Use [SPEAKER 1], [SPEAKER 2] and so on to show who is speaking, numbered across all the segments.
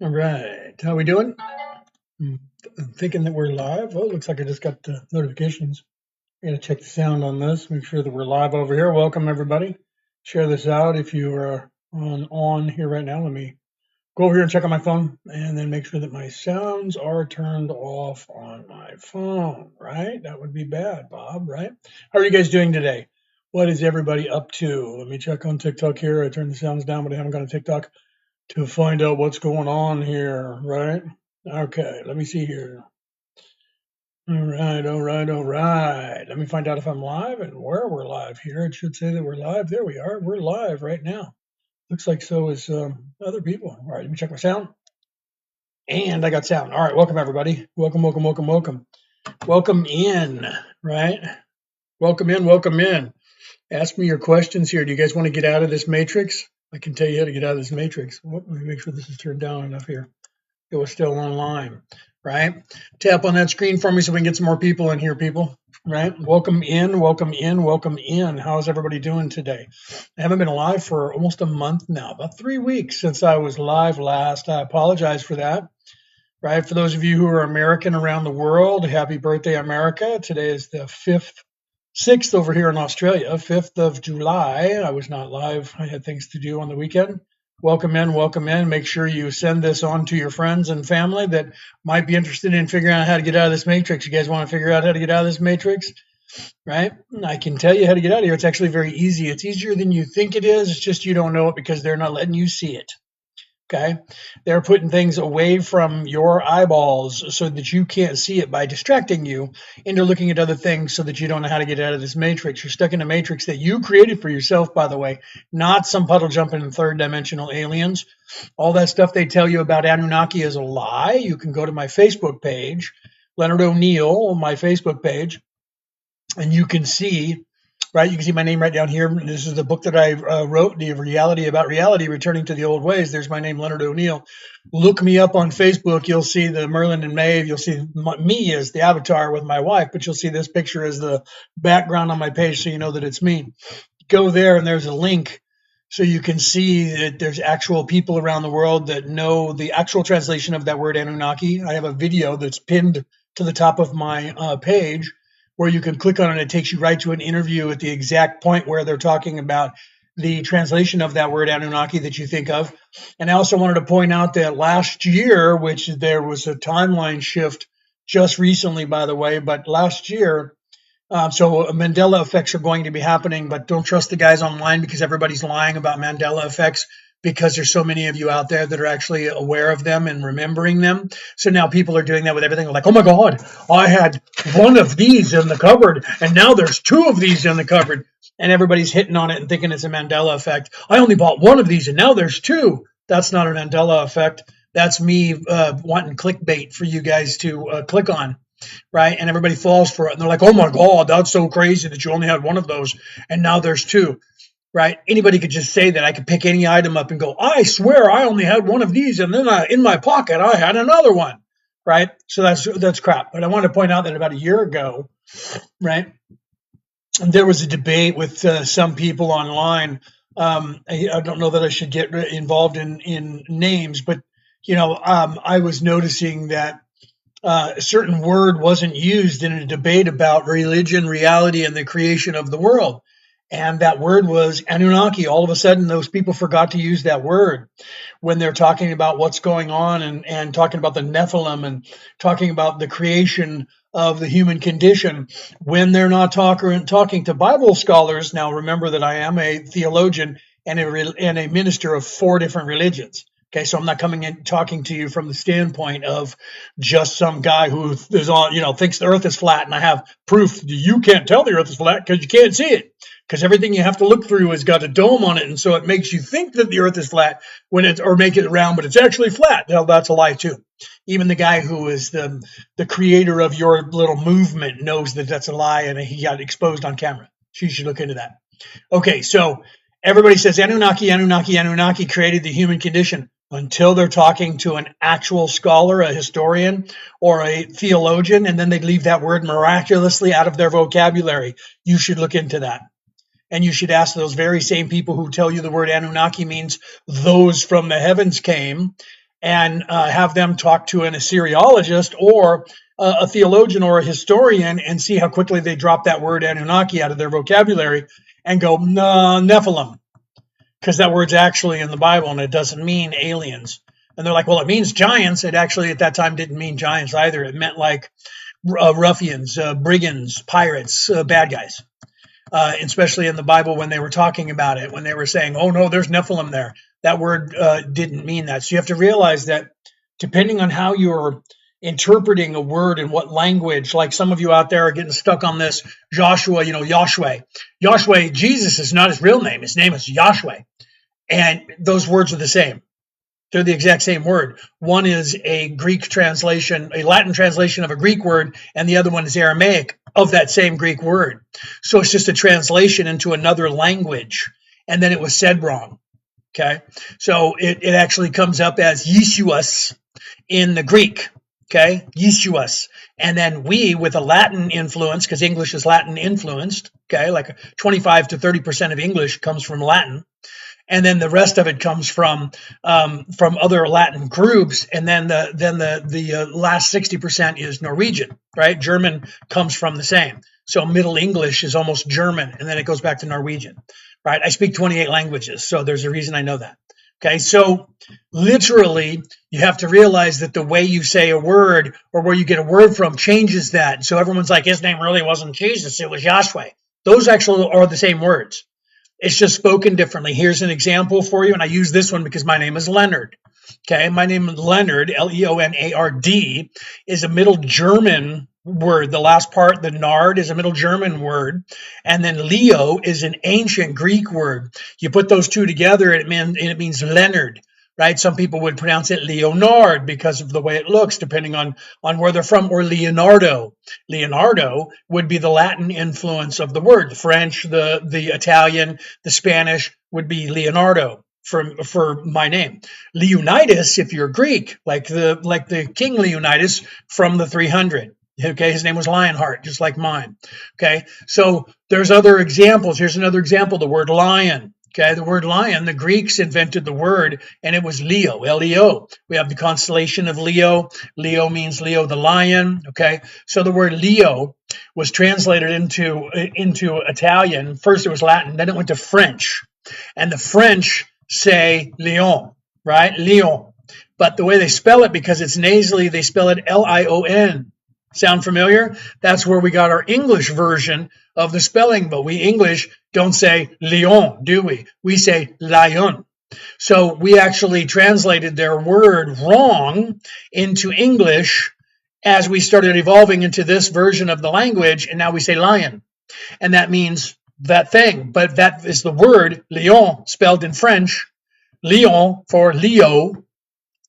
[SPEAKER 1] All right, how we doing? I'm thinking that we're live. Oh, looks like I just got notifications. I got to check the sound on this, make sure that we're live over here. Welcome everybody. Share this out if you are on here right now. Let me go over here and check on my phone, and then make sure that my sounds are turned off on my phone. Right? That would be bad, Bob. Right? How are you guys doing today? What is everybody up to? Let me check on TikTok here. I turned the sounds down, but I haven't gone to TikTok to find out what's going on here, right? Okay, let me see here. All right. Let me find out if I'm live and where we're live here. It should say that we're live. There we are. We're live right now. Looks like so is other people. All right, let me check my sound. And I got sound. All right, welcome everybody. Welcome. Welcome in, right? Welcome in. Ask me your questions here. Do you guys want to get out of this matrix? I can tell you how to get out of this matrix. Let me make sure this is turned down enough here. It was still online, right? Tap on that screen for me so we can get some more people in here, people, right? Welcome in. How's everybody doing today? I haven't been live for almost a month now, about 3 weeks since I was live last. I apologize for that, right? For those of you who are American around the world, happy birthday, America. Today is the 6th over here in Australia, 5th of July. I was not live. I had things to do on the weekend. Welcome in. Make sure you send this on to your friends and family that might be interested in figuring out how to get out of this matrix. You guys want to figure out how to get out of this matrix, right? I can tell you how to get out of here. It's actually very easy. It's easier than you think it is. It's just you don't know it because they're not letting you see it. Okay. They're putting things away from your eyeballs so that you can't see it by distracting you into looking at other things so that you don't know how to get out of this matrix. You're stuck in a matrix that you created for yourself, by the way, not some puddle jumping third dimensional aliens. All that stuff they tell you about Anunnaki is a lie. You can go to my Facebook page, Leonard O'Neill, my Facebook page, and you can see, right? You can see my name right down here. This is the book that I wrote, The Reality About Reality, Returning to the Old Ways. There's my name, Leonard O'Neill. Look me up on Facebook. You'll see the Merlin and Maeve. You'll see me as the avatar with my wife, but you'll see this picture as the background on my page so you know that it's me. Go there and there's a link so you can see that there's actual people around the world that know the actual translation of that word Anunnaki. I have a video that's pinned to the top of my page where you can click on it. It takes you right to an interview at the exact point where they're talking about the translation of that word Anunnaki that you think of. And I also wanted to point out that last year, which there was a timeline shift just recently, by the way, but last year, so Mandela effects are going to be happening, but don't trust the guys online because everybody's lying about Mandela effects because there's so many of you out there that are actually aware of them and remembering them. So now people are doing that with everything. They're like, oh my God, I had one of these in the cupboard and now there's two of these in the cupboard. And everybody's hitting on it and thinking it's a Mandela effect. I only bought one of these and now there's two. That's not a Mandela effect. That's me wanting clickbait for you guys to click on. Right. And everybody falls for it. And they're like, oh my God, that's so crazy that you only had one of those. And now there's two. Right. Anybody could just say that. I could pick any item up and go, I swear I only had one of these. And then in my pocket, I had another one. Right. So that's crap. But I want to point out that about a year ago, right, there was a debate with some people online. I don't know that I should get involved in names, but, I was noticing that a certain word wasn't used in a debate about religion, reality, and the creation of the world. And that word was Anunnaki. All of a sudden, those people forgot to use that word when they're talking about what's going on and talking about the Nephilim and talking about the creation of the human condition. When they're not talking to Bible scholars, now remember that I am a theologian and a minister of 4 different religions. Okay, so I'm not coming in talking to you from the standpoint of just some guy who is on, thinks the earth is flat, and I have proof you can't tell the earth is flat because you can't see it. Because everything you have to look through has got a dome on it, and so it makes you think that the earth is flat or make it round, but it's actually flat. Well, that's a lie too. Even the guy who is the creator of your little movement knows that that's a lie, and he got exposed on camera. So you should look into that. Okay, so everybody says Anunnaki created the human condition until they're talking to an actual scholar, a historian, or a theologian, and then they leave that word miraculously out of their vocabulary. You should look into that. And you should ask those very same people who tell you the word Anunnaki means those from the heavens came. and have them talk to an Assyriologist or a theologian or a historian and see how quickly they drop that word Anunnaki out of their vocabulary and go, no, Nephilim, because that word's actually in the Bible and it doesn't mean aliens. And they're like, well, it means giants. It actually at that time didn't mean giants either. It meant like ruffians, brigands, pirates, bad guys. Especially in the Bible when they were talking about it, when they were saying, oh no, there's Nephilim there. That word didn't mean that. So you have to realize that depending on how you're interpreting a word in what language, like some of you out there are getting stuck on this Joshua, Yahshua. Yahshua, Jesus is not his real name. His name is Yahshua. And those words are the same. They're the exact same word. One is a Greek translation, a Latin translation of a Greek word, and the other one is Aramaic of that same Greek word. So it's just a translation into another language, and then it was said wrong. Okay, so it actually comes up as Yeshuas in the Greek. Okay, Yeshuas, and then we with a Latin influence, because English is Latin influenced. Okay, like 25 to 30% of English comes from Latin. And then the rest of it comes from other Latin groups, and then the last 60% is Norwegian, right? German comes from the same. So Middle English is almost German, and then it goes back to Norwegian, right? I speak 28 languages, so there's a reason I know that. Okay, so literally, you have to realize that the way you say a word or where you get a word from changes that. So everyone's like, his name really wasn't Jesus, it was Yahshua. Those actually are the same words. It's just spoken differently. Here's an example for you, and I use this one because my name is Leonard. Okay, my name is Leonard, Leonard, is a Middle German word. The last part, the nard, is a Middle German word, and then Leo is an ancient Greek word. You put those two together, and it means Leonard. Right? Some people would pronounce it Leonard because of the way it looks, depending on where they're from, or Leonardo. Leonardo would be the Latin influence of the word. The French, the Italian, the Spanish would be Leonardo for my name. Leonidas, if you're Greek, like the King Leonidas from the 300. Okay, his name was Lionheart, just like mine. Okay, so there's other examples. Here's another example, the word lion. Okay, the word lion, the Greeks invented the word, and it was Leo, L-E-O. We have the constellation of Leo. Leo means Leo the lion. Okay, so the word Leo was translated into Italian. First it was Latin, then it went to French. And the French say Lion, right? Lion. But the way they spell it, because it's nasally, they spell it L-I-O-N. Sound familiar? That's where we got our English version of the spelling, but we English don't say lion, do we? We say lion. So we actually translated their word wrong into English as we started evolving into this version of the language, and now we say lion. And that means that thing, but that is the word lion spelled in French, lion for Leo,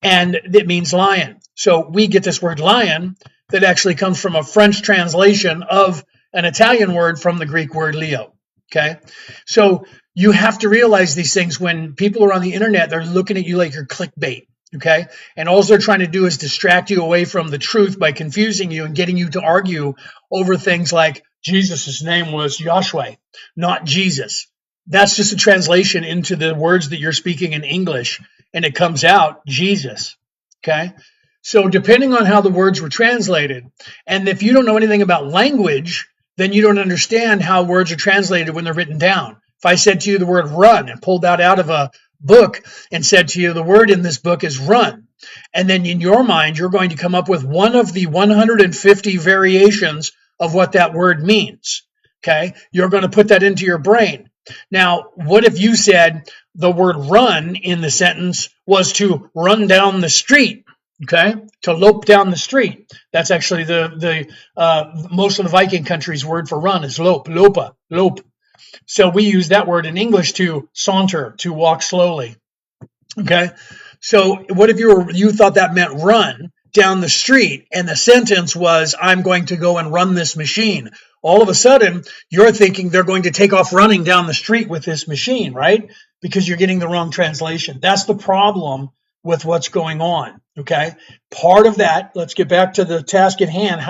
[SPEAKER 1] and it means lion. So we get this word lion that actually comes from a French translation of an Italian word from the Greek word Leo. Okay, so you have to realize these things when people are on the internet. They're looking at you like you're clickbait. Okay, and all they're trying to do is distract you away from the truth by confusing you and getting you to argue over things like Jesus' name was Yahshua, not Jesus. That's just a translation into the words that you're speaking in English, and it comes out Jesus. Okay, so depending on how the words were translated, and if you don't know anything about language, then you don't understand how words are translated when they're written down. If I said to you the word run and pulled that out of a book and said to you the word in this book is run, and then in your mind you're going to come up with one of the 150 variations of what that word means. Okay, you're going to put that into your brain. Now, what if you said the word run in the sentence was to run down the street? Okay, to lope down the street. That's actually the most of the Viking countries' word for run is lope, lopa, lope. So we use that word in English to saunter, to walk slowly. Okay, so what if you thought that meant run down the street, and the sentence was, I'm going to go and run this machine. All of a sudden, you're thinking they're going to take off running down the street with this machine, right? Because you're getting the wrong translation. That's the problem with what's going on. Okay, part of that, let's get back to the task at hand.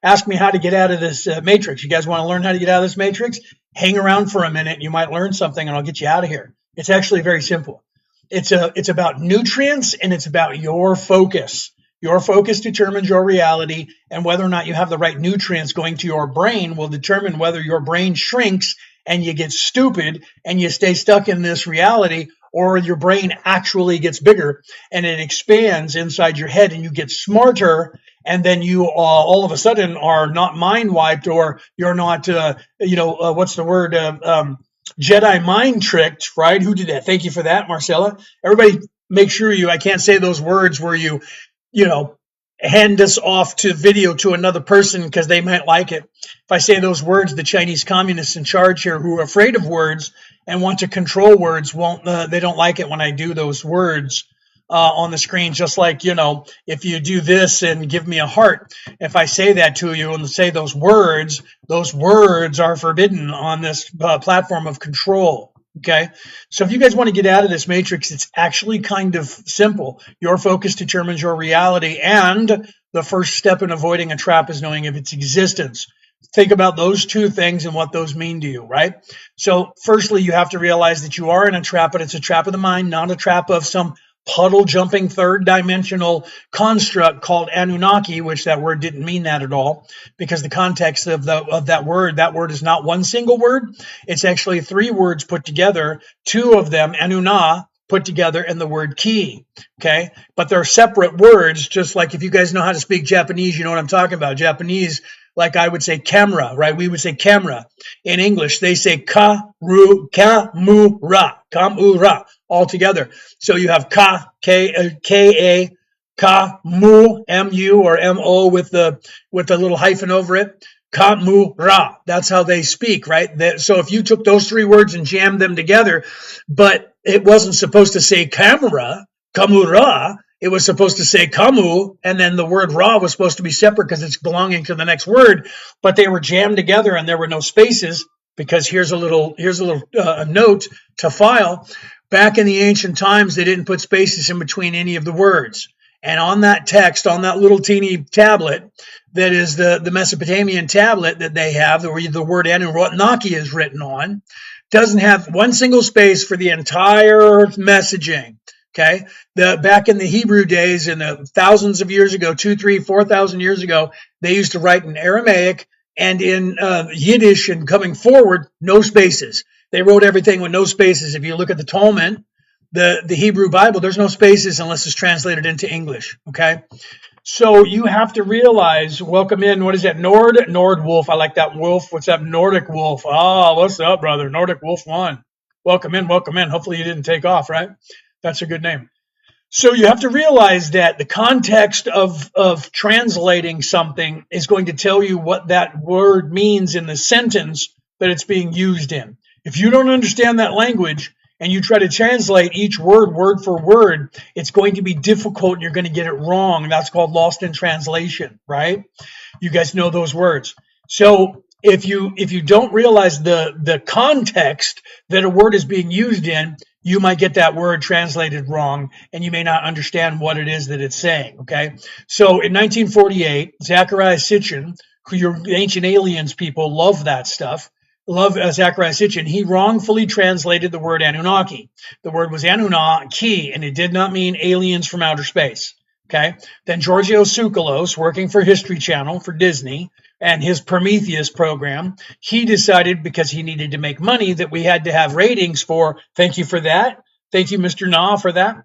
[SPEAKER 1] Ask me how to get out of this matrix. You guys want to learn how to get out of this matrix? Hang around for a minute. You might learn something and I'll get you out of here. It's actually very simple. It's about nutrients, and it's about your focus. Your focus determines your reality, and whether or not you have the right nutrients going to your brain will determine whether your brain shrinks and you get stupid and you stay stuck in this reality, or your brain actually gets bigger and it expands inside your head and you get smarter, and then you all of a sudden are not mind wiped, or you're not what's the word, Jedi mind tricked, right? Who did that? Thank you for that, Marcella. Everybody, make sure I can't say those words where you know, hand this off to video to another person because they might like it. If I say those words, the Chinese communists in charge here, who are afraid of words and want to control words, they don't like it when I do those words on the screen. Just like, if you do this and give me a heart, if I say that to you and say those words are forbidden on this platform of control. Okay, so if you guys want to get out of this matrix, it's actually kind of simple. Your focus determines your reality, and the first step in avoiding a trap is knowing of its existence. Think about those two things and what those mean to you, right? So firstly, you have to realize that you are in a trap, but it's a trap of the mind, not a trap of some puddle jumping third dimensional construct called Anunnaki, which that word didn't mean that at all, because the context of that word is not one single word. It's actually three words put together, two of them, Anunna, put together, and the word ki. Okay, but they're separate words. Just like if you guys know how to speak Japanese, you know what I'm talking about. Japanese, like I would say camera, right? We would say camera. In English, they say kamura, all together. So you have K-A, ka-mu, M-U, or M-O with the little hyphen over it. Kamura. That's how they speak, right? So if you took those three words and jammed them together, but it wasn't supposed to say camera, kamura, it was supposed to say kamu, and then the word ra was supposed to be separate because it's belonging to the next word, but they were jammed together and there were no spaces, because here's a little note to file. Back in the ancient times, they didn't put spaces in between any of the words. And on that text, on that little teeny tablet, that is the Mesopotamian tablet that they have, where the word Anunnaki is written on, doesn't have one single space for the entire messaging. Okay, back in the Hebrew days, in the thousands of years ago, 2,000, 3,000, 4,000 years ago, they used to write in Aramaic and in Yiddish, and coming forward, no spaces. They wrote everything with no spaces. If you look at the Talmud, the Hebrew Bible, there's no spaces unless it's translated into English. Okay, so you have to realize. Welcome in. What is that? Nord Wolf. I like that wolf. What's up, Nordic Wolf? Oh, what's up, brother? Nordic Wolf 1. Welcome in. Welcome in. Hopefully you didn't take off, right? That's a good name. So you have to realize that the context of translating something is going to tell you what that word means in the sentence that it's being used in. If you don't understand that language and you try to translate each word for word, it's going to be difficult and you're going to get it wrong. That's called lost in translation, right? You guys know those words. So if you don't realize the context that a word is being used in, you might get that word translated wrong, and you may not understand what it is that it's saying, okay? So in 1948, Zecharia Sitchin, who your ancient aliens people love that stuff, love Zecharia Sitchin, he wrongfully translated the word Anunnaki. The word was Anunnaki, and it did not mean aliens from outer space, okay? Then Giorgio Tsoukalos, working for History Channel for Disney, and his Prometheus program, he decided, because he needed to make money, that we had to have ratings for, thank you for that, thank you, Mr. Na, for that.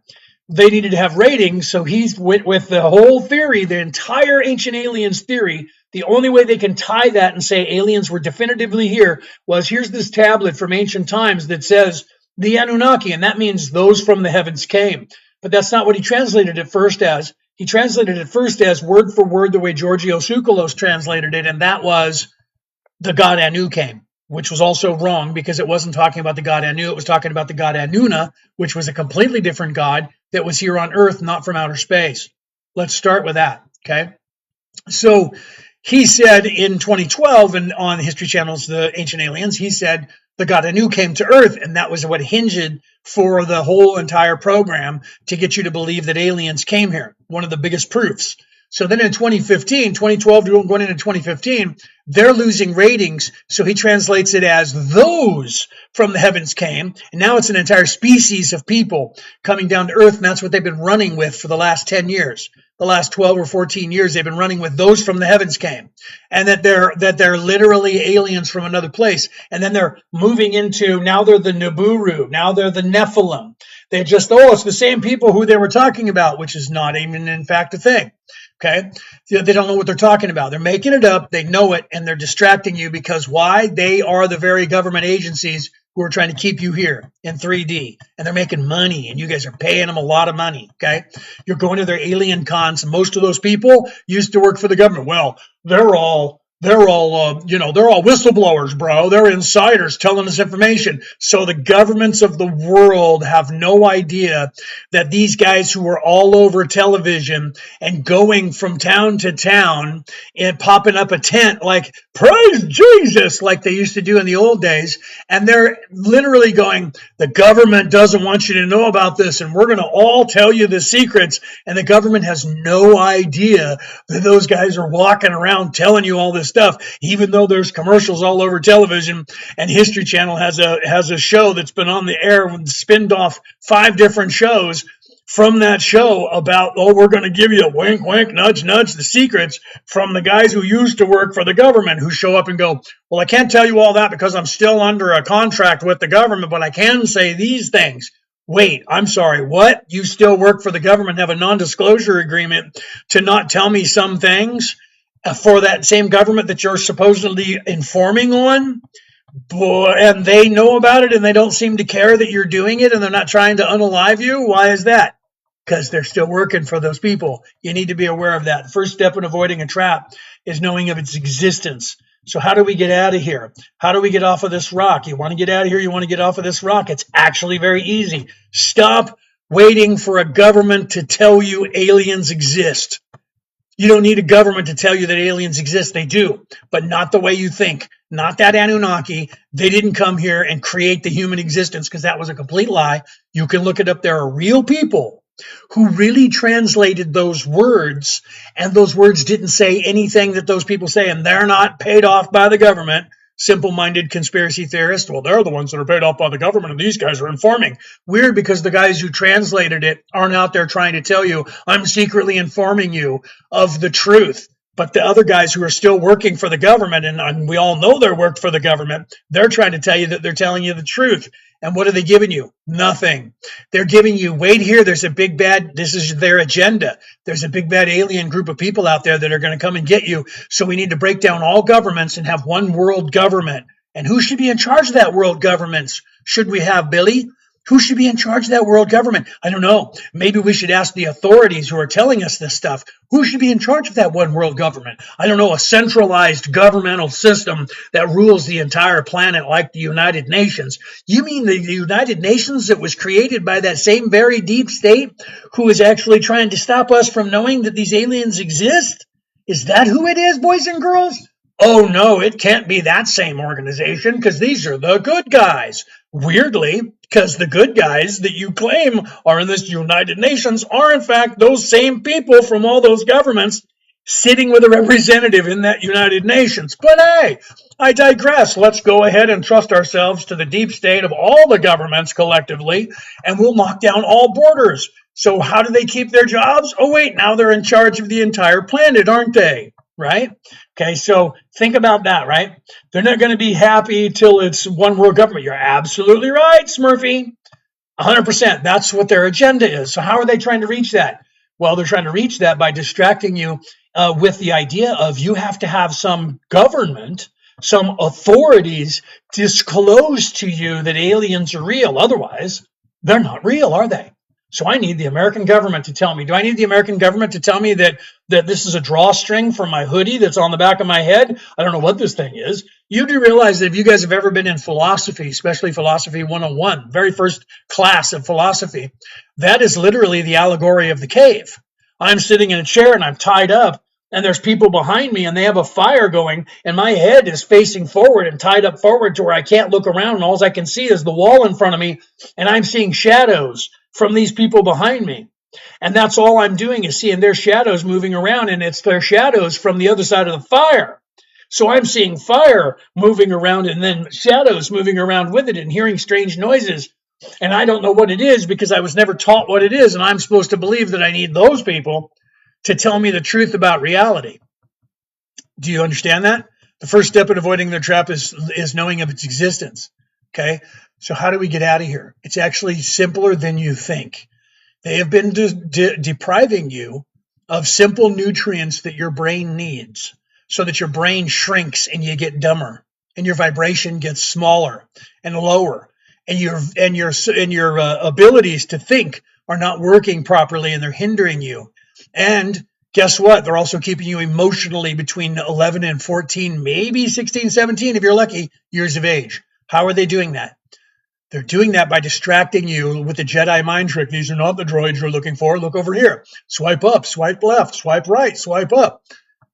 [SPEAKER 1] They needed to have ratings, so he went with the whole theory, the entire ancient aliens theory. The only way they can tie that and say aliens were definitively here was, here's this tablet from ancient times that says the Anunnaki, and that means those from the heavens came. But that's not what he translated it first as. He translated it first as word for word the way Giorgio Tsoukalos translated it, and that was the god Anu came, which was also wrong because it wasn't talking about the god Anu. It was talking about the god Anuna, which was a completely different god that was here on Earth, not from outer space. Let's start with that, okay? So he said in 2012, and on History Channel's The Ancient Aliens, he said the god Anu came to Earth, and that was what hinged for the whole entire program to get you to believe that aliens came here. One of the biggest proofs. So then in 2015, 2012 going into 2015, they're losing ratings. So he translates it as those from the heavens came. And now it's an entire species of people coming down to earth. And that's what they've been running with for the last 10 years. The last 12 or 14 years, they've been running with those from the heavens came. And that they're literally aliens from another place. And then they're moving into, now they're the Nibiru. Now they're the Nephilim. They just, it's the same people who they were talking about, which is not even in fact a thing. Okay. They don't know what they're talking about. They're making it up. They know it. And they're distracting you because why? They are the very government agencies who are trying to keep you here in 3D. And they're making money. And you guys are paying them a lot of money. Okay. You're going to their alien cons. Most of those people used to work for the government. Well, they're all whistleblowers, bro. They're insiders telling us information. So the governments of the world have no idea that these guys who are all over television and going from town to town and popping up a tent like, praise Jesus, like they used to do in the old days. And they're literally going, the government doesn't want you to know about this. And we're going to all tell you the secrets. And the government has no idea that those guys are walking around telling you all this stuff, even though there's commercials all over television. And History Channel has a show that's been on the air and spinned off 5 different shows from that show about, we're going to give you a wink, wink, nudge, nudge, the secrets from the guys who used to work for the government who show up and go, well, I can't tell you all that because I'm still under a contract with the government, but I can say these things. Wait, I'm sorry, what? You still work for the government, have a non-disclosure agreement to not tell me some things for that same government that you're supposedly informing on? Boy, and they know about it and they don't seem to care that you're doing it and they're not trying to unalive you. Why is that? Because they're still working for those people. You need to be aware of that. First step in avoiding a trap is knowing of its existence. So how do we get out of here? How do we get off of this rock? You want to get out of here? You want to get off of this rock? It's actually very easy. Stop waiting for a government to tell you aliens exist. You don't need a government to tell you that aliens exist. They do, but not the way you think. Not that Anunnaki. They didn't come here and create the human existence because that was a complete lie. You can look it up. There are real people who really translated those words, and those words didn't say anything that those people say, and they're not paid off by the government. Simple-minded conspiracy theorists, well, they're the ones that are paid off by the government, and these guys are informing. Weird, because the guys who translated it aren't out there trying to tell you, I'm secretly informing you of the truth. But the other guys who are still working for the government, and we all know they're worked for the government, they're trying to tell you that they're telling you the truth. And what are they giving you? Nothing. They're giving you, wait here, there's a big bad, this is their agenda. There's a big bad alien group of people out there that are going to come and get you. So we need to break down all governments and have one world government. And who should be in charge of that world government? Should we have, Billy? Who should be in charge of that world government? I don't know. Maybe we should ask the authorities who are telling us this stuff. Who should be in charge of that one world government? I don't know, a centralized governmental system that rules the entire planet like the United Nations. You mean the United Nations that was created by that same very deep state who is actually trying to stop us from knowing that these aliens exist? Is that who it is, boys and girls? Oh, no, it can't be that same organization because these are the good guys. Weirdly, because the good guys that you claim are in this United Nations are, in fact, those same people from all those governments sitting with a representative in that United Nations. But hey, I digress. Let's go ahead and trust ourselves to the deep state of all the governments collectively, and we'll knock down all borders. So how do they keep their jobs? Oh, wait, now they're in charge of the entire planet, aren't they? Right? Okay, so think about that, right? They're not going to be happy till it's one world government. You're absolutely right, Smurfy. 100%. That's what their agenda is. So how are they trying to reach that? Well, they're trying to reach that by distracting you with the idea of you have to have some government, some authorities disclose to you that aliens are real. Otherwise, they're not real, are they? So I need the American government to tell me. Do I need the American government to tell me that this is a drawstring for my hoodie that's on the back of my head? I don't know what this thing is. You do realize that if you guys have ever been in philosophy, especially Philosophy 101, very first class of philosophy, that is literally the allegory of the cave. I'm sitting in a chair and I'm tied up, and there's people behind me and they have a fire going, and my head is facing forward and tied up forward to where I can't look around, and all I can see is the wall in front of me, and I'm seeing shadows from these people behind me. And that's all I'm doing is seeing their shadows moving around, and it's their shadows from the other side of the fire. So I'm seeing fire moving around and then shadows moving around with it and hearing strange noises. And I don't know what it is because I was never taught what it is. And I'm supposed to believe that I need those people to tell me the truth about reality. Do you understand that? The first step in avoiding their trap is knowing of its existence. Okay. So how do we get out of here? It's actually simpler than you think. They have been depriving you of simple nutrients that your brain needs so that your brain shrinks and you get dumber and your vibration gets smaller and lower and your abilities to think are not working properly and they're hindering you. And guess what? They're also keeping you emotionally between 11 and 14, maybe 16, 17, if you're lucky, years of age. How are they doing that? They're doing that by distracting you with the Jedi mind trick. These are not the droids you're looking for. Look over here. Swipe up, swipe left, swipe right, swipe up.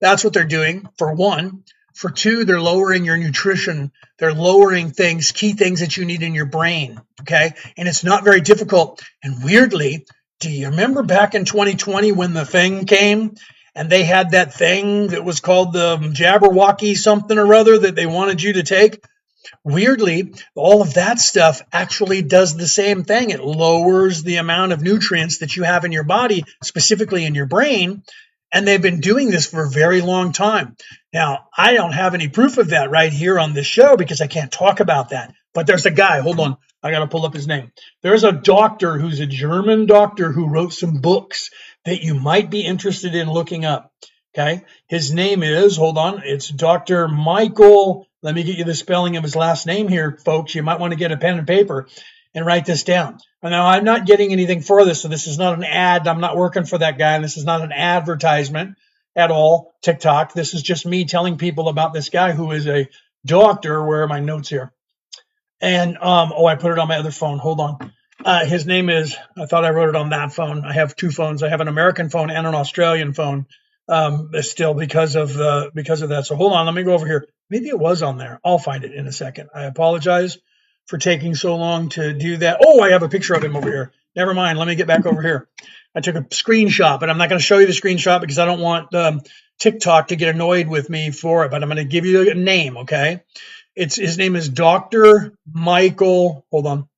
[SPEAKER 1] That's what they're doing, for one. For two, they're lowering your nutrition. They're lowering things, key things that you need in your brain, okay? And it's not very difficult. And weirdly, do you remember back in 2020 when the thing came and they had that thing that was called the Jabberwocky something or other that they wanted you to take? Weirdly, all of that stuff actually does the same thing. It lowers the amount of nutrients that you have in your body, specifically in your brain. And they've been doing this for a very long time. Now, I don't have any proof of that right here on this show because I can't talk about that. But there's a guy, hold on, I got to pull up his name. There's a doctor who's a German doctor who wrote some books that you might be interested in looking up. Okay. His name is, hold on, it's Dr. Michael. Let me get you the spelling of his last name here, folks. You might want to get a pen and paper and write this down. Now, I'm not getting anything for this, so this is not an ad. I'm not working for that guy, and this is not an advertisement at all, TikTok. This is just me telling people about this guy who is a doctor. Where are my notes here? And, I put it on my other phone. Hold on. His name is, I thought I wrote it on that phone. I have two phones. I have an American phone and an Australian phone. Still because of that. So hold on, let me go over here. Maybe it was on there. I'll find it in a second. I apologize for taking so long to do that. Oh, I have a picture of him over here. Never mind. Let me get back over here. I took a screenshot, but I'm not going to show you the screenshot because I don't want TikTok to get annoyed with me for it. But I'm going to give you a name, okay? His name is Dr. Michael. Hold on.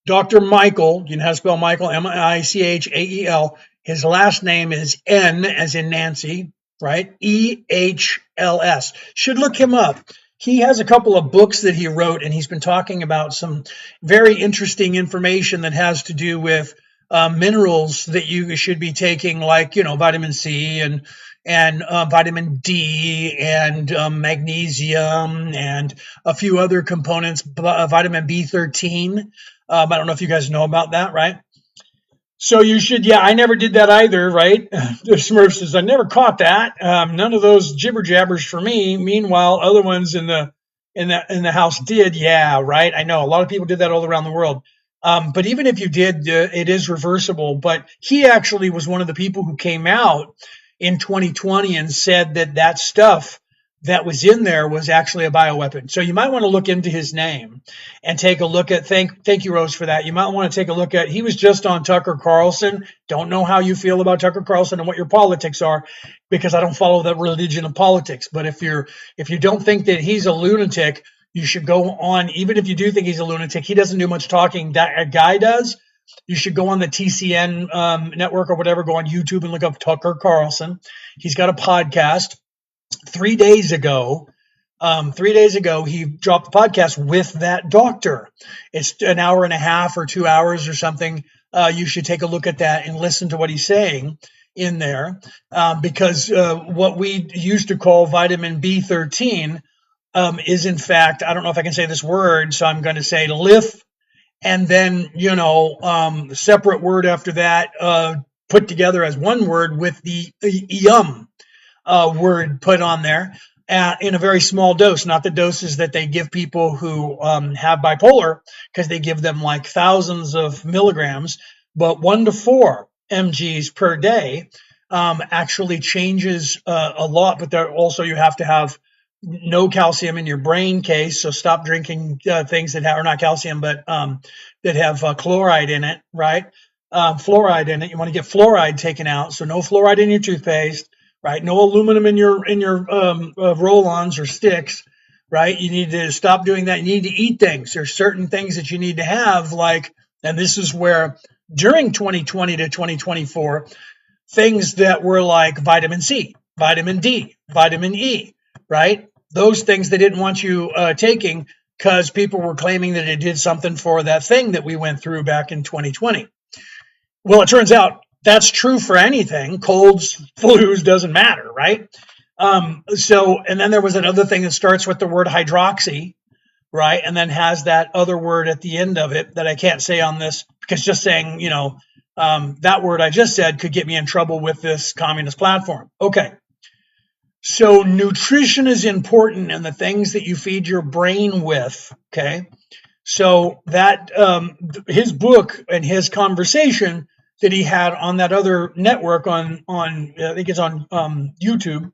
[SPEAKER 1] Dr. Michael. You know how to spell Michael? Michael. His last name is N as in Nancy, right? EHLS. Should look him up. He has a couple of books that he wrote, and he's been talking about some very interesting information that has to do with minerals that you should be taking, like, vitamin C and vitamin D and magnesium and a few other components, vitamin B13. I don't know if you guys know about that, right? So you should, yeah, I never did that either, right? The Smurf says, I never caught that. None of those jibber jabbers for me. Meanwhile, other ones in the house did. Yeah, right. I know a lot of people did that all around the world. But even if you did, it is reversible. But he actually was one of the people who came out in 2020 and said that stuff that was in there was actually a bioweapon. So you might want to look into his name and take a look at, thank you, Rose, for that. You might want to take a look at, he was just on Tucker Carlson. Don't know how you feel about Tucker Carlson and what your politics are, because I don't follow the religion of politics. But if you don't think that he's a lunatic, you should go on. Even if you do think he's a lunatic, he doesn't do much talking. That guy does. You should go on the TCN network or whatever, go on YouTube and look up Tucker Carlson. He's got a podcast. 3 days ago, he dropped the podcast with that doctor. It's an hour and a half or 2 hours or something. You should take a look at that and listen to what he's saying in there, because what we used to call vitamin B13 is, in fact, I don't know if I can say this word, so I'm going to say lif, and then, the separate word after that, put together as one word with the word put on there in a very small dose, not the doses that they give people who have bipolar, because they give them like thousands of milligrams, but 1 to 4 mgs per day actually changes a lot. But there also, you have to have no calcium in your brain case, so stop drinking things that are not calcium, but that have chloride in it, right? fluoride in it. You want to get fluoride taken out, so no fluoride in your toothpaste, right? No aluminum in your roll-ons or sticks, right? You need to stop doing that. You need to eat things. There's certain things that you need to have, like, and this is where during 2020 to 2024, things that were like vitamin C, vitamin D, vitamin E, right? Those things they didn't want you taking because people were claiming that it did something for that thing that we went through back in 2020. Well, it turns out that's true for anything. Colds, flus, doesn't matter, right? And then there was another thing that starts with the word hydroxy, right? And then has that other word at the end of it that I can't say on this because just saying, that word I just said could get me in trouble with this communist platform. Okay. So nutrition is important and the things that you feed your brain with. Okay. So that his book and his conversation that he had on that other network on I think it's on YouTube.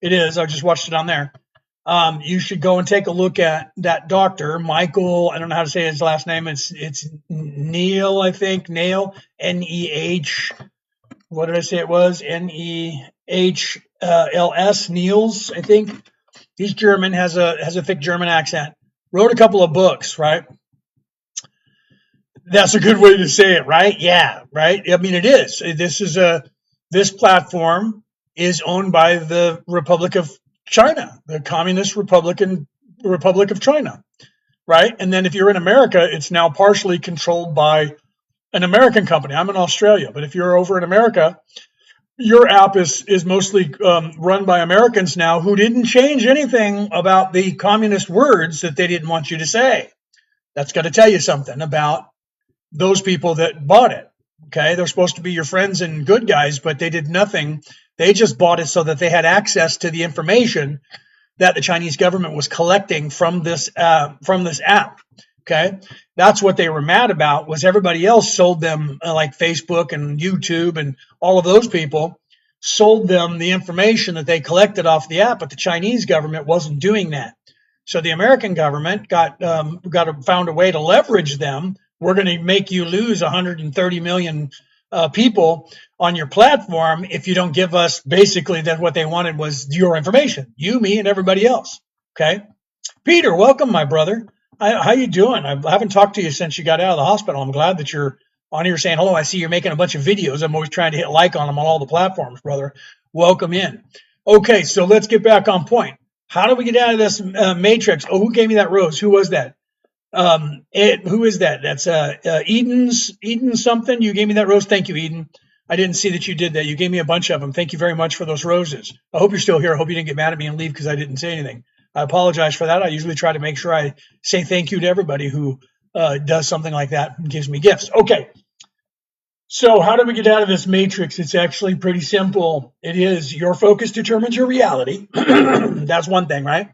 [SPEAKER 1] It is. I just watched it on there. You should go and take a look at that doctor, Michael. I don't know how to say his last name. It's Neil, I think. Neil, Neh. What did I say it was? Nehls, Niels, I think. He's German, has a thick German accent. Wrote a couple of books, right? That's a good way to say it, right? Yeah, right. I mean, it is. This platform is owned by the Republic of China, the Communist Republic of China, right? And then if you're in America, it's now partially controlled by an American company. I'm in Australia, but if you're over in America, your app is mostly run by Americans now who didn't change anything about the communist words that they didn't want you to say. That's got to tell you something about those people that bought it. Okay, they're supposed to be your friends and good guys, but they did nothing. They just bought it so that they had access to the information that the Chinese government was collecting from this app. Okay, that's what they were mad about. Was everybody else sold them like Facebook and YouTube and all of those people sold them the information that they collected off the app, but the Chinese government wasn't doing that. So the American government found a way to leverage them. We're going to make you lose 130 million people on your platform if you don't give us basically that what they wanted was your information, you, me, and everybody else. Okay, Peter, welcome, my brother. How you doing? I haven't talked to you since you got out of the hospital. I'm glad that you're on here saying hello. I see you're making a bunch of videos. I'm always trying to hit like on them on all the platforms, brother. Welcome in. Okay, so let's get back on point. How do we get out of this matrix? Oh, who gave me that rose? Who was that? Who is that? That's Eden something. You gave me that rose. Thank you, Eden. I didn't see that you did that. You gave me a bunch of them. Thank you very much for those roses. I hope you're still here. I hope you didn't get mad at me and leave because I didn't say anything. I apologize for that. I usually try to make sure I say thank you to everybody who does something like that and gives me gifts. Okay. So how do we get out of this matrix? It's actually pretty simple. It is your focus determines your reality. That's one thing, right?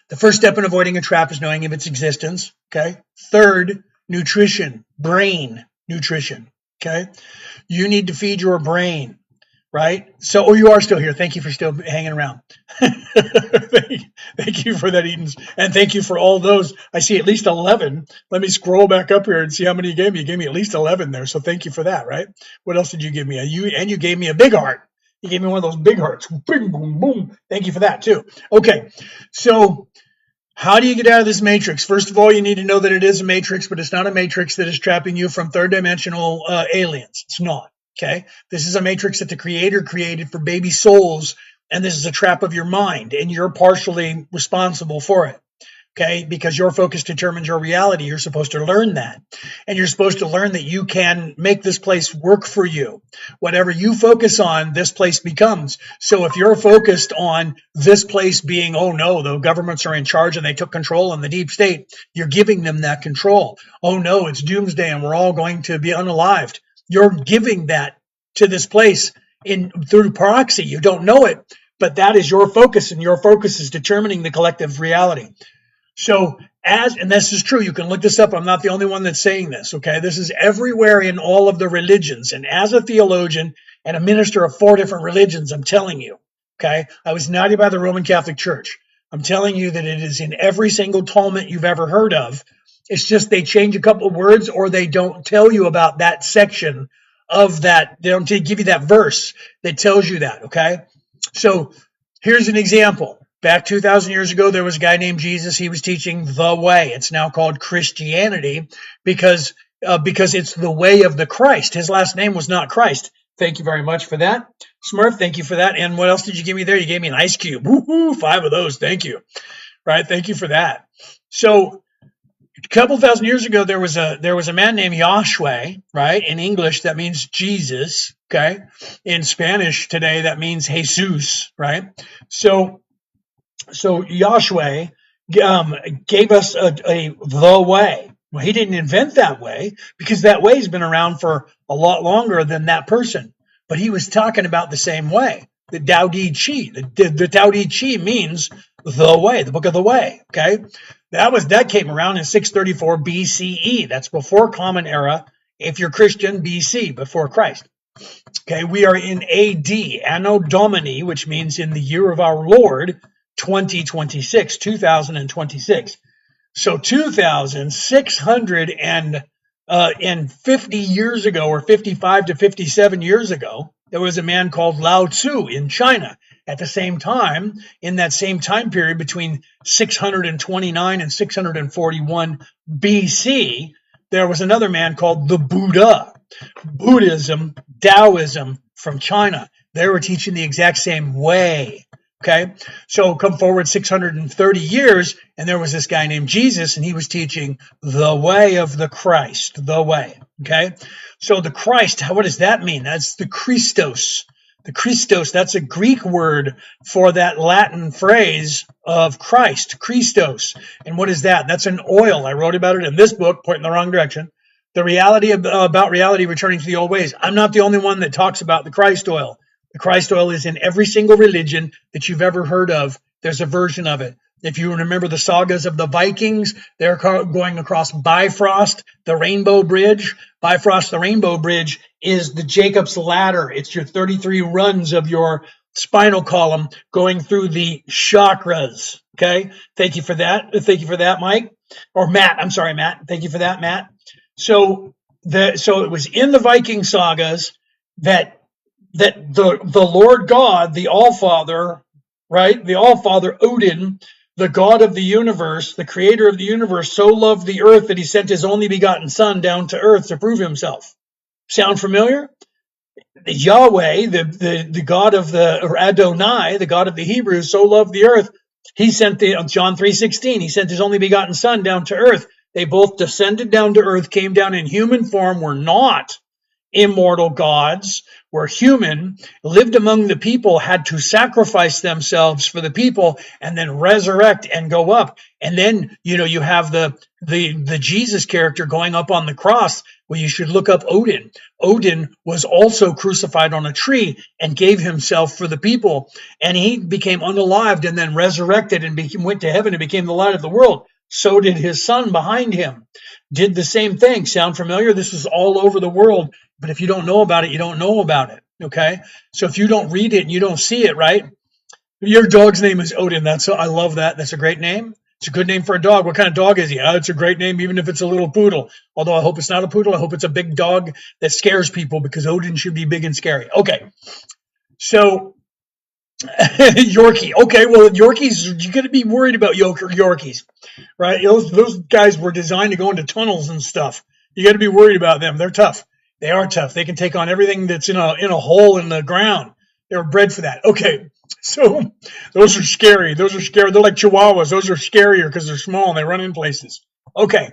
[SPEAKER 1] The first step in avoiding a trap is knowing of its existence. Okay. Third, nutrition, brain nutrition. Okay. You need to feed your brain. Right? So, you are still here. Thank you for still hanging around. Thank you for that, Edens. And thank you for all those. I see at least 11. Let me scroll back up here and see how many you gave me. You gave me at least 11 there. So thank you for that, right? What else did you give me? You gave me a big heart. You gave me one of those big hearts. Bing, boom, boom. Thank you for that too. Okay. So how do you get out of this matrix? First of all, you need to know that it is a matrix, but it's not a matrix that is trapping you from third dimensional aliens. It's not. Okay, this is a matrix that the creator created for baby souls, and this is a trap of your mind, and you're partially responsible for it. Okay, because your focus determines your reality. You're supposed to learn that, and you're supposed to learn that you can make this place work for you. Whatever you focus on, this place becomes. So if you're focused on this place being, oh no, the governments are in charge and they took control in the deep state, you're giving them that control. Oh no, it's doomsday and we're all going to be unalived. You're giving that to this place through proxy. You don't know it, but that is your focus, and your focus is determining the collective reality. So and this is true, you can look this up. I'm not the only one that's saying this, okay? This is everywhere in all of the religions. And as a theologian and a minister of 4 different religions, I'm telling you, okay? I was knighted by the Roman Catholic Church. I'm telling you that it is in every single Talmud you've ever heard of. It's just they change a couple of words, or they don't tell you about that section of that. They don't give you that verse that tells you that, okay? So here's an example. Back 2,000 years ago, there was a guy named Jesus. He was teaching the way. It's now called Christianity because it's the way of the Christ. His last name was not Christ. Thank you very much for that. Smurf, thank you for that. And what else did you give me there? You gave me an ice cube. Woo-hoo, 5 of those. Thank you. Right? Thank you for that. So a couple thousand years ago, there was a man named Yahweh, right? In English, that means Jesus, okay? In Spanish today, that means Jesus, right? So Yahweh gave us the way. Well, he didn't invent that way, because that way has been around for a lot longer than that person. But he was talking about the same way. The Tao Te Chi. The Tao Te Chi means the way, the book of the way. Okay, that came around in 634 BCE. That's before Common Era. If you're Christian, BC, before Christ. Okay, we are in AD, Anno Domini, which means in the year of our Lord, 2026. So 2,650 years ago, or 55 to 57 years ago, there was a man called Lao Tzu in China. At the same time, in that same time period between 629 and 641 BC, there was another man called the Buddha. Buddhism, Taoism from China. They were teaching the exact same way. Okay, so come forward 630 years, and there was this guy named Jesus, and he was teaching the way of the Christ, the way. Okay, so the Christ, what does that mean? That's the Christos. The Christos, that's a Greek word for that Latin phrase of Christ, Christos. And what is that? That's an oil. I wrote about it in this book, Pointing in the Wrong Direction. The reality about reality returning to the old ways. I'm not the only one that talks about the Christ oil. The Christ oil is in every single religion that you've ever heard of. There's a version of it. If you remember the sagas of the Vikings, they're going across Bifrost, the Rainbow Bridge. Bifrost, the Rainbow Bridge, is the Jacob's Ladder. It's your 33 runs of your spinal column going through the chakras. Okay? Thank you for that. Thank you for that, Mike. Or Matt. I'm sorry, Matt. Thank you for that, Matt. So it was in the Viking sagas that the Lord God, the All-Father, right? The All-Father, Odin, the God of the universe, the creator of the universe, so loved the earth that he sent his only begotten son down to earth to prove himself. Sound familiar? Yahweh, the God of or Adonai, the God of the Hebrews, so loved the earth, he sent John 3:16, he sent his only begotten son down to earth. They both descended down to earth, came down in human form, were not immortal gods, were human, lived among the people, had to sacrifice themselves for the people, and then resurrect and go up. And then, you have the Jesus character going up on the cross. Well, you should look up Odin. Odin was also crucified on a tree and gave himself for the people. And he became unalived and then resurrected and went to heaven and became the light of the world. So did his son behind him. Did the same thing. Sound familiar? This is all over the world. But if you don't know about it, you don't know about it. Okay? So if you don't read it and you don't see it, right? Your dog's name is Odin. I love that. That's a great name. It's a good name for a dog. What kind of dog is he? It's a great name, even if it's a little poodle. Although I hope it's not a poodle. I hope it's a big dog that scares people, because Odin should be big and scary. Okay. So Yorkie. Okay, well, Yorkies, you got to be worried about Yorkies, right? Those guys were designed to go into tunnels and stuff. You got to be worried about them. They're tough. They are tough. They can take on everything that's in a hole in the ground. They were bred for that. Okay, so those are scary. They're like Chihuahuas. Those are scarier because they're small and they run in places. Okay,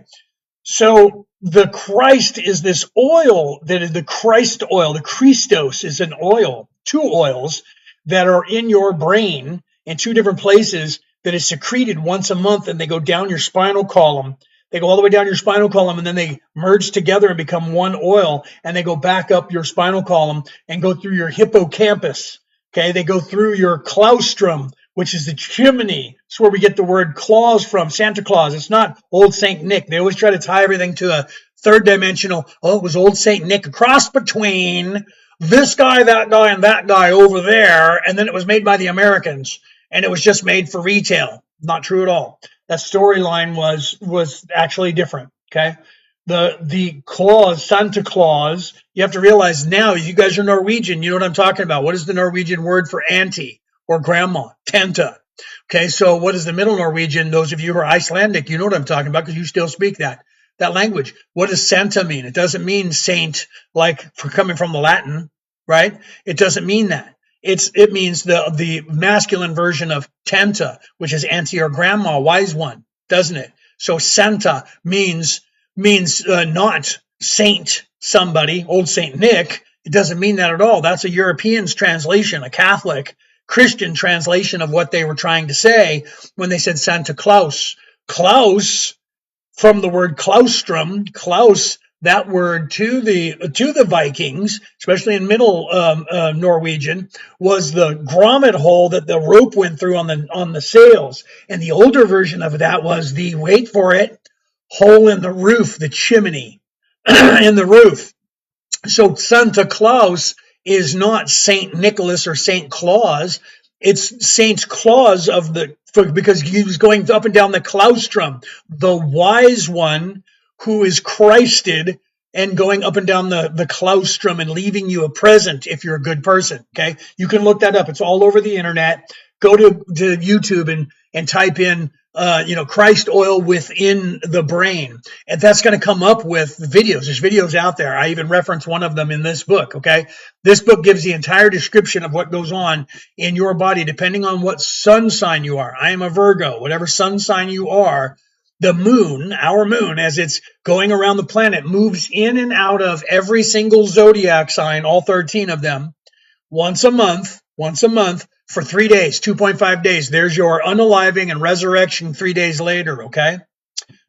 [SPEAKER 1] so the Christ is this oil that is the Christ oil. The Christos is an oil, 2 oils that are in your brain in 2 different places that is secreted once a month, and they go down your spinal column. They go all the way down your spinal column, and then they merge together and become one oil, and they go back up your spinal column and go through your hippocampus. Okay, they go through your claustrum, which is the chimney. It's where we get the word claus from, Santa Claus. It's not old Saint Nick. They always try to tie everything to a third dimensional. Oh, it was old Saint Nick, a cross between this guy, and that guy over there, and then it was made by the Americans, and it was just made for retail. Not true at all. That storyline was actually different. Okay. The clause, Santa Claus, you have to realize now, you guys are Norwegian, you know what I'm talking about. What is the Norwegian word for auntie or grandma? Tenta. Okay, so what is the Middle Norwegian? Those of you who are Icelandic, you know what I'm talking about because you still speak that language. What does Santa mean? It doesn't mean saint, like for coming from the Latin, right? It doesn't mean that. It means the masculine version of Tenta, which is auntie or grandma, wise one, doesn't it? So Santa means not saint somebody, old Saint Nick. It doesn't mean that at all. That's a European's translation, a Catholic Christian translation of what they were trying to say when they said Santa Claus. Klaus, from the word claustrum, Klaus, that word to the Vikings, especially in Middle Norwegian, was the grommet hole that the rope went through on the sails. And the older version of that was the, wait for it, hole in the roof, the chimney in the roof. So Santa Claus is not Saint Nicholas or Saint Claus. It's Saint Claus because he was going up and down the claustrum, the wise one who is Christed and going up and down the claustrum and leaving you a present if you're a good person. Okay, you can look that up. It's all over the internet. Go to YouTube and type in Christ oil within the brain. And that's going to come up with videos. There's videos out there. I even reference one of them in this book. Okay. This book gives the entire description of what goes on in your body, depending on what sun sign you are. I am a Virgo, whatever sun sign you are. The moon, our moon, as it's going around the planet, moves in and out of every single zodiac sign, all 13 of them, once a month for 3 days, 2.5 days. There's your unaliving and resurrection 3 days later, okay?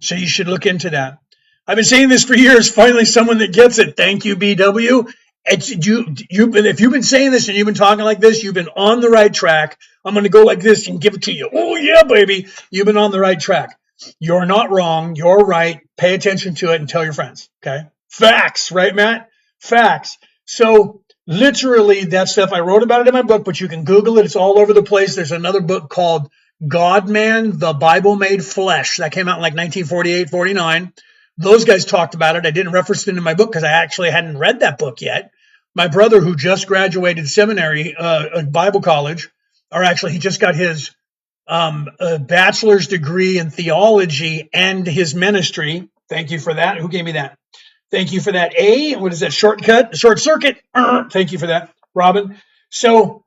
[SPEAKER 1] So you should look into that. I've been saying this for years. Finally, someone that gets it. Thank you, BW. If you've been saying this and you've been talking like this, you've been on the right track. I'm going to go like this and give it to you. Oh, yeah, baby. You've been on the right track. You're not wrong. You're right. Pay attention to it and tell your friends, okay? Facts, right, Matt? Facts. So literally that stuff, I wrote about it in my book, but you can Google it. It's all over the place. There's another book called God-Man, the Bible Made Flesh. That came out in like 1948, 49. Those guys talked about it. I didn't reference it in my book because I actually hadn't read that book yet. My brother, who just graduated seminary, Bible college, or actually he just got his a bachelor's degree in theology and his ministry. Thank you for that. Who gave me that? Thank you for that. What is that? Short circuit. Thank you for that, Robin. So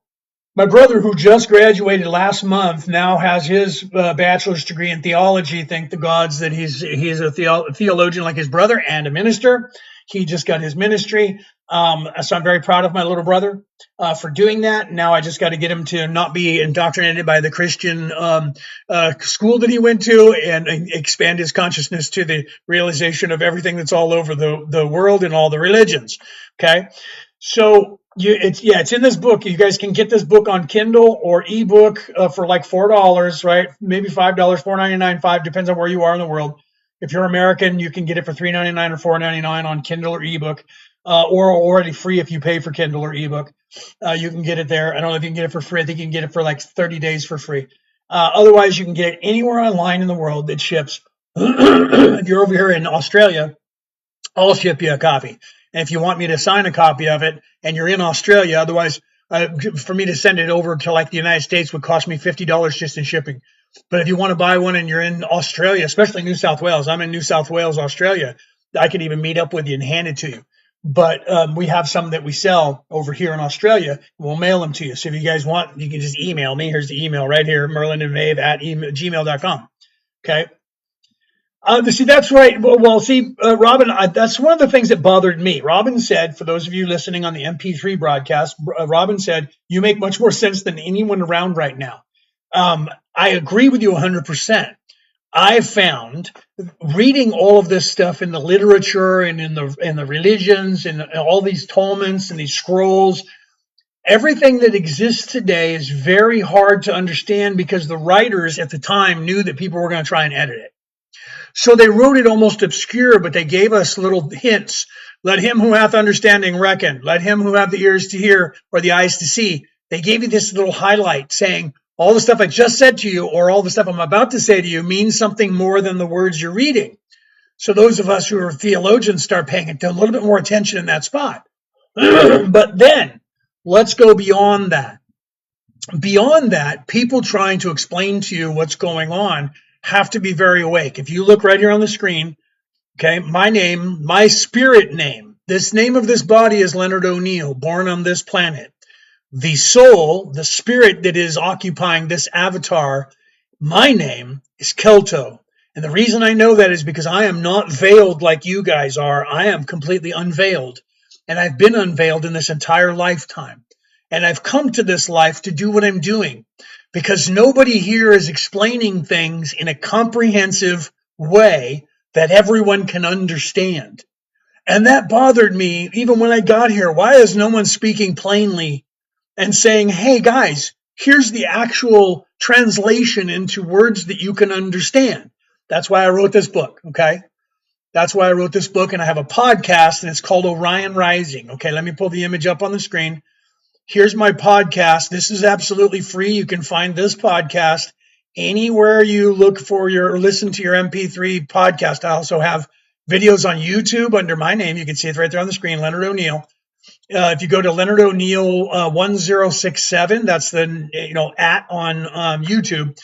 [SPEAKER 1] my brother, who just graduated last month, now has his bachelor's degree in theology. Thank the gods that he's a theologian like his brother and a minister. He just got his ministry. So I'm very proud of my little brother for doing that. Now I just got to get him to not be indoctrinated by the Christian school that he went to and expand his consciousness to the realization of everything that's all over the world and all the religions. Okay. So it's in this book. You guys can get this book on Kindle or ebook for like $4, right? Maybe $5, $4.99, $5, depends on where you are in the world. If you're American, you can get it for $3.99 or $4.99 on Kindle or ebook, or already free if you pay for Kindle or ebook. You can get it there. I don't know if you can get it for free. I think you can get it for like 30 days for free. Otherwise, you can get it anywhere online in the world that ships. If you're over here in Australia, I'll ship you a copy. And if you want me to sign a copy of it and you're in Australia, otherwise, for me to send it over to like the United States would cost me $50 just in shipping. But if you want to buy one and you're in Australia, especially New South Wales, I'm in New South Wales, Australia, I could even meet up with you and hand it to you. But we have some that we sell over here in Australia. We'll mail them to you. So if you guys want, you can just email me. Here's the email right here, merlinandmaeve@gmail.com. Okay. See, that's right. Well, see, Robin, that's one of the things that bothered me. Robin said, for those of you listening on the MP3 broadcast, Robin said, you make much more sense than anyone around right now. I agree with you 100%. I found reading all of this stuff in the literature and in the religions and all these Talmuds and these scrolls, everything that exists today is very hard to understand because the writers at the time knew that people were going to try and edit it. So they wrote it almost obscure, but they gave us little hints. Let him who hath understanding reckon. Let him who hath the ears to hear or the eyes to see. They gave you this little highlight saying, all the stuff I just said to you or all the stuff I'm about to say to you means something more than the words you're reading. So those of us who are theologians start paying a little bit more attention in that spot. But then let's go beyond that. Beyond that, people trying to explain to you what's going on have to be very awake. If you look right here on the screen, okay, my name, my spirit name, this name of this body is Leonard O'Neill, born on this planet. The soul, the spirit that is occupying this avatar, my name is Kelto. And the reason I know that is because I am not veiled like you guys are. I am completely unveiled. And I've been unveiled in this entire lifetime. And I've come to this life to do what I'm doing because nobody here is explaining things in a comprehensive way that everyone can understand. And that bothered me even when I got here. Why is no one speaking plainly and saying, hey, guys, here's the actual translation into words that you can understand? That's why I wrote this book, okay? That's why I wrote this book, and I have a podcast, and it's called Orion Rising. Okay, let me pull the image up on the screen. Here's my podcast. This is absolutely free. You can find this podcast anywhere you look for or listen to your MP3 podcast. I also have videos on YouTube under my name. You can see it right there on the screen, Leonard O'Neill. If you go to Leonard O'Neill 1067, that's the at on YouTube.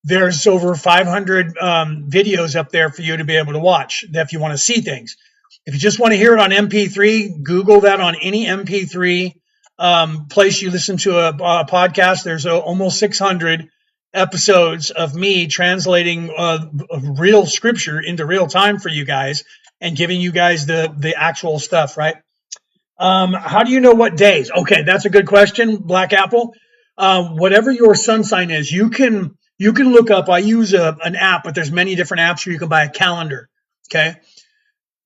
[SPEAKER 1] There's over 500 videos up there for you to be able to watch if you want to see things. If you just want to hear it on MP3, Google that on any MP3 place you listen to a podcast. There's almost 600 episodes of me translating real scripture into real time for you guys and giving you guys the actual stuff, right? How do you know what days? Okay, that's a good question, Black Apple. Whatever your sun sign is, you can look up. I use an app, but there's many different apps where you can buy a calendar. Okay,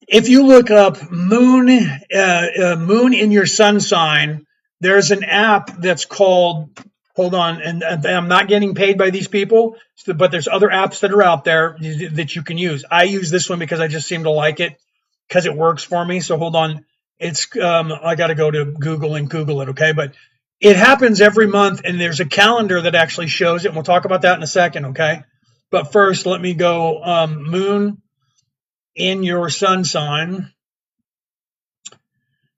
[SPEAKER 1] if you look up moon in your sun sign, there's an app that's called. Hold on, and I'm not getting paid by these people, but there's other apps that are out there that you can use. I use this one because I just seem to like it because it works for me. So hold on. It's I got to go to Google and Google it, okay? But it happens every month, and there's a calendar that actually shows it, and we'll talk about that in a second, okay? But first, let me go moon in your sun sign,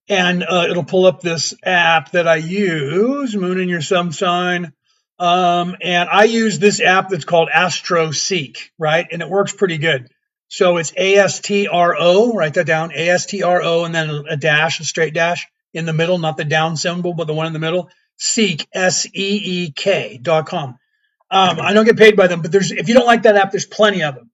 [SPEAKER 1] and it'll pull up this app that I use, moon in your sun sign, and I use this app that's called Astro Seek, right? And it works pretty good. So it's ASTRO, write that down, ASTRO, and then a straight dash in the middle, not the down symbol, but the one in the middle, Seek, SEEK.com. I don't get paid by them, but if you don't like that app, there's plenty of them.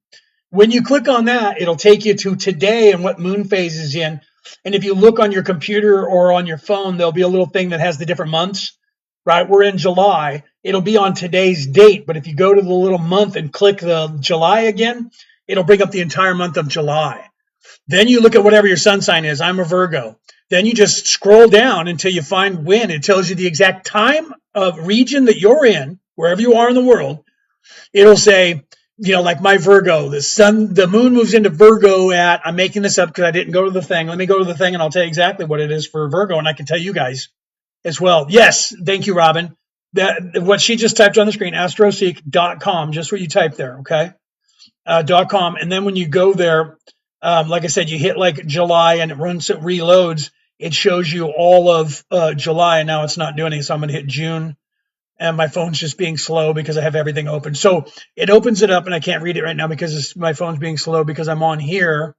[SPEAKER 1] When you click on that, it'll take you to today and what moon phase is in. And if you look on your computer or on your phone, there'll be a little thing that has the different months, right? We're in July. It'll be on today's date, but if you go to the little month and click the July again, it'll bring up the entire month of July. Then you look at whatever your sun sign is. I'm a Virgo. Then you just scroll down until you find when. It tells you the exact time of region that you're in, wherever you are in the world. It'll say, like my Virgo, the moon moves into Virgo at, I'm making this up because I didn't go to the thing. Let me go to the thing and I'll tell you exactly what it is for Virgo, and I can tell you guys as well. Yes, thank you, Robin. What she just typed on the screen, astroseek.com, just what you typed there, okay? .com, and then when you go there, like I said, you hit like July and it reloads. It shows you all of July, and now it's not doing it. So I'm going to hit June, and my phone's just being slow because I have everything open. So it opens it up, and I can't read it right now because my phone's being slow because I'm on here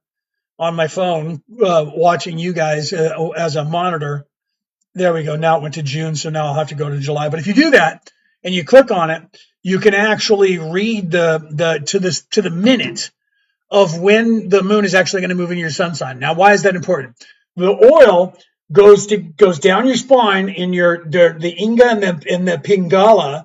[SPEAKER 1] on my phone watching you guys as a monitor. There we go. Now it went to June, so now I'll have to go to July. But if you do that and you click on it, you can actually read to the minute of when the moon is actually going to move in your sun sign. Now, why is that important? The oil goes down your spine in the Inga and the Pingala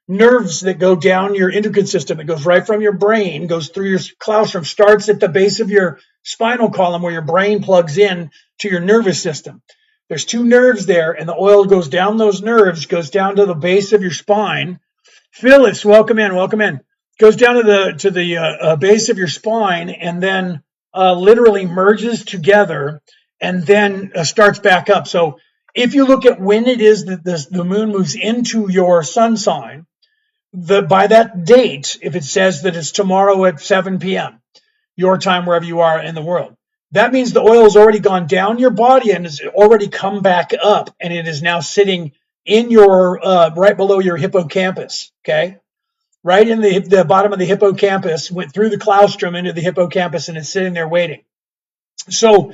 [SPEAKER 1] nerves that go down your endocrine system. It goes right from your brain, goes through your claustrum, starts at the base of your spinal column where your brain plugs in to your nervous system. There's two nerves there, and the oil goes down those nerves, goes down to the base of your spine. Phyllis, welcome in. Goes down to the base of your spine, and then literally merges together, and then starts back up. So if you look at when it is that the moon moves into your sun sign, by that date, if it says that it's tomorrow at 7 p.m., your time, wherever you are in the world, that means the oil has already gone down your body and has already come back up, and it is now sitting in your right below your hippocampus. Okay, right in the bottom of the hippocampus, went through the claustrum into the hippocampus, and it's sitting there waiting. So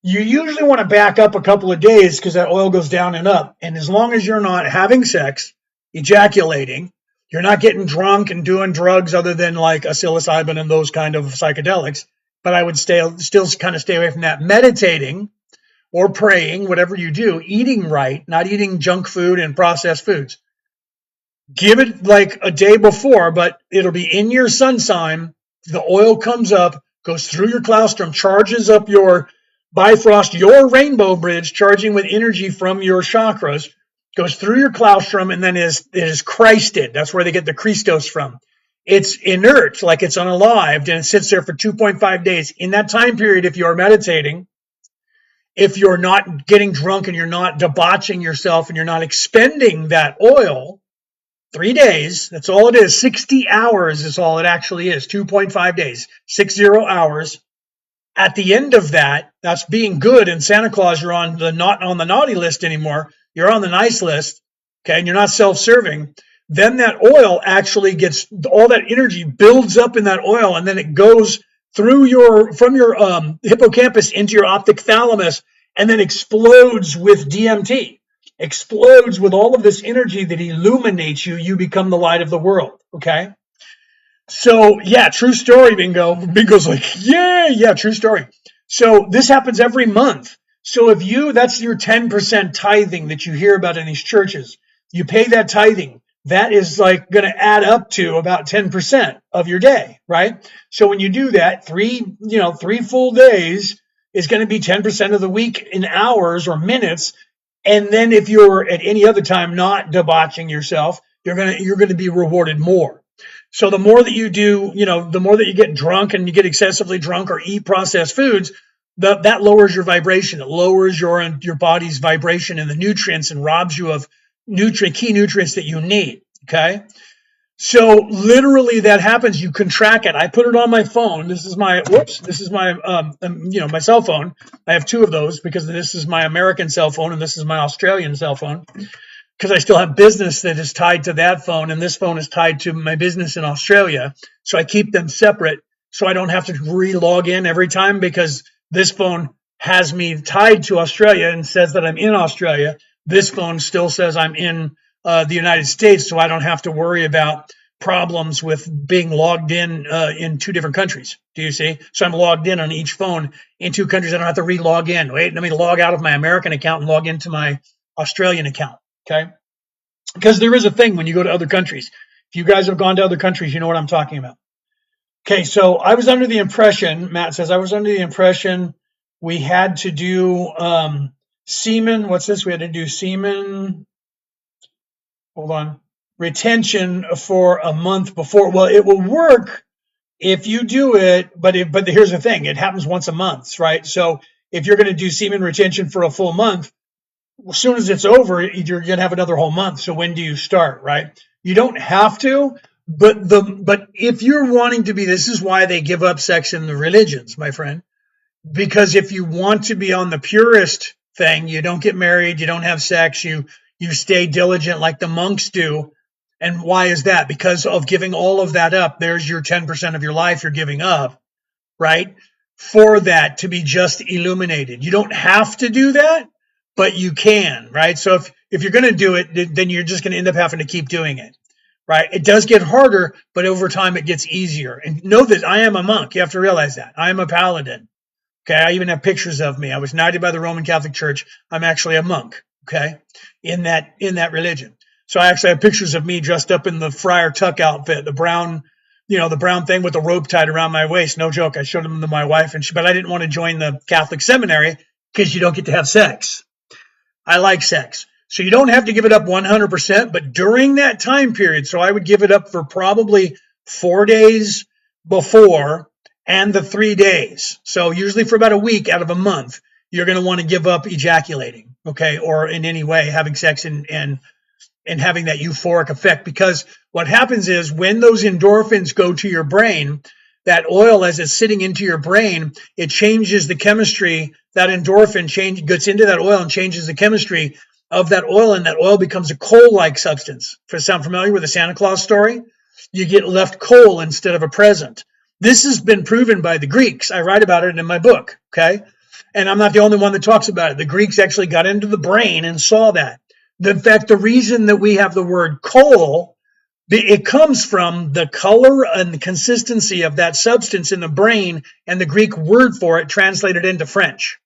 [SPEAKER 1] you usually want to back up a couple of days because that oil goes down and up. And as long as you're not having sex, ejaculating, you're not getting drunk and doing drugs other than like psilocybin and those kind of psychedelics. But I would still kind of stay away from that. Meditating or praying, whatever you do, eating right, not eating junk food and processed foods. Give it like a day before, but it'll be in your sun sign. The oil comes up, goes through your claustrum, charges up your Bifrost, your rainbow bridge, charging with energy from your chakras, goes through your claustrum, and then it is Christed. That's where they get the Christos from. It's inert, like it's unalived, and it sits there for 2.5 days. In that time period, if you're meditating, if you're not getting drunk and you're not debauching yourself and you're not expending that oil, 3 days, that's all it is. 60 hours is all it actually is. 2.5 days, 60 hours. At the end of that, that's being good. And Santa Claus, you're on the not on the naughty list anymore. You're on the nice list. Okay. And you're not self-serving. Then that oil actually gets, all that energy builds up in that oil. And then it goes through from your hippocampus into your optic thalamus and then explodes with DMT. Explodes with all of this energy that illuminates you. You become the light of the world. Okay. So yeah, true story, Bingo. Bingo's like, yeah, true story. So this happens every month. So if that's your 10% tithing that you hear about in these churches, you pay that tithing. That is like going to add up to about 10% of your day, right? So when you do that, 3 full days is going to be 10% of the week in hours or minutes. And then if you're at any other time not debauching yourself, you're going to be rewarded more. So the more that you do, the more that you get drunk and you get excessively drunk or eat processed foods, that lowers your vibration. It lowers your body's vibration and the nutrients and robs you of key nutrients that you need. Okay. So literally that happens. You can track it. I put it on my phone. This is my my cell phone. I have 2 of those because this is my American cell phone and this is my Australian cell phone. Because I still have business that is tied to that phone, and this phone is tied to my business in Australia. So I keep them separate so I don't have to re-log in every time because this phone has me tied to Australia and says that I'm in Australia. This phone still says I'm in the United States, so I don't have to worry about problems with being logged in 2 different countries. Do you see? So I'm logged in on each phone in 2 countries. I don't have to re-log in. Wait, let me log out of my American account and log into my Australian account. Okay. Because there is a thing when you go to other countries. If you guys have gone to other countries, you know what I'm talking about. Okay. So I was under the impression, Matt says, we had to do semen. What's this? We had to do semen. Hold on. Retention for a month before. Well, it will work if you do it, but here's the thing. It happens once a month, right? So if you're going to do semen retention for a full month, as soon as it's over, you're going to have another whole month. So when do you start, right? You don't have to, but if you're wanting to be, this is why they give up sex in the religions, my friend. Because if you want to be on the purest thing, you don't get married, you don't have sex, you stay diligent like the monks do. And why is that? Because of giving all of that up. There's your 10% of your life you're giving up, right? For that to be just illuminated. You don't have to do that, but you can, right? So if you're going to do it, then you're just going to end up having to keep doing it, right? It does get harder, but over time it gets easier. And know that I am a monk. You have to realize that. I am a paladin. Okay, I even have pictures of me. I was knighted by the Roman Catholic Church. I'm actually a monk, okay, in that religion. So I actually have pictures of me dressed up in the friar tuck outfit, the brown thing with the rope tied around my waist. No joke. I showed them to my wife, but I didn't want to join the Catholic seminary because you don't get to have sex. I like sex. So you don't have to give it up 100%, but during that time period, so I would give it up for probably 4 days before and the 3 days. So usually for about a week out of a month, you're going to want to give up ejaculating, okay, or in any way having sex and and having that euphoric effect. Because what happens is when those endorphins go to your brain, that oil, as it's sitting into your brain, it changes the chemistry. That endorphin gets into that oil and changes the chemistry of that oil, and that oil becomes a coal-like substance. Sound familiar with the Santa Claus story? You get left coal instead of a present. This has been proven by the Greeks. I write about it in my book, okay? And I'm not the only one that talks about it. The Greeks actually got into the brain and saw that. In fact, the reason that we have the word coal, it comes from the color and the consistency of that substance in the brain, and the Greek word for it translated into French.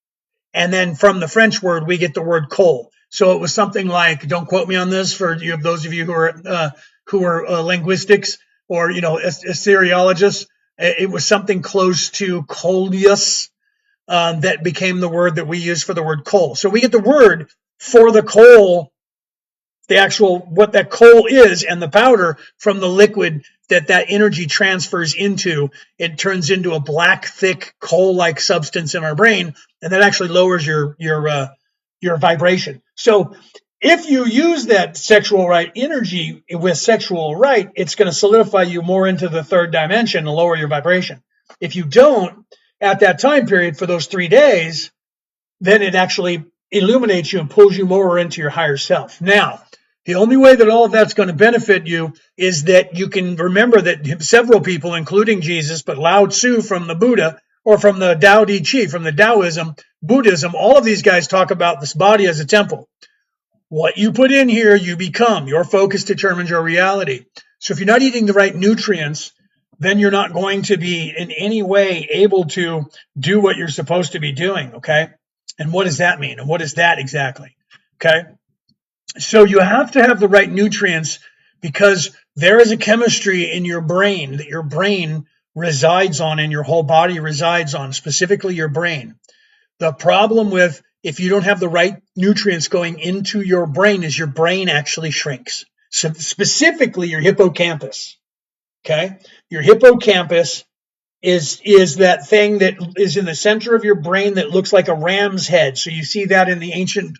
[SPEAKER 1] And then from the French word, we get the word coal. So it was something like, don't quote me on this for those of you who are linguistics or assyriologists. It was something close to coleus that became the word that we use for the word coal. So we get the word for the coal, the actual what that coal is, and the powder from the liquid that energy transfers into. It turns into a black, thick, coal-like substance in our brain, and that actually lowers your vibration. So if you use that sexual right energy with sexual right, it's going to solidify you more into the third dimension and lower your vibration. If you don't, at that time period for those 3 days, then it actually illuminates you and pulls you more into your higher self. Now, the only way that all of that's going to benefit you is that you can remember that several people, including Jesus, but Lao Tzu from the Buddha, or from the Tao Te Ching, from the Taoism, Buddhism, all of these guys talk about this body as a temple. What you put in here, you become. Your focus determines your reality. So if you're not eating the right nutrients, then you're not going to be in any way able to do what you're supposed to be doing, okay? And what does that mean? And what is that exactly? Okay? So you have to have the right nutrients, because there is a chemistry in your brain that your brain resides on and your whole body resides on, specifically your brain. The problem with if you don't have the right nutrients going into your brain is your brain actually shrinks. So specifically your hippocampus. Okay? Your hippocampus is that thing that is in the center of your brain that looks like a ram's head. So you see that in the ancient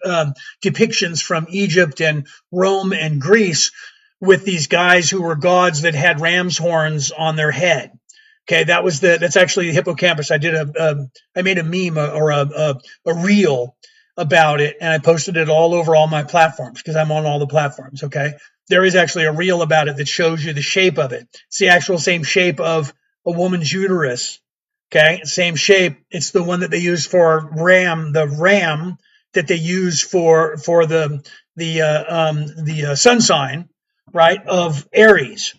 [SPEAKER 1] depictions from Egypt and Rome and Greece with these guys who were gods that had ram's horns on their head. Okay, that's actually the hippocampus. I made a meme or a reel about it, and I posted it all over all my platforms because I'm on all the platforms. Okay, there is actually a reel about it that shows you the shape of it. It's the actual same shape of a woman's uterus. Okay, same shape. It's the one that they use for the ram that they use for the sun sign, right, of Aries.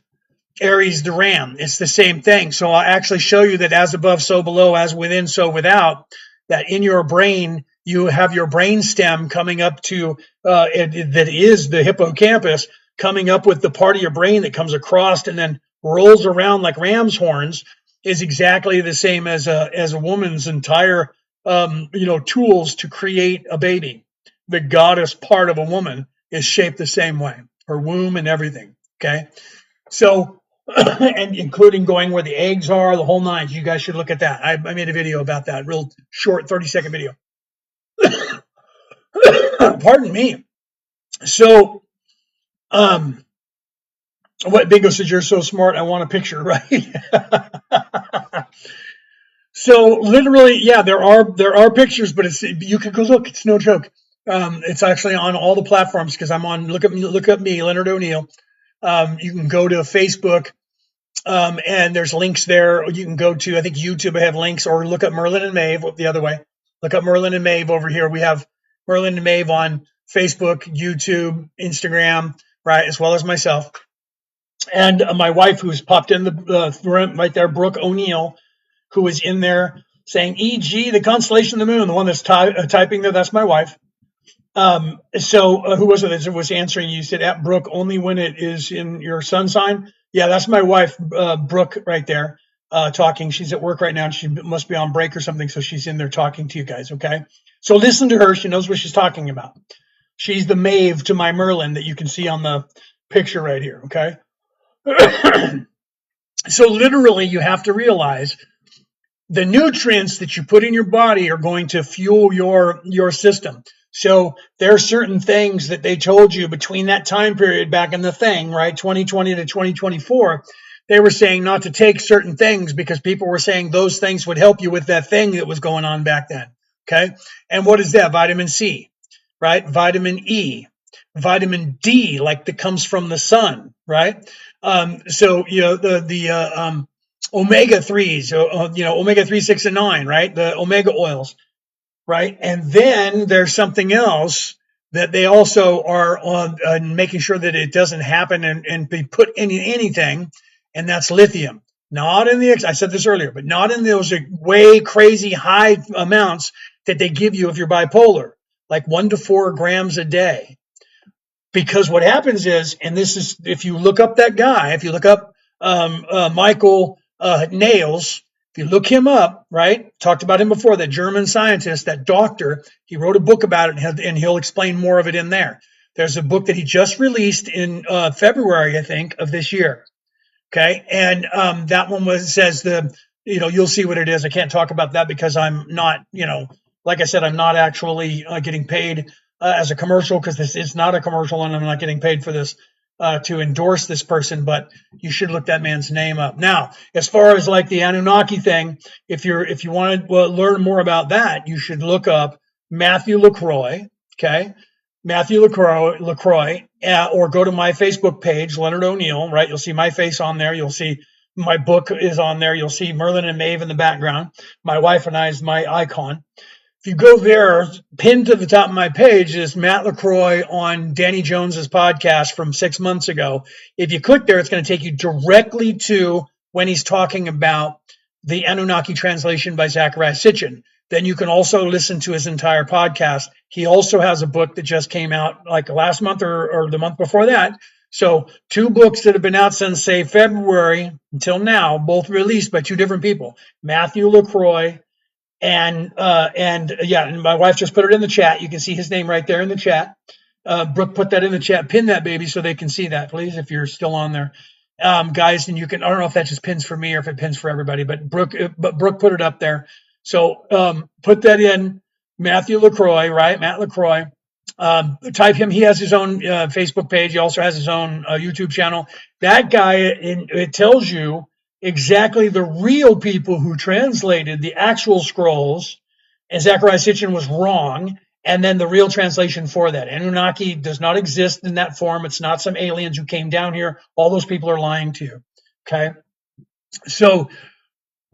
[SPEAKER 1] Aries the ram. It's the same thing. So I'll actually show you that as above, so below, as within, so without, that in your brain, you have your brain stem coming up to, that is the hippocampus, coming up with the part of your brain that comes across and then rolls around like ram's horns, is exactly the same as a woman's entire, tools to create a baby. The goddess part of a woman is shaped the same way, her womb and everything. Okay. So, and including going where the eggs are, the whole nine. You guys should look at that. I made a video about that, real short 30-second video. Pardon me. So, what Bingo says, you're so smart, I want a picture, right? So literally, yeah, there are pictures, but you can go look. It's no joke. It's actually on all the platforms because I'm on. Look up me, Leonard O'Neill. You can go to Facebook. And there's links there. You can go to, I think YouTube, I have links, or look up Merlin and Maeve the other way. Look up Merlin and Maeve over here. We have Merlin and Maeve on Facebook, YouTube, Instagram, right, as well as myself. And my wife, who's popped in the room right there, Brooke O'Neill, who is in there saying, E.g., the constellation of the moon, the one that's typing there, that's my wife. So who was it that was answering? You said at Brooke only when it is in your sun sign. Yeah, that's my wife, Brooke, right there, talking. She's at work right now, and she must be on break or something, so she's in there talking to you guys, okay? So listen to her. She knows what she's talking about. She's the Maeve to my Merlin that you can see on the picture right here, okay? So literally, you have to realize the nutrients that you put in your body are going to fuel your system. So there are certain things that they told you between that time period back in the thing, right? 2020 to 2024. They were saying not to take certain things because people were saying those things would help you with that thing that was going on back then. Okay. And what is that? Vitamin C, right? Vitamin E, vitamin D, like that comes from the sun, right? So, omega threes, omega 3, 6, and 9, right? The omega oils, right? And then there's something else that they also are on making sure that it doesn't happen and be put in anything, and that's lithium. Not in the, I said this earlier, but not in those way crazy high amounts that they give you if you're bipolar, like 1 to 4 grams a day. Because what happens is, and this is, if you look up that guy, if you look up Michael Nails, if you look him up, right, talked about him before, that German scientist, that doctor, he wrote a book about it, and he'll explain more of it in there. There's a book that he just released in February, I think, of this year. Okay. And that one says you'll see what it is. I can't talk about that because I'm not, like I said, I'm not actually getting paid as a commercial, because this is not a commercial and I'm not getting paid for this to endorse this person, but you should look that man's name up. Now, as far as like the Anunnaki thing, if you want to learn more about that, you should look up Matthew LaCroix. Okay. Matthew LaCroix, or go to my Facebook page, Leonard O'Neill, right? You'll see my face on there. You'll see my book is on there. You'll see Merlin and Maeve in the background. My wife and I is my icon. If you go there, pinned to the top of my page is Matt LaCroix on Danny Jones's podcast from 6 months ago. If you click there, it's going to take you directly to when he's talking about the Anunnaki translation by Zecharia Sitchin. Then you can also listen to his entire podcast. He also has a book that just came out like last month or the month before that. So 2 books that have been out since, say, February until now, both released by 2 different people, Matthew LaCroix and my wife just put it in the chat. You can see his name right there in the chat. Brooke put that in the chat. Pin that, baby, so they can see that, please, if you're still on there. Guys, and you can, I don't know if that just pins for me or if it pins for everybody, but Brooke put it up there. So put that in, Matthew LaCroix, right? Matt LaCroix. Type him. He has his own Facebook page. He also has his own YouTube channel. That guy, it tells you exactly the real people who translated the actual scrolls, and Zecharia Sitchin was wrong, and then the real translation for that. Anunnaki does not exist in that form. It's not some aliens who came down here. All those people are lying to you. Okay? So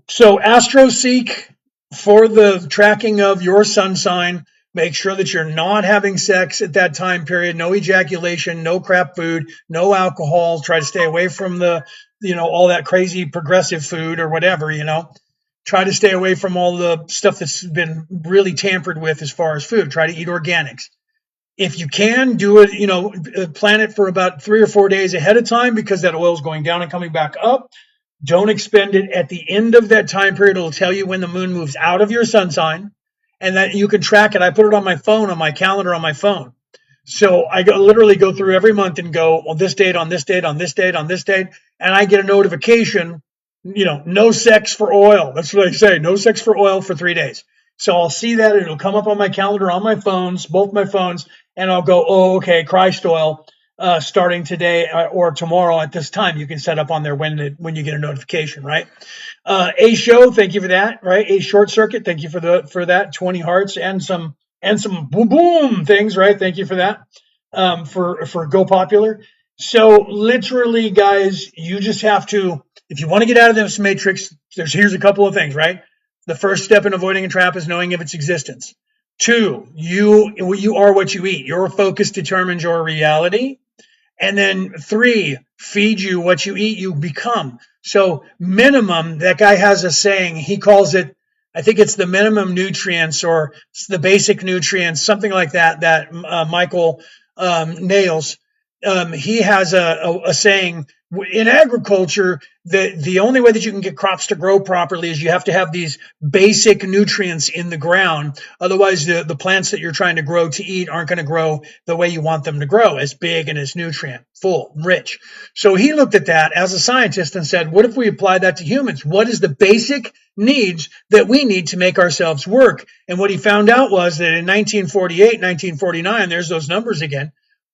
[SPEAKER 1] AstroSeek, for the tracking of your sun sign, make sure that you're not having sex at that time period. No ejaculation, no crap food, no alcohol. Try to stay away from all that crazy progressive food or whatever, Try to stay away from all the stuff that's been really tampered with as far as food. Try to eat organics. If you can do it, plan it for about 3 or 4 days ahead of time, because that oil is going down and coming back up. Don't expend it at the end of that time period. It'll tell you when the moon moves out of your sun sign, and that you can track it. I put it on my phone, on my calendar on my phone. So I literally go through every month and go, on this date, on this date, on this date, on this date, and I get a notification, no sex for oil. That's what I say, no sex for oil for 3 days. So I'll see that. It'll come up on my calendar on my phones, both my phones, and I'll go, oh, okay, Christ oil. Starting today or tomorrow at this time, you can set up on there when you get a notification, right? A show, thank you for that, right? A short circuit, thank you for that 20 hearts and some boom boom things, right? Thank you for that. For Go Popular. So literally, guys, you just have to, if you want to get out of this matrix, here's a couple of things, right? The first step in avoiding a trap is knowing of its existence. 2, you are what you eat. Your focus determines your reality. And then 3, feed you what you eat, you become. So minimum, that guy has a saying, he calls it, I think it's the minimum nutrients or the basic nutrients, something like that Michael Nails, he has a saying, in agriculture, the only way that you can get crops to grow properly is you have to have these basic nutrients in the ground. Otherwise, the plants that you're trying to grow to eat aren't going to grow the way you want them to grow, as big and as nutrient full, rich. So he looked at that as a scientist and said, what if we apply that to humans? What is the basic needs that we need to make ourselves work? And what he found out was that in 1948, 1949, there's those numbers again.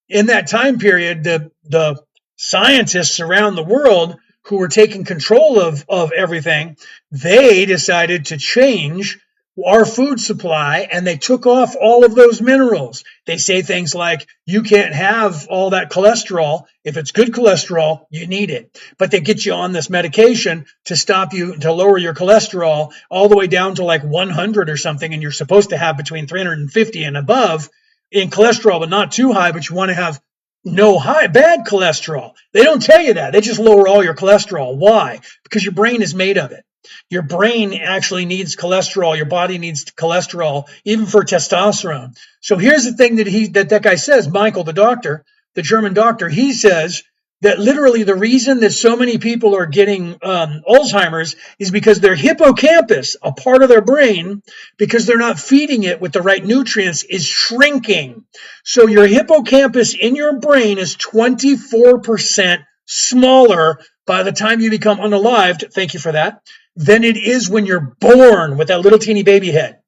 [SPEAKER 1] In that time period, the scientists around the world who were taking control of everything, they decided to change our food supply, and they took off all of those minerals. They say things like, you can't have all that cholesterol. If it's good cholesterol, you need it. But they get you on this medication to stop you, to lower your cholesterol all the way down to like 100 or something, and you're supposed to have between 350 and above in cholesterol, but not too high, but you want to have no bad cholesterol. They don't tell you that. They just lower all your cholesterol. Why? Because your brain is made of it. Your brain actually needs cholesterol. Your body needs cholesterol, even for testosterone. So here's the thing that guy says, Michael, the doctor, the German doctor, he says that literally the reason that so many people are getting Alzheimer's is because their hippocampus, a part of their brain, because they're not feeding it with the right nutrients, is shrinking. So your hippocampus in your brain is 24% smaller by the time you become unalived, thank you for that, than it is when you're born with that little teeny baby head.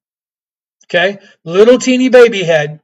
[SPEAKER 1] Okay? Little teeny baby head.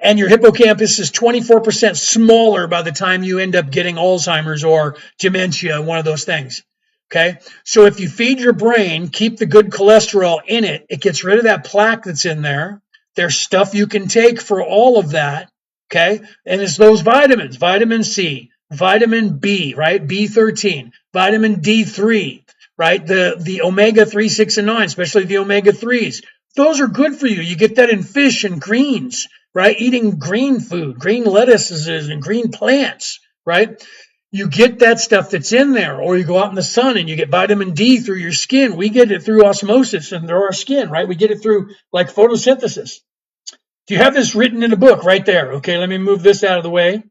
[SPEAKER 1] And your hippocampus is 24% smaller by the time you end up getting Alzheimer's or dementia, one of those things. Okay. So if you feed your brain, keep the good cholesterol in it, it gets rid of that plaque that's in there. There's stuff you can take for all of that. Okay. And it's those vitamins, vitamin C, vitamin B, right? B13, vitamin D3, right? The omega 3, 6, and 9, especially the omega 3s. Those are good for you. You get that in fish and greens, right? Eating green food, green lettuces and green plants, right? You get that stuff that's in there, or you go out in the sun and you get vitamin D through your skin. We get it through osmosis and through our skin, right? We get it through like photosynthesis. Do you have this written in a book right there? Okay, let me move this out of the way.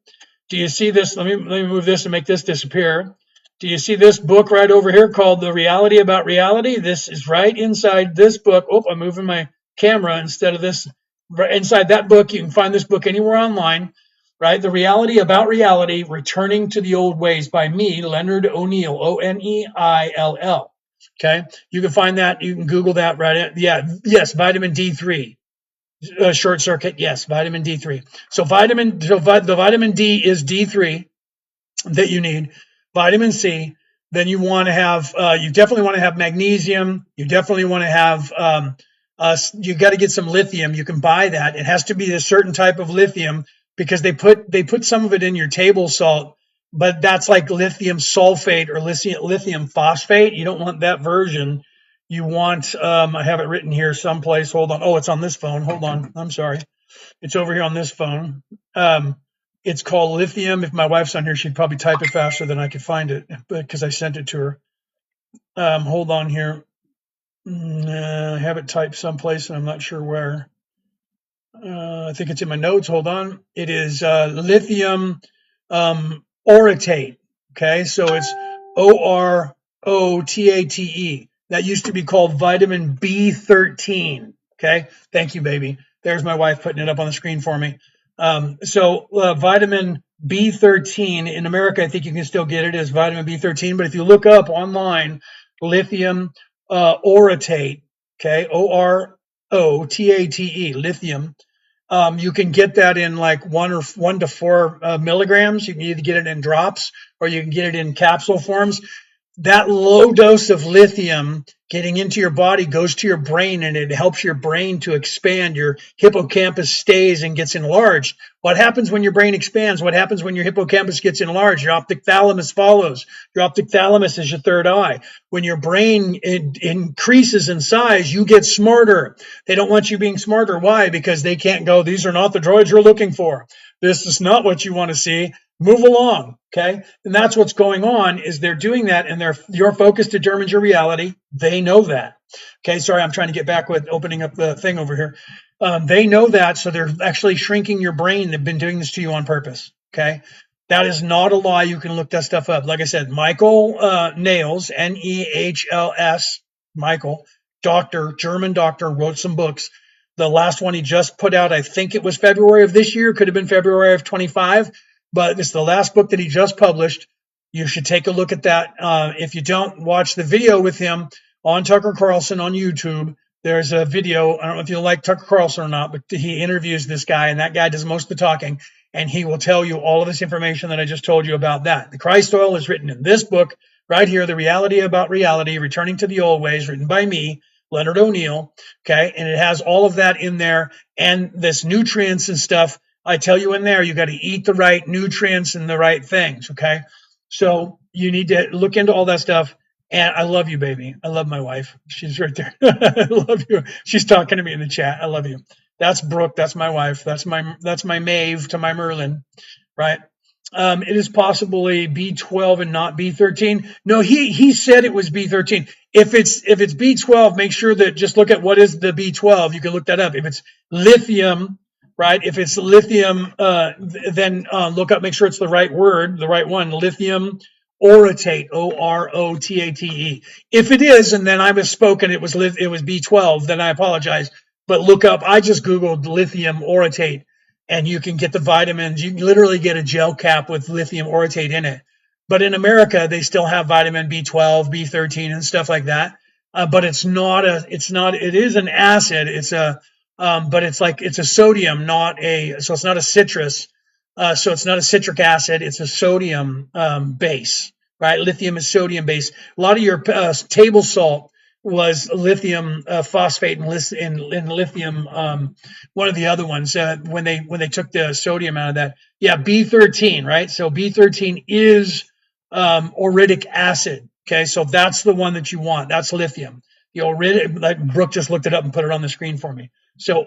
[SPEAKER 1] Do you see this? Let me move this and make this disappear. Do you see this book right over here called The Reality About Reality? This is right inside this book. Oh, I'm moving my camera instead of this. Right inside that book, you can find this book anywhere online, right? The Reality About Reality, Returning to the Old Ways by me, Leonard O'Neill, O'Neill. Okay, you can find that. You can Google that, right? Yeah, yes, vitamin D3. Short circuit, yes, vitamin D3. So the vitamin D is D3 that you need. Vitamin C. Then you want to have, you definitely want to have magnesium. You definitely want to have, you got to get some lithium. You can buy that. It has to be a certain type of lithium because they put some of it in your table salt, but that's like lithium sulfate or lithium phosphate. You don't want that version. You want, I have it written here someplace. Hold on. Oh, it's on this phone. Hold on. I'm sorry. It's over here on this phone. It's called lithium. If my wife's on here, she'd probably type it faster than I could find it because I sent it to her. Hold on here. I have it typed someplace and I'm not sure where. I think it's in my notes. Hold on. It is lithium orotate. Okay, so it's OROTATE. That used to be called vitamin B13. Okay, thank you, baby. There's my wife putting it up on the screen for me. So vitamin B13 in America, I think you can still get it as vitamin B13. But if you look up online, lithium orotate, okay, OROTATE, lithium. You can get that in like 1 to 4 milligrams. You can either get it in drops or you can get it in capsule forms. That low dose of lithium getting into your body goes to your brain and it helps your brain to expand. Your hippocampus stays and gets enlarged. What happens when your brain expands? What happens when your hippocampus gets enlarged? Your optic thalamus follows. Your optic thalamus is your third eye. When your brain increases in size, you get smarter. They don't want you being smarter. Why? Because they can't go, these are not the droids you're looking for. This is not what you want to see. Move along, okay? And that's what's going on is they're doing that and your focus determines your reality. They know that. Okay, sorry, I'm trying to get back with opening up the thing over here. They know that, so they're actually shrinking your brain. They've been doing this to you on purpose, okay? That is not a lie. You can look that stuff up. Like I said, Michael Nails, Nehls, Michael, doctor, German doctor, wrote some books. The last one he just put out, I think it was February of this year, could have been February of 25, but it's the last book that he just published. You should take a look at that. If you don't, watch the video with him on Tucker Carlson on YouTube. There's a video. I don't know if you like Tucker Carlson or not, but he interviews this guy, and that guy does most of the talking, and he will tell you all of this information that I just told you about that. The Christ oil is written in this book right here, The Reality About Reality, Returning to the Old Ways, written by me, Leonard O'Neill. Okay, and it has all of that in there, and this nutrients and stuff. I tell you in there, you got to eat the right nutrients and the right things. Okay, so you need to look into all that stuff. And I love you, baby. I love my wife. She's right there. I love you. She's talking to me in the chat. I love you. That's Brooke. That's my wife. That's my Maeve to my Merlin, right? It is possibly B12 and not B13. No, he said it was B13. If it's B12, make sure that just look at what is the B12. You can look that up. If it's lithium, right? If it's lithium, then look up, make sure it's the right word, the right one, lithium orotate, Orotate. If it is, and then I misspoke and it was B12, then I apologize. But look up, I just Googled lithium orotate, and you can get the vitamins. You can literally get a gel cap with lithium orotate in it. But in America, they still have vitamin B12, B13, and stuff like that. But it is an acid. But it's a sodium, so it's not a citrus. So it's not a citric acid, it's a sodium base, right? Lithium is sodium base. A lot of your table salt was lithium phosphate and lithium, one of the other ones, when they took the sodium out of that. Yeah, B13, right? So B13 is uric acid. Okay, so that's the one that you want. That's lithium. The uric, like Brooke just looked it up and put it on the screen for me. So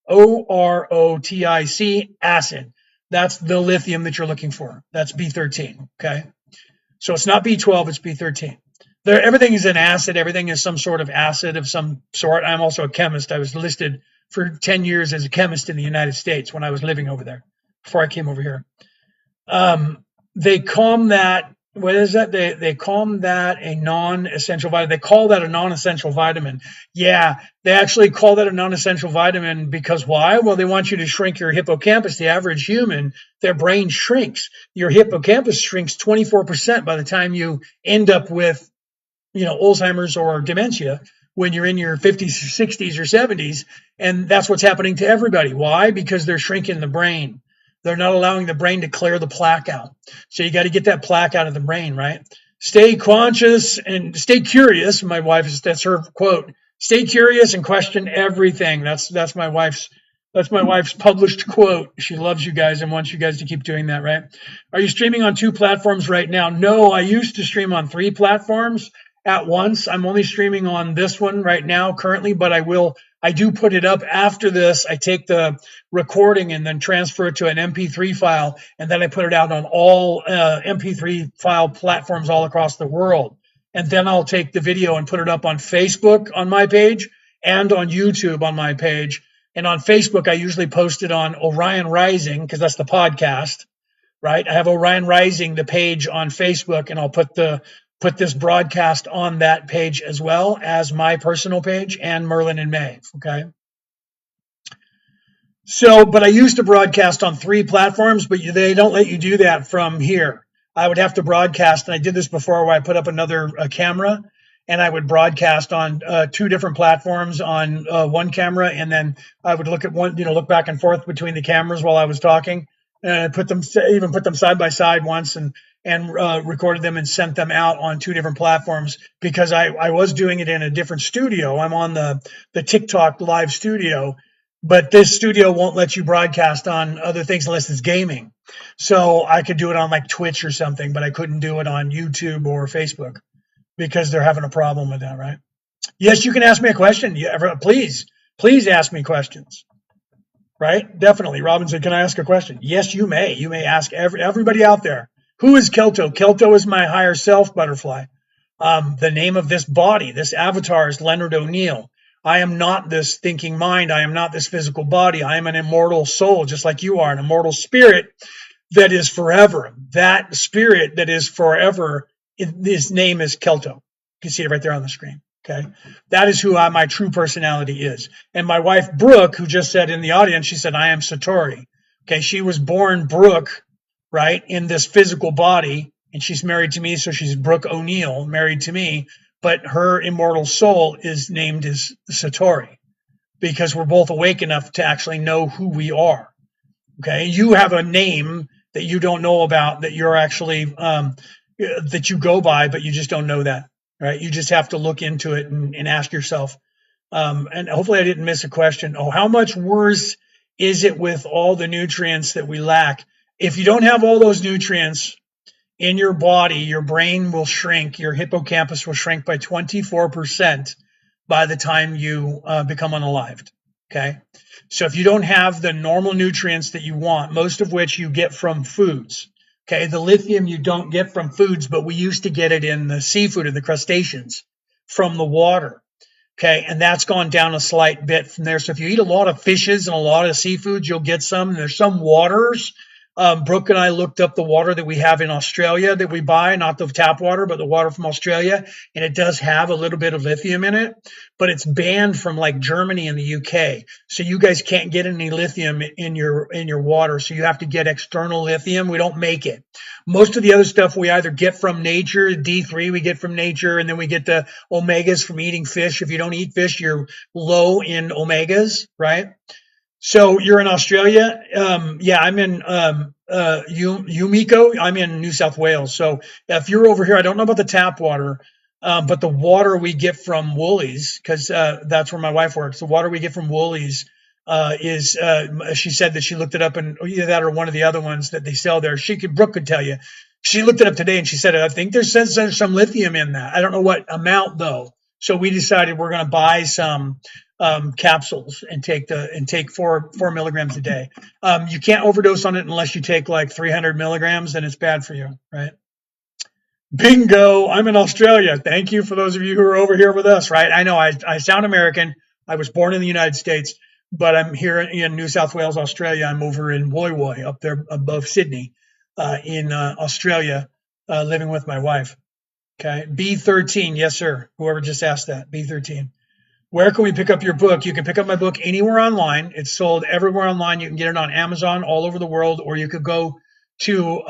[SPEAKER 1] orotic acid. That's the lithium that you're looking for. That's B13. Okay. So it's not B12, it's B13. Everything is an acid. Everything is some sort of acid of some sort. I'm also a chemist. I was listed for 10 years as a chemist in the United States when I was living over there before I came over here. They call that, what is that? They call that a non-essential vitamin. They call that a non-essential vitamin. Yeah, they actually call that a non-essential vitamin because why? Well, they want you to shrink your hippocampus. The average human, their brain shrinks. Your hippocampus shrinks 24% by the time you end up with, Alzheimer's or dementia when you're in your 50s, or 60s, or 70s. And that's what's happening to everybody. Why? Because they're shrinking the brain. They're not allowing the brain to clear the plaque out. So you got to get that plaque out of the brain, right? Stay conscious and stay curious. My wife, that's her quote. Stay curious and question everything. That's my wife's published quote. She loves you guys and wants you guys to keep doing that, right? Are you streaming on 2 platforms right now? No, I used to stream on 3 platforms at once. I'm only streaming on this one right now currently, but I do put it up after this. I take the recording and then transfer it to an MP3 file, and then I put it out on all MP3 file platforms all across the world. And then I'll take the video and put it up on Facebook on my page and on YouTube on my page. And on Facebook, I usually post it on Orion Rising because that's the podcast, right? I have Orion Rising, the page on Facebook, and I'll put this broadcast on that page as well as my personal page and Merlin and May. Okay. So, but I used to broadcast on 3 platforms, but they don't let you do that from here. I would have to broadcast, and I did this before where I put up another camera, and I would broadcast on 2 different platforms on one camera, and then I would look at one, look back and forth between the cameras while I was talking, and put them side by side once, and recorded them and sent them out on 2 different platforms because I was doing it in a different studio. I'm on the TikTok live studio, but this studio won't let you broadcast on other things unless it's gaming. So I could do it on like Twitch or something, but I couldn't do it on YouTube or Facebook because they're having a problem with that, right? Yes, you can ask me a question. Please ask me questions. Right? Definitely. Robin said, can I ask a question? Yes, you may. You may ask everybody out there. Who is Kelto? Kelto is my higher self butterfly. The name of this body, this avatar is Leonard O'Neill. I am not this thinking mind. I am not this physical body. I am an immortal soul, just like you are, an immortal spirit that is forever. That spirit that is forever, his name is Kelto. You can see it right there on the screen. Okay. That is who my true personality is. And my wife, Brooke, who just said in the audience, she said, I am Satori. Okay. She was born Brooke, right, in this physical body, and she's married to me. So she's Brooke O'Neill, married to me. But her immortal soul is named as Satori because we're both awake enough to actually know who we are. Okay. You have a name that you don't know about that you're actually, that you go by, but you just don't know that, right? You just have to look into it and ask yourself. And hopefully I didn't miss a question. Oh, how much worse is it with all the nutrients that we lack? If you don't have all those nutrients in your body, your brain will shrink, your hippocampus will shrink by 24% by the time you become unalived. Okay. So if you don't have the normal nutrients that you want, most of which you get from foods, okay, the lithium you don't get from foods, but we used to get it in the seafood and the crustaceans from the water. Okay, and that's gone down a slight bit from there. So if you eat a lot of fishes and a lot of seafoods, you'll get some. And there's some waters. Brooke and I looked up the water that we have in Australia that we buy, not the tap water, but the water from Australia. And it does have a little bit of lithium in it, but it's banned from like Germany and the UK. So you guys can't get any lithium in your water. So you have to get external lithium. We don't make it. Most of the other stuff we either get from nature, D3 we get from nature, and then we get the omegas from eating fish. If you don't eat fish, you're low in omegas, right? So you're in Australia. Yeah, I'm in Umiko. I'm in New South Wales. So if you're over here, I don't know about the tap water, but the water we get from Woolies, because that's where my wife works. The water we get from Woolies is she said that she looked it up, and either that or one of the other ones that they sell there. Brooke could tell you. She looked it up today, and she said, I think there's some lithium in that. I don't know what amount though. So we decided we're going to buy some capsules and take 4 milligrams a day. You can't overdose on it unless you take like 300 milligrams, and it's bad for you, right? Bingo! I'm in Australia. Thank you for those of you who are over here with us, right? I know I sound American. I was born in the United States, but I'm here in New South Wales, Australia. I'm over in Woy Woy, up there above Sydney, in Australia, living with my wife. Okay, B13, yes, sir. Whoever just asked that, B13. Where can we pick up your book? You can pick up my book anywhere online. It's sold everywhere online. You can get it on Amazon all over the world, or you could go to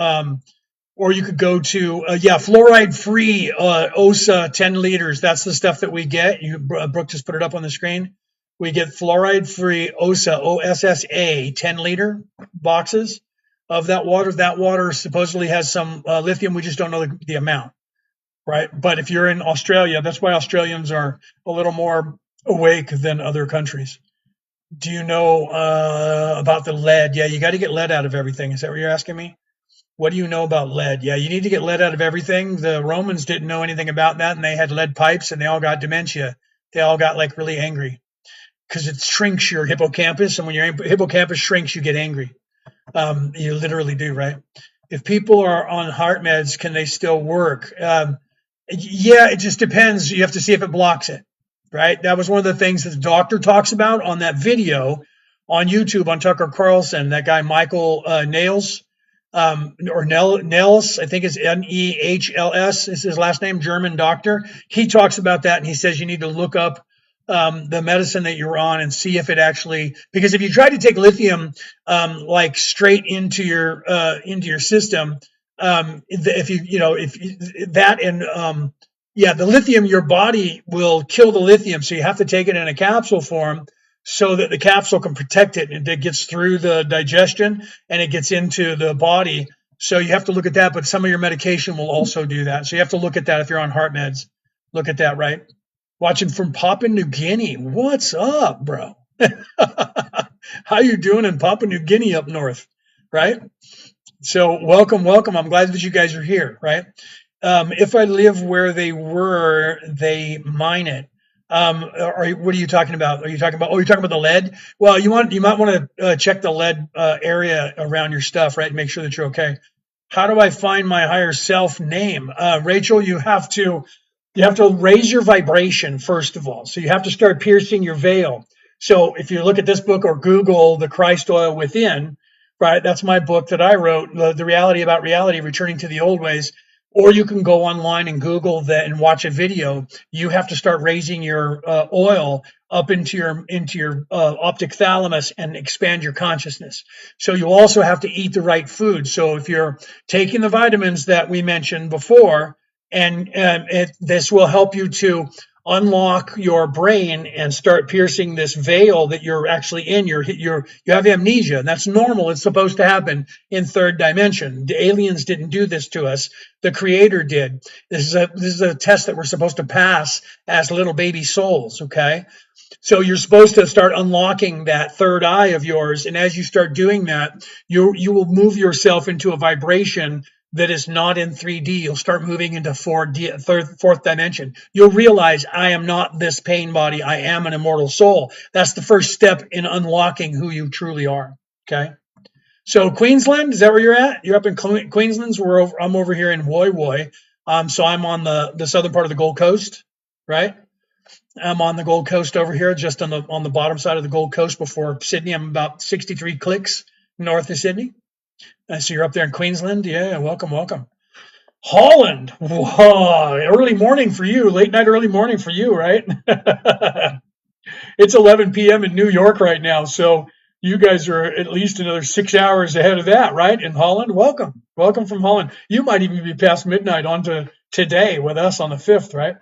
[SPEAKER 1] fluoride-free OSA 10 liters. That's the stuff that we get. Brooke just put it up on the screen. We get fluoride-free OSA, OSSA 10-liter boxes of that water. That water supposedly has some lithium. We just don't know the amount, right? But if you're in Australia, that's why Australians are a little more awake than other countries. Do you know about the lead? Yeah, you got to get lead out of everything. Is that what you're asking me? What do you know about lead? Yeah, you need to get lead out of everything. The Romans didn't know anything about that, and they had lead pipes, and they all got dementia. They all got like really angry because it shrinks your hippocampus, and when your hippocampus shrinks, you get angry. You literally do, right? If people are on heart meds, can they still work? Yeah, it just depends. You have to see if it blocks it, right? That was one of the things that the doctor talks about on that video on YouTube on Tucker Carlson, that guy Michael Nails. Or Nels, I think it's Nehls is his last name, German doctor. He talks about that, and he says you need to look up the medicine that you're on and see if it actually, because if you try to take lithium like straight into your system, the lithium, your body will kill the lithium, so you have to take it in a capsule form, so that the capsule can protect it and it gets through the digestion and it gets into the body. So you have to look at that, but some of your medication will also do that. So you have to look at that if you're on heart meds. Look at that, right? Watching from Papua New Guinea. What's up, bro? How you doing in Papua New Guinea up north, right? So welcome. I'm glad that you guys are here, right? If I live where they mine it. What are you talking about? You're talking about the lead? Well, you might want to check the lead area around your stuff, right? Make sure that you're okay. How do I find my higher self name? Rachel, you have to raise your vibration first of all. So you have to start piercing your veil. So if you look at this book or Google the Christ oil within, right? That's my book that I wrote, the reality about reality, returning to the old ways. Or you can go online and Google that and watch a video. You have to start raising your oil up into your optic thalamus and expand your consciousness. So you also have to eat the right food. So if you're taking the vitamins that we mentioned before, and this will help you to unlock your brain and start piercing this veil that you're actually in. You have amnesia, and that's normal. It's supposed to happen in third dimension. The aliens didn't do this to us. The Creator did. This is a test that we're supposed to pass as little baby souls. Okay, so you're supposed to start unlocking that third eye of yours, and as you start doing that, you will move yourself into a vibration that is not in 3D. You'll start moving into fourth dimension. You'll realize I am not this pain body. I am an immortal soul. That's the first step in unlocking who you truly are. Okay. So Queensland, is that where you're at? You're up in Queensland. I'm over here in Woy Woy. So I'm on the southern part of the Gold Coast, right? I'm on the Gold Coast over here, just on the bottom side of the Gold Coast before Sydney. I'm about 63 clicks north of Sydney. So you're up there in Queensland. Yeah, welcome, welcome. Holland. Whoa, early morning for you, late night, early morning for you, right? It's 11 p.m. in New York right now, so you guys are at least another 6 hours ahead of that, right? In Holland, welcome, welcome from Holland. You might even be past midnight on to today with us on the 5th, right?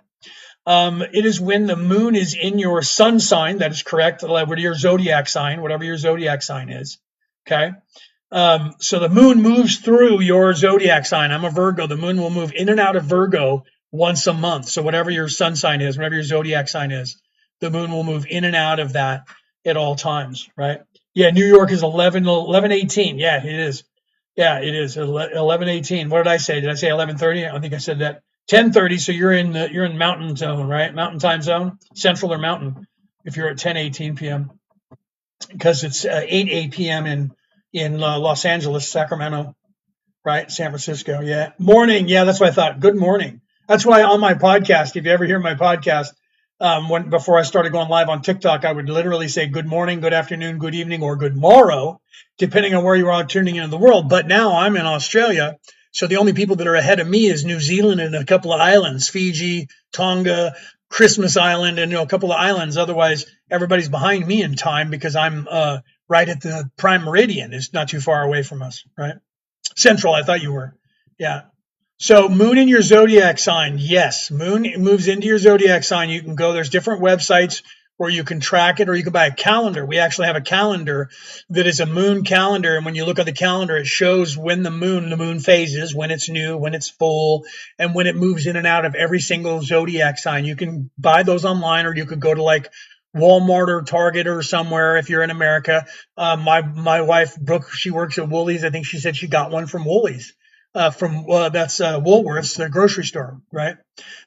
[SPEAKER 1] It is when the moon is in your sun sign. That is correct. Whatever your zodiac sign, whatever your zodiac sign is. Okay. So the moon moves through your zodiac sign. I'm a Virgo. The moon will move in and out of Virgo once a month. So whatever your sun sign is, whatever your zodiac sign is, the moon will move in and out of that at all times, right? Yeah, New York is 11:18. Yeah, it is. Yeah, it is 11:18. What did I say? Did I say 11:30? I think I said that. 10:30. So you're in mountain zone, right? Mountain time zone, central or mountain. If you're at 10:18 p.m. because it's 8 p.m. in Los Angeles, Sacramento, right? San Francisco. Yeah. Morning. Yeah, that's what I thought. Good morning. That's why on my podcast, if you ever hear my podcast, before I started going live on TikTok, I would literally say good morning, good afternoon, good evening, or good morrow, depending on where you are tuning into the world. But now I'm in Australia. So the only people that are ahead of me is New Zealand and a couple of islands, Fiji, Tonga, Christmas Island, and a couple of islands. Otherwise, everybody's behind me in time because I'm right at the prime meridian. It's not too far away from us, right? Central, I thought you were. Yeah. So moon in your zodiac sign. Yes, moon moves into your zodiac sign. You can go, there's different websites where you can track it, or you can buy a calendar. We actually have a calendar that is a moon calendar. And when you look at the calendar, it shows when the moon phases, when it's new, when it's full, and when it moves in and out of every single zodiac sign. You can buy those online, or you could go to like Walmart or Target or somewhere if you're in America. My wife, Brooke, she works at Woolies. I think she said she got one from Woolies. That's Woolworths, the grocery store, right?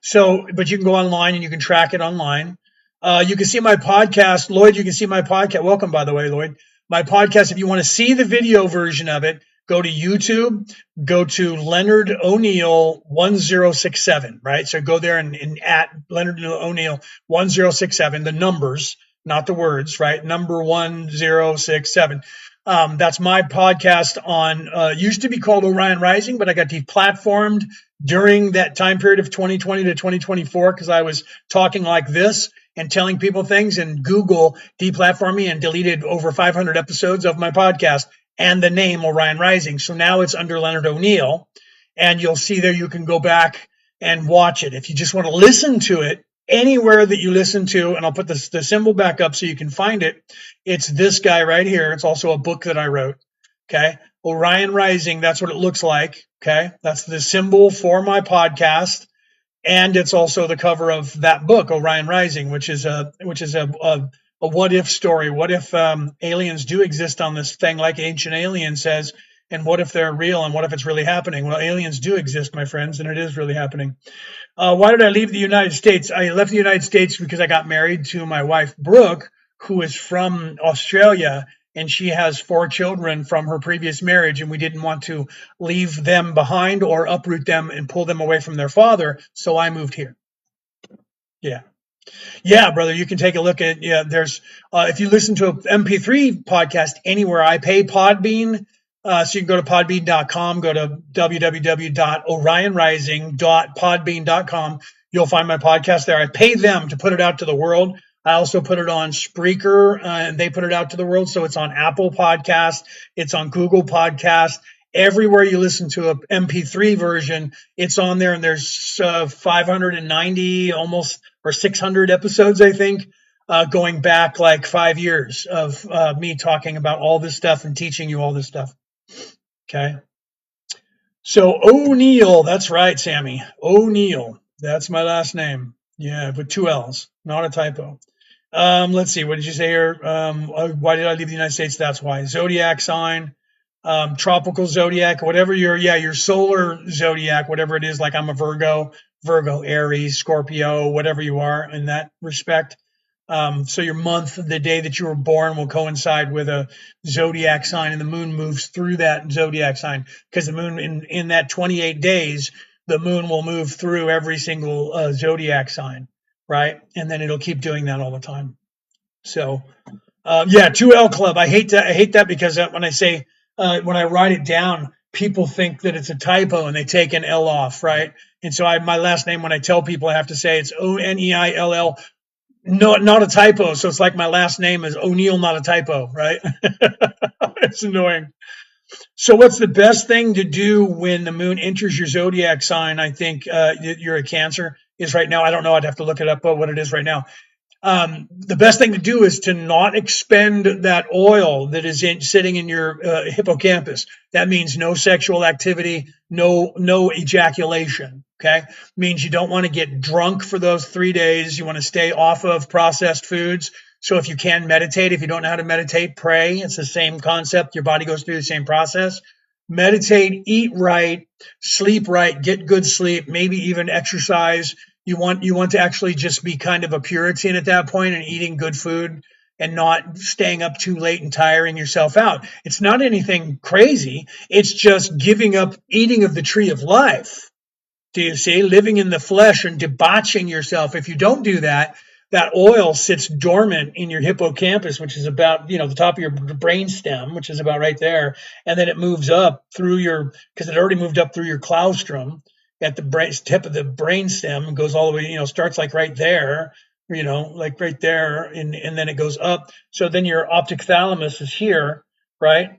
[SPEAKER 1] So, but you can go online and you can track it online. You can see my podcast, Lloyd. You can see my podcast. Welcome, by the way, Lloyd. My podcast. If you want to see the video version of it, go to YouTube. Go to Leonard O'Neill 1067. Right. So go there and at Leonard O'Neill 1067. The numbers, not the words. Right. Number 1067. That's my podcast on, used to be called Orion Rising, but I got deplatformed during that time period of 2020 to 2024 because I was talking like this and telling people things, and Google deplatformed me and deleted over 500 episodes of my podcast and the name Orion Rising. So now it's under Leonard O'Neill, and you'll see there you can go back and watch it. If you just want to listen to it, anywhere that you listen to, and I'll put the symbol back up so you can find it. It's this guy right here. It's also a book that I wrote. Okay. Orion Rising. That's what it looks like. Okay. That's the symbol for my podcast. And it's also the cover of that book, Orion Rising, which is a what if story. What if aliens do exist on this thing, like Ancient Alien says, and what if they're real, and what if it's really happening? Well, aliens do exist, my friends, and it is really happening. Why did I leave the United States? I left the United States because I got married to my wife, Brooke, who is from Australia, and she has 4 children from her previous marriage, and we didn't want to leave them behind or uproot them and pull them away from their father, so I moved here. Yeah. Yeah, brother, you can take a look at, there's, if you listen to an MP3 podcast anywhere, I pay Podbean So you can go to podbean.com, go to www.orionrising.podbean.com. You'll find my podcast there. I pay them to put it out to the world. I also put it on Spreaker, and they put it out to the world. So it's on Apple Podcast, it's on Google Podcast. Everywhere you listen to a MP3 version, it's on there, and there's 590 almost or 600 episodes, I think, going back like 5 years of me talking about all this stuff and teaching you all this stuff. Okay. So O'Neill, that's right, Sammy. O'Neill. That's my last name. Yeah, with two L's, not a typo. Let's see. What did you say here? Why did I leave the United States? That's why. Zodiac sign, tropical zodiac, whatever your solar zodiac, whatever it is. Like I'm a Virgo, Aries, Scorpio, whatever you are in that respect. So your month, the day that you were born, will coincide with a zodiac sign, and the moon moves through that zodiac sign because the moon in that 28 days, the moon will move through every single zodiac sign, right? And then it'll keep doing that all the time. So, yeah, 2L Club. I hate that because when I say when I write it down, people think that it's a typo and they take an L off, right? And so my last name, when I tell people, I have to say it's Oneill. No, not a typo. So it's like my last name is O'Neill, not a typo, right? It's annoying. So what's the best thing to do when the moon enters your zodiac sign? I think you're a Cancer is right now. I don't know. I'd have to look it up what it is right now. The best thing to do is to not expend that oil that is sitting in your hippocampus. That means no sexual activity, no ejaculation. Okay, means you don't want to get drunk for those 3 days. You want to stay off of processed foods. So if you can meditate, if you don't know how to meditate, pray. It's the same concept. Your body goes through the same process. Meditate, eat right, sleep right, get good sleep, maybe even exercise. You want to actually just be kind of a Puritan at that point and eating good food and not staying up too late and tiring yourself out. It's not anything crazy. It's just giving up eating of the tree of life. Do you see? Living in the flesh and debauching yourself. If you don't do that, that oil sits dormant in your hippocampus, which is about, the top of your brain stem, which is about right there. And then it moves up through because it already moved up through your claustrum at the tip of the brain stem and goes all the way, starts like right there, like right there. And then it goes up. So then your optic thalamus is here, right?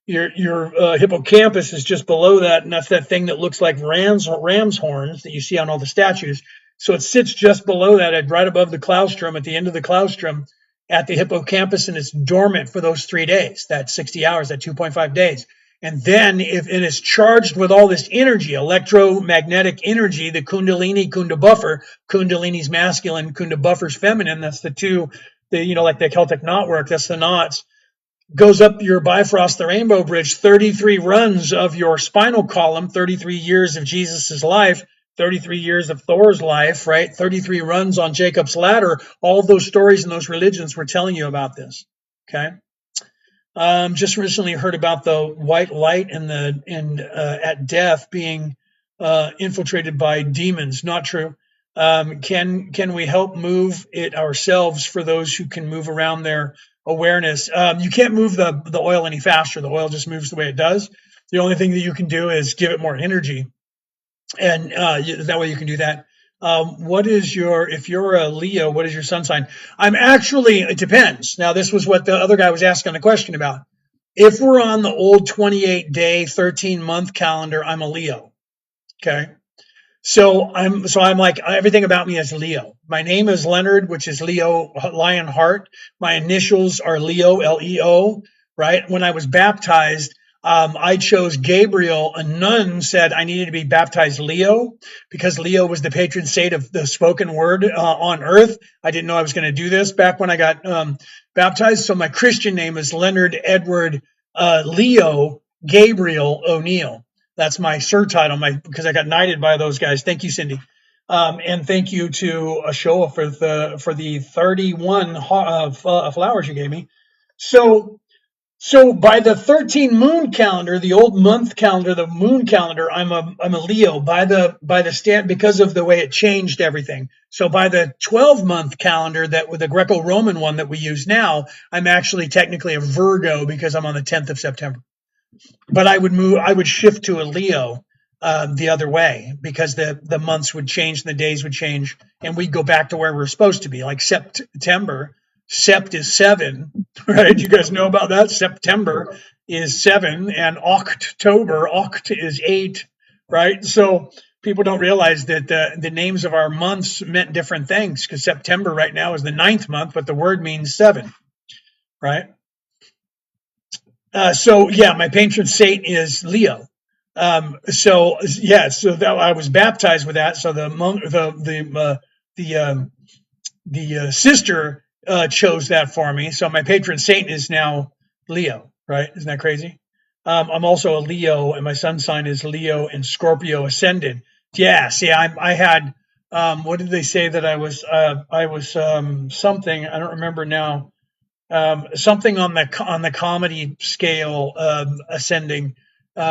[SPEAKER 1] Your hippocampus is just below that. And that's that thing that looks like ram's horns that you see on all the statues. So it sits just below that, right above the claustrum, at the end of the claustrum, at the hippocampus, and it's dormant for those 3 days, that 60 hours, that 2.5 days. And then if it is charged with all this energy, electromagnetic energy, the Kundalini, Kunda Buffer, Kundalini's masculine, Kunda Buffer's feminine, that's the two, like the Celtic knotwork, that's the knots, goes up your Bifrost, the Rainbow Bridge, 33 runs of your spinal column, 33 years of Jesus's life, 33 years of Thor's life, right? 33 runs on Jacob's ladder. All of those stories and those religions were telling you about this. Okay. Just recently heard about the white light and at death being infiltrated by demons. Not true. Can we help move it ourselves for those who can move around their awareness? You can't move the oil any faster. The oil just moves the way it does. The only thing that you can do is give it more energy. And that way you can do that. If you're a Leo, what is your sun sign? It depends. Now, this was what the other guy was asking the question about. If we're on the old 28-day, 13-month calendar, I'm a Leo. Okay. So I'm like, everything about me is Leo. My name is Leonard, which is Leo, Lion Heart. My initials are Leo, Leo, right? When I was baptized, I chose Gabriel. A nun said I needed to be baptized Leo because Leo was the patron saint of the spoken word on earth. I didn't know I was going to do this back when I got baptized. So my Christian name is Leonard Edward Leo Gabriel O'Neill. That's my surtitle, because I got knighted by those guys. Thank you, Cindy. And thank you to Ashoa for the 31 flowers you gave me. So by the 13 moon calendar, the old month calendar, the moon calendar, I'm a Leo because of the way it changed everything. So by the 12-month calendar, that with the Greco-Roman one that we use now, I'm actually technically a Virgo because I'm on the 10th of September. But I would shift to a Leo the other way because the months would change and the days would change, and we'd go back to where we're supposed to be. Like September, Sept is 7, right? You guys know about that? September is 7, and October, Oct is 8, right? So people don't realize that the names of our months meant different things because September right now is the ninth month, but the word means 7, right? So yeah, my patron saint is Leo. So yeah, so that I was baptized with that. So the monk, the sister chose that for me. So my patron saint is now Leo. Right? Isn't that crazy? I'm also a Leo, and my sun sign is Leo and Scorpio ascended. Yeah. See, I had what did they say that I was? I was something I don't remember now, something on the comedy scale, ascending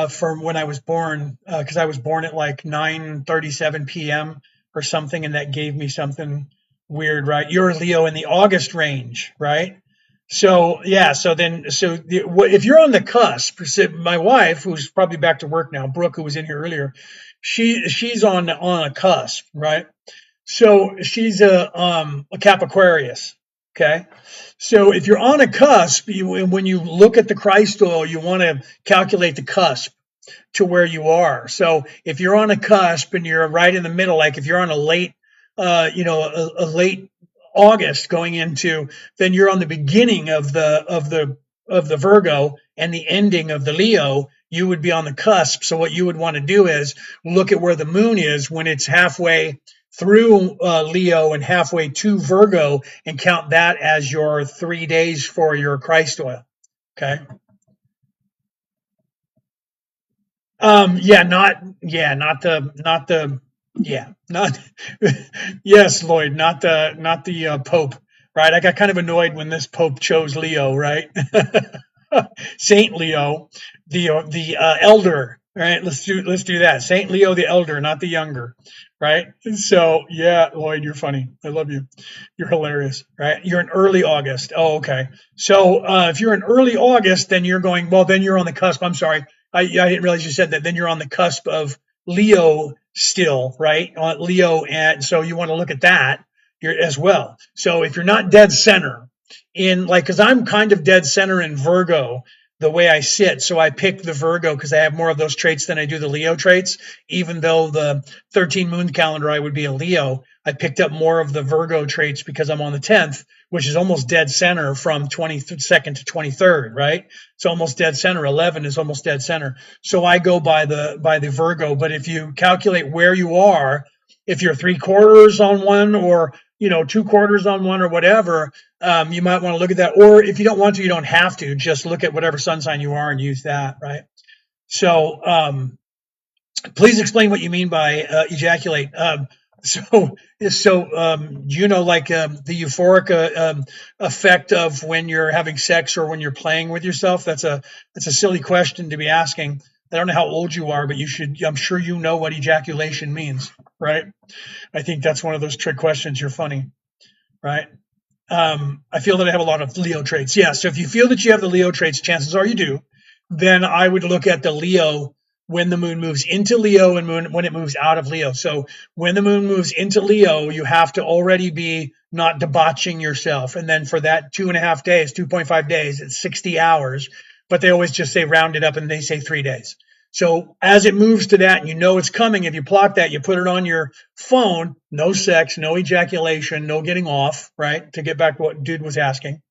[SPEAKER 1] from when I was born, because I was born at like 9:37 p.m. or something, and that gave me something weird, right? You're a Leo in the August range, right? So yeah, if you're on the cusp, my wife, who's probably back to work now, Brooke, who was in here earlier, she's on a cusp, right? So she's a Cap Aquarius. Okay. So if you're on a cusp, when you look at the Christ oil, you want to calculate the cusp to where you are. So if you're on a cusp and you're right in the middle, like if you're on a late, a late August going into, then you're on the beginning of the Virgo and the ending of the Leo. You would be on the cusp. So what you would want to do is look at where the moon is when it's halfway through Leo and halfway to Virgo, and count that as your 3 days for your Christ oil. Okay. Not the, yeah, not, yes, Lloyd, not the Pope, right? I got kind of annoyed when this Pope chose Leo, right? Saint Leo, the elder, right? Let's do that. Saint Leo the elder, not the younger, right? So yeah, Lloyd, you're funny. I love you. You're hilarious, right? You're in early August. Oh, okay. So if you're in early August, then you're going, well, then you're on the cusp. I'm sorry. I didn't realize you said that. Then you're on the cusp of Leo still, right? On Leo. And so you want to look at that here as well. So if you're not dead center in like, cause I'm kind of dead center in Virgo, the way I sit. So I picked the Virgo because I have more of those traits than I do the Leo traits. Even though the 13 moon calendar, I would be a Leo, I picked up more of the Virgo traits because I'm on the 10th, which is almost dead center from 22nd to 23rd, right? It's almost dead center. 11 is almost dead center. So I go by the Virgo. But if you calculate where you are, if you're 3/4 on one, or 2/4 on one, or whatever, you might want to look at that. Or if you don't want to, you don't have to. Just look at whatever sun sign you are and use that, right? So please explain what you mean by ejaculate. So, like the euphoric effect of when you're having sex or when you're playing with yourself? That's a silly question to be asking. I don't know how old you are, but you should. I'm sure you know what ejaculation means, right? I think that's one of those trick questions. You're funny, right? I feel that I have a lot of Leo traits. Yeah. So if you feel that you have the Leo traits, chances are you do. Then I would look at the Leo when the moon moves into Leo and when it moves out of Leo. So when the moon moves into Leo, you have to already be not debauching yourself. And then for that 2.5 days, 2.5 days, it's 60 hours. But they always just say round it up and they say 3 days. So as it moves to that, and you know it's coming, if you plot that, you put it on your phone, no sex, no ejaculation, no getting off, right? To get back to what dude was asking,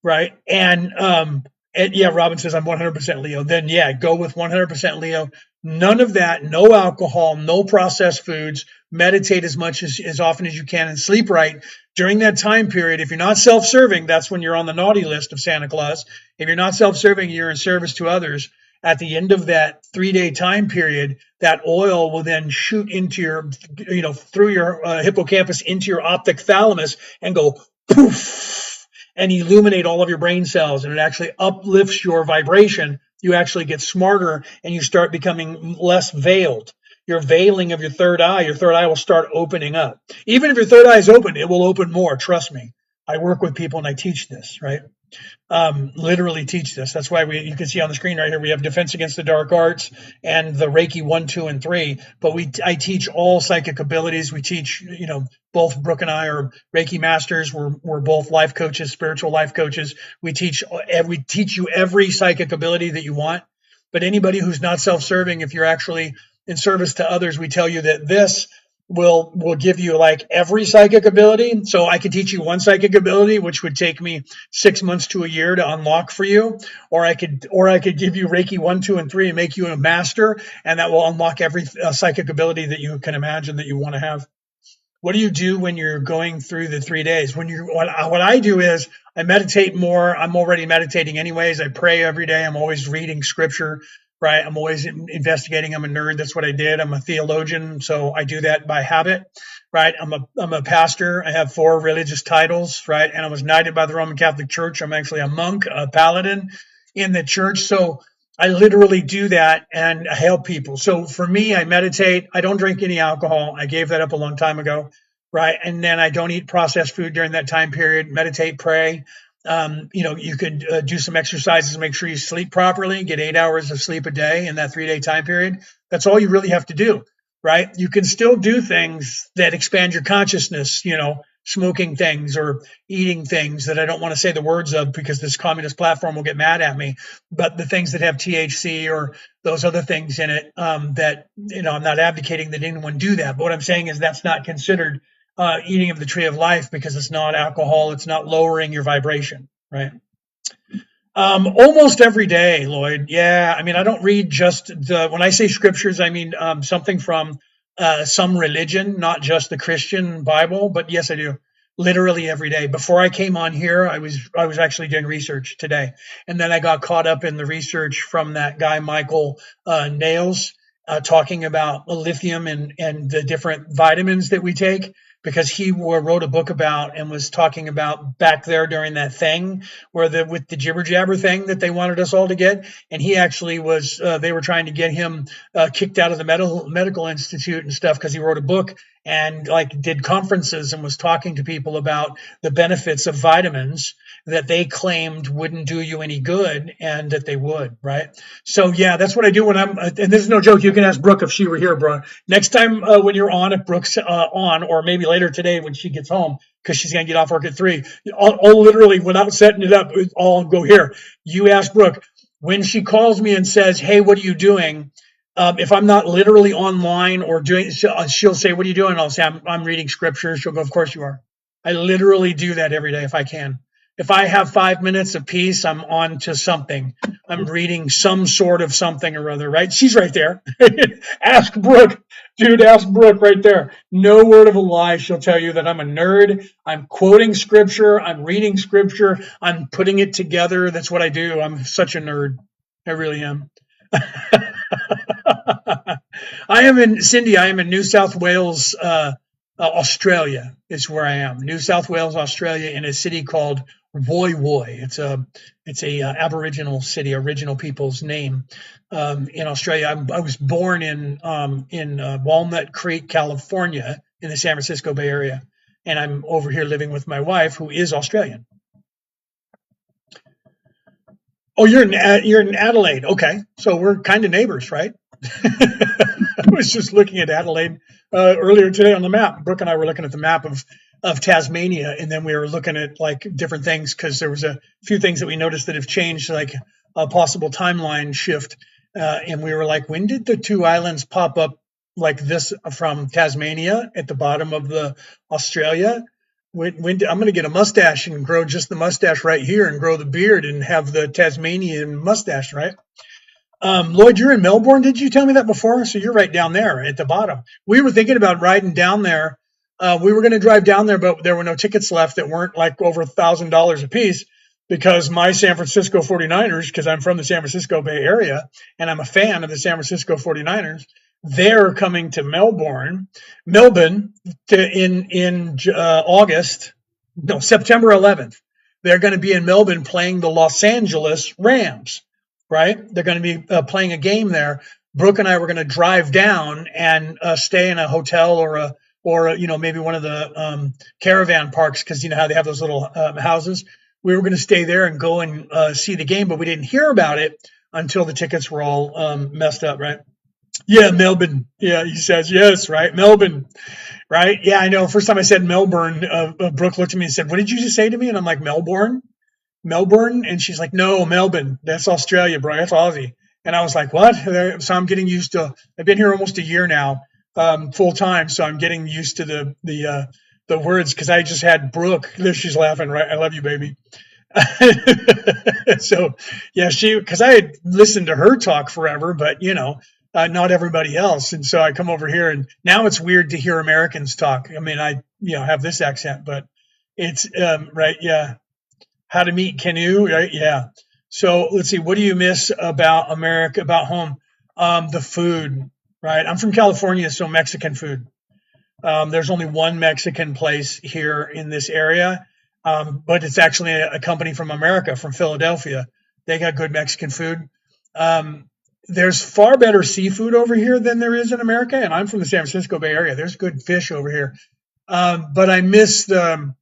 [SPEAKER 1] right? And yeah, Robin says I'm 100% Leo. Then yeah, go with 100% Leo. None of that, no alcohol, no processed foods. Meditate as often as you can and sleep right during that time period. If you're not self-serving, that's when you're on the naughty list of Santa Claus. If you're not self-serving, you're in service to others. At the end of that 3-day time period, that oil will then shoot into your, through your hippocampus into your optic thalamus and go poof and illuminate all of your brain cells. And it actually uplifts your vibration. You actually get smarter and you start becoming less veiled. Your veiling of your third eye will start opening up. Even if your third eye is open, it will open more. Trust me. I work with people and I teach this, right? literally teach this. That's why you can see on the screen right here, we have Defense Against the Dark Arts and the Reiki 1, 2, and 3. But I teach all psychic abilities. We teach, both Brooke and I are Reiki masters. We're both life coaches, spiritual life coaches. We teach you every psychic ability that you want. But anybody who's not self-serving, if you're actually in service to others, we tell you that this will give you like every psychic ability. So I could teach you one psychic ability, which would take me 6 months to a year to unlock for you, or I could give you Reiki 1, 2, and 3 and make you a master, and that will unlock every psychic ability that you can imagine that you want to have. What do you do when you're going through the 3 days? What I do is I meditate more. I'm already meditating anyways. I pray every day. I'm always reading scripture, right? I'm always investigating. I'm a nerd. That's what I did. I'm a theologian, so I do that by habit, right? I'm a pastor. I have 4 religious titles, right? And I was knighted by the Roman Catholic Church. I'm actually a monk, a paladin in the church. So I literally do that and I help people. So for me, I meditate. I don't drink any alcohol. I gave that up a long time ago, right? And then I don't eat processed food during that time period. Meditate, pray. You could do some exercises, make sure you sleep properly, get 8 hours of sleep a day in that 3-day time period. That's all you really have to do, right? You can still do things that expand your consciousness, smoking things or eating things that I don't want to say the words of because this communist platform will get mad at me. But the things that have THC or those other things in it, that, I'm not advocating that anyone do that. But what I'm saying is that's not considered eating of the tree of life because it's not alcohol. It's not lowering your vibration, right? Almost every day, Lloyd. Yeah, I mean, I don't read when I say scriptures, I mean something from some religion, not just the Christian Bible. But yes, I do. Literally every day. Before I came on here, I was actually doing research today, and then I got caught up in the research from that guy Michael Nails talking about lithium and the different vitamins that we take, because he wrote a book about and was talking about back there during that thing with the jibber jabber thing that they wanted us all to get. And he actually they were trying to get him kicked out of the medical institute and stuff because he wrote a book and like did conferences and was talking to people about the benefits of vitamins that they claimed wouldn't do you any good and that they would, right? So yeah, that's what I do when and this is no joke. You can ask Brooke if she were here, bro. Next time when you're on, if Brooke's on, or maybe later today when she gets home, because she's going to get off work at 3, I'll literally, without setting it up, I'll go here. You ask Brooke, when she calls me and says, hey, what are you doing? If I'm not literally online or doing, she'll say, what are you doing? I'll say, I'm reading scripture. She'll go, of course you are. I literally do that every day if I can. If I have 5 minutes of peace, I'm on to something. I'm reading some sort of something or other, right? She's right there. Ask Brooke. Dude, ask Brooke right there. No word of a lie. She'll tell you that I'm a nerd. I'm quoting scripture. I'm reading scripture. I'm putting it together. That's what I do. I'm such a nerd. I really am. I am in New South Wales, Australia is where I am. New South Wales, Australia, in a city called Woy Woy. It's a Aboriginal city, original people's name in Australia. I was born in Walnut Creek, California, in the San Francisco Bay Area, and I'm over here living with my wife, who is Australian. Oh, you're in Adelaide. Okay, so we're kind of neighbors, right? I was just looking at Adelaide earlier today on the map. Brooke and I were looking at the map of Tasmania, and then we were looking at like different things because there was a few things that we noticed that have changed, like a possible timeline shift. And we were like, when did the 2 islands pop up like this from Tasmania at the bottom of the Australia? I'm going to get a mustache and grow just the mustache right here and grow the beard and have the Tasmanian mustache, right? Lloyd, you're in Melbourne. Did you tell me that before? So you're right down there at the bottom. We were thinking about riding down there. We were going to drive down there, but there were no tickets left that weren't like over $1,000 a piece because my San Francisco 49ers, because I'm from the San Francisco Bay Area and I'm a fan of the San Francisco 49ers, they're coming to Melbourne in August, no, September 11th. They're going to be in Melbourne playing the Los Angeles Rams, right? They're going to be playing a game there. Brooke and I were going to drive down and stay in a hotel or maybe one of the caravan parks, because you know how they have those little houses. we were going to stay there and go and see the game, but we didn't hear about it until the tickets were all messed up, right? Yeah, Melbourne. Yeah, he says yes, right? Melbourne, right? Yeah, I know. First time I said Melbourne, Brooke looked at me and said, "What did you just say to me?" And I'm like, "Melbourne, Melbourne," and she's like, "No, Melbourne. That's Australia, bro. That's Aussie." And I was like, "What?" So I'm getting used to. I've been here almost a year now, full time. So I'm getting used to the words because I just had Brooke. There she's laughing, right? I love you, baby. So yeah, because I had listened to her talk forever, but not everybody else. And so I come over here, and now it's weird to hear Americans talk. I mean, I have this accent, but it's right. Yeah, how to meet canoe, right? Yeah. So let's see. What do you miss about America, about home? The food, right? I'm from California, so Mexican food. There's only one Mexican place here in this area, but it's actually a company from America, from Philadelphia. They got good Mexican food. There's far better seafood over here than there is in America, and I'm from the San Francisco Bay Area. There's good fish over here, but I miss some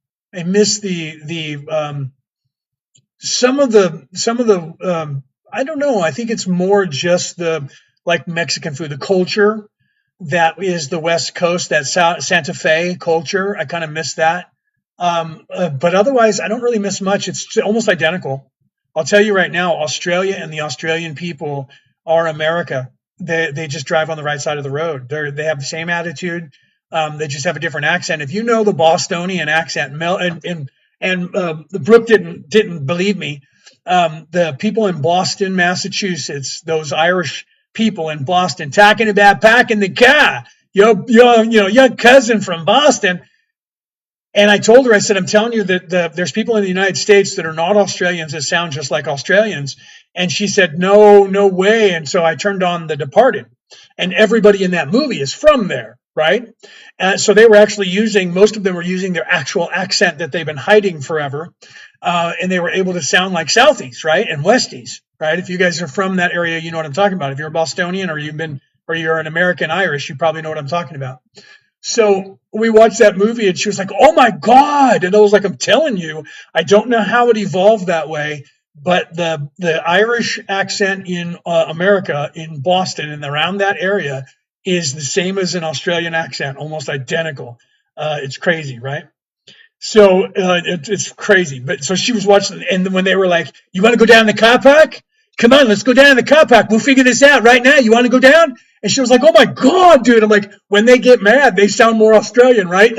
[SPEAKER 1] of the I don't know. I think it's more just the like Mexican food, the culture that is the West Coast, that Santa Fe culture. I kind of miss that. But otherwise, I don't really miss much. It's almost identical. I'll tell you right now, Australia and the Australian people are America. They just drive on the right side of the road. They have the same attitude. They just have a different accent. If you know the Bostonian accent, Brooke didn't believe me. The people in Boston, Massachusetts, those Irish people in Boston, talking about parking the car. Your cousin from Boston. And I told her, I said, I'm telling you that there's people in the United States that are not Australians that sound just like Australians. And she said, no, no way. And so I turned on The Departed, and everybody in that movie is from there, right? So they were actually most of them were using their actual accent that they've been hiding forever. And they were able to sound like Southies, right? And Westies, right? If you guys are from that area, you know what I'm talking about. If you're a Bostonian or you're an American Irish, you probably know what I'm talking about. So we watched that movie, and she was like, "Oh my God." And I was like, "I'm telling you, I don't know how it evolved that way, but the Irish accent in America, in Boston and around that area, is the same as an Australian accent, almost identical. It's crazy, right?" So it's crazy. But so she was watching, and when they were like, "You want to go down the car park? Come on, let's go down the car park. We'll figure this out right now. You want to go down?" And she was like, "Oh my God, dude!" I'm like, when they get mad, they sound more Australian, right?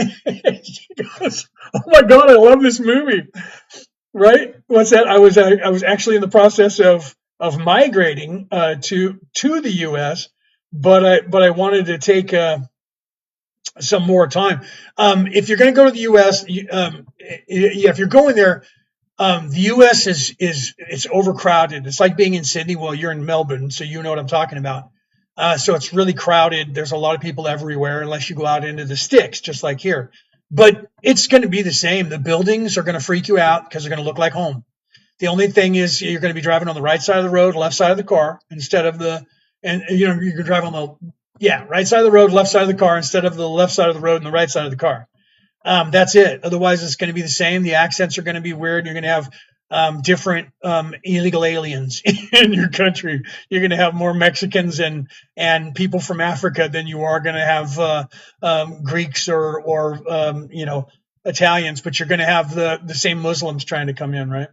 [SPEAKER 1] She goes, "Oh my God, I love this movie." Right? What's that? I was actually in the process of migrating to the U.S., but I wanted to take some more time. If you're going to go to the U.S., yeah, if you're going there, the U.S. is it's overcrowded. It's like being in Sydney. Well, you're in Melbourne, so you know what I'm talking about. So it's really crowded. There's a lot of people everywhere, unless you go out into the sticks, just like here. But it's going to be the same. The buildings are going to freak you out because they're going to look like home. The only thing is you're going to be driving on the right side of the road, left side of the car, instead of and you can drive on right side of the road, left side of the car, instead of the left side of the road and the right side of the car. That's it. Otherwise, it's going to be the same. The accents are going to be weird. You're going to have different illegal aliens in your country. You're going to have more Mexicans and people from Africa than you are going to have Greeks or Italians. But you're going to have the same Muslims trying to come in, right?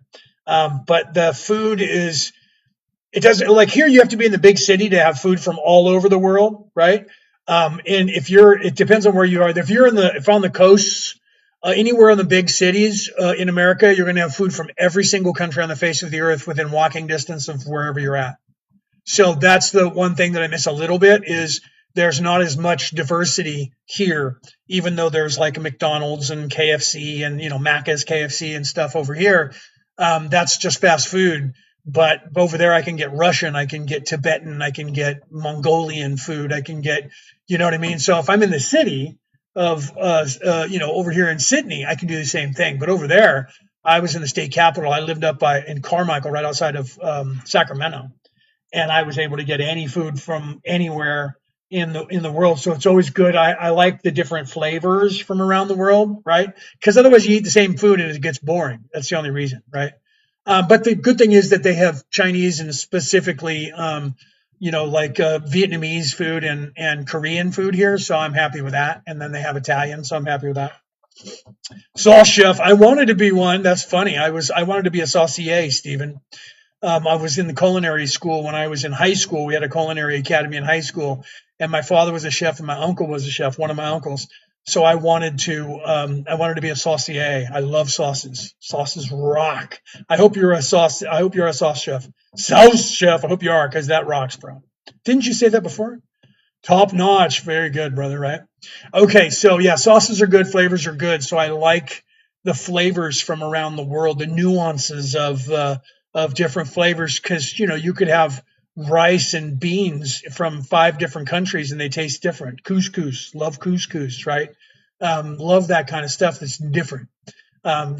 [SPEAKER 1] But the food is. It doesn't like here. You have to be in the big city to have food from all over the world, right? And it depends on where you are. If on the coasts, anywhere in the big cities in America, you're going to have food from every single country on the face of the earth within walking distance of wherever you're at. So that's the one thing that I miss a little bit is there's not as much diversity here, even though there's like a McDonald's and KFC and Macca's KFC and stuff over here. That's just fast food. But over there, I can get Russian, I can get Tibetan, I can get Mongolian food, I can get, you know what I mean? So if I'm in the city of, over here in Sydney, I can do the same thing. But over there, I was in the state capital. I lived up in Carmichael, right outside of Sacramento. And I was able to get any food from anywhere in the world. So it's always good. I like the different flavors from around the world, right? Because otherwise you eat the same food and it gets boring. That's the only reason, right? But the good thing is that they have Chinese and specifically, like Vietnamese food and Korean food here. So I'm happy with that. And then they have Italian, so I'm happy with that. Sauce chef. I wanted to be one. That's funny. I wanted to be a saucier, Stephen. I was in the culinary school when I was in high school. We had a culinary academy in high school, and my father was a chef, and my uncle was a chef. One of my uncles. So I wanted to be a saucier. I love sauces. Sauces rock. I hope you're a sauce chef. Sauce chef. I hope you are, because that rocks, bro. Didn't you say that before? Top notch. Very good, brother, right? Okay, so yeah, sauces are good, flavors are good. So I like the flavors from around the world, the nuances of different flavors, because you could have rice and beans from 5 different countries and they taste different. Couscous, love couscous, right? Love that kind of stuff that's different.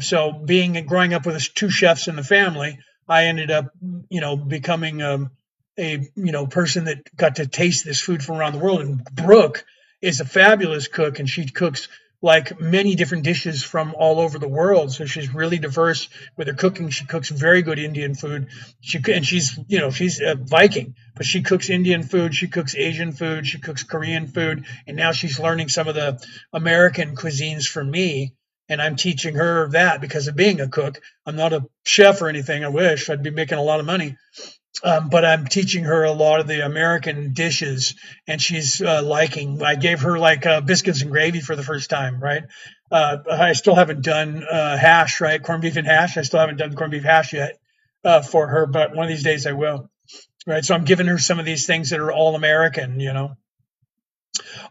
[SPEAKER 1] So growing up with 2 chefs in the family, I ended up, becoming a person that got to taste this food from around the world. And Brooke is a fabulous cook, and she cooks like many different dishes from all over the world. So she's really diverse with her cooking. She cooks very good Indian food. She's a Viking, but she cooks Indian food. She cooks Asian food. She cooks Korean food, and now she's learning some of the American cuisines from me. And I'm teaching her that because of being a cook. I'm not a chef or anything. I wish I'd be making a lot of money, but I'm teaching her a lot of the American dishes, and she's liking. I gave her like biscuits and gravy for the first time, right? I still haven't done hash, right? Corned beef and hash. I still haven't done corned beef hash yet for her, but one of these days I will, right? So I'm giving her some of these things that are all American.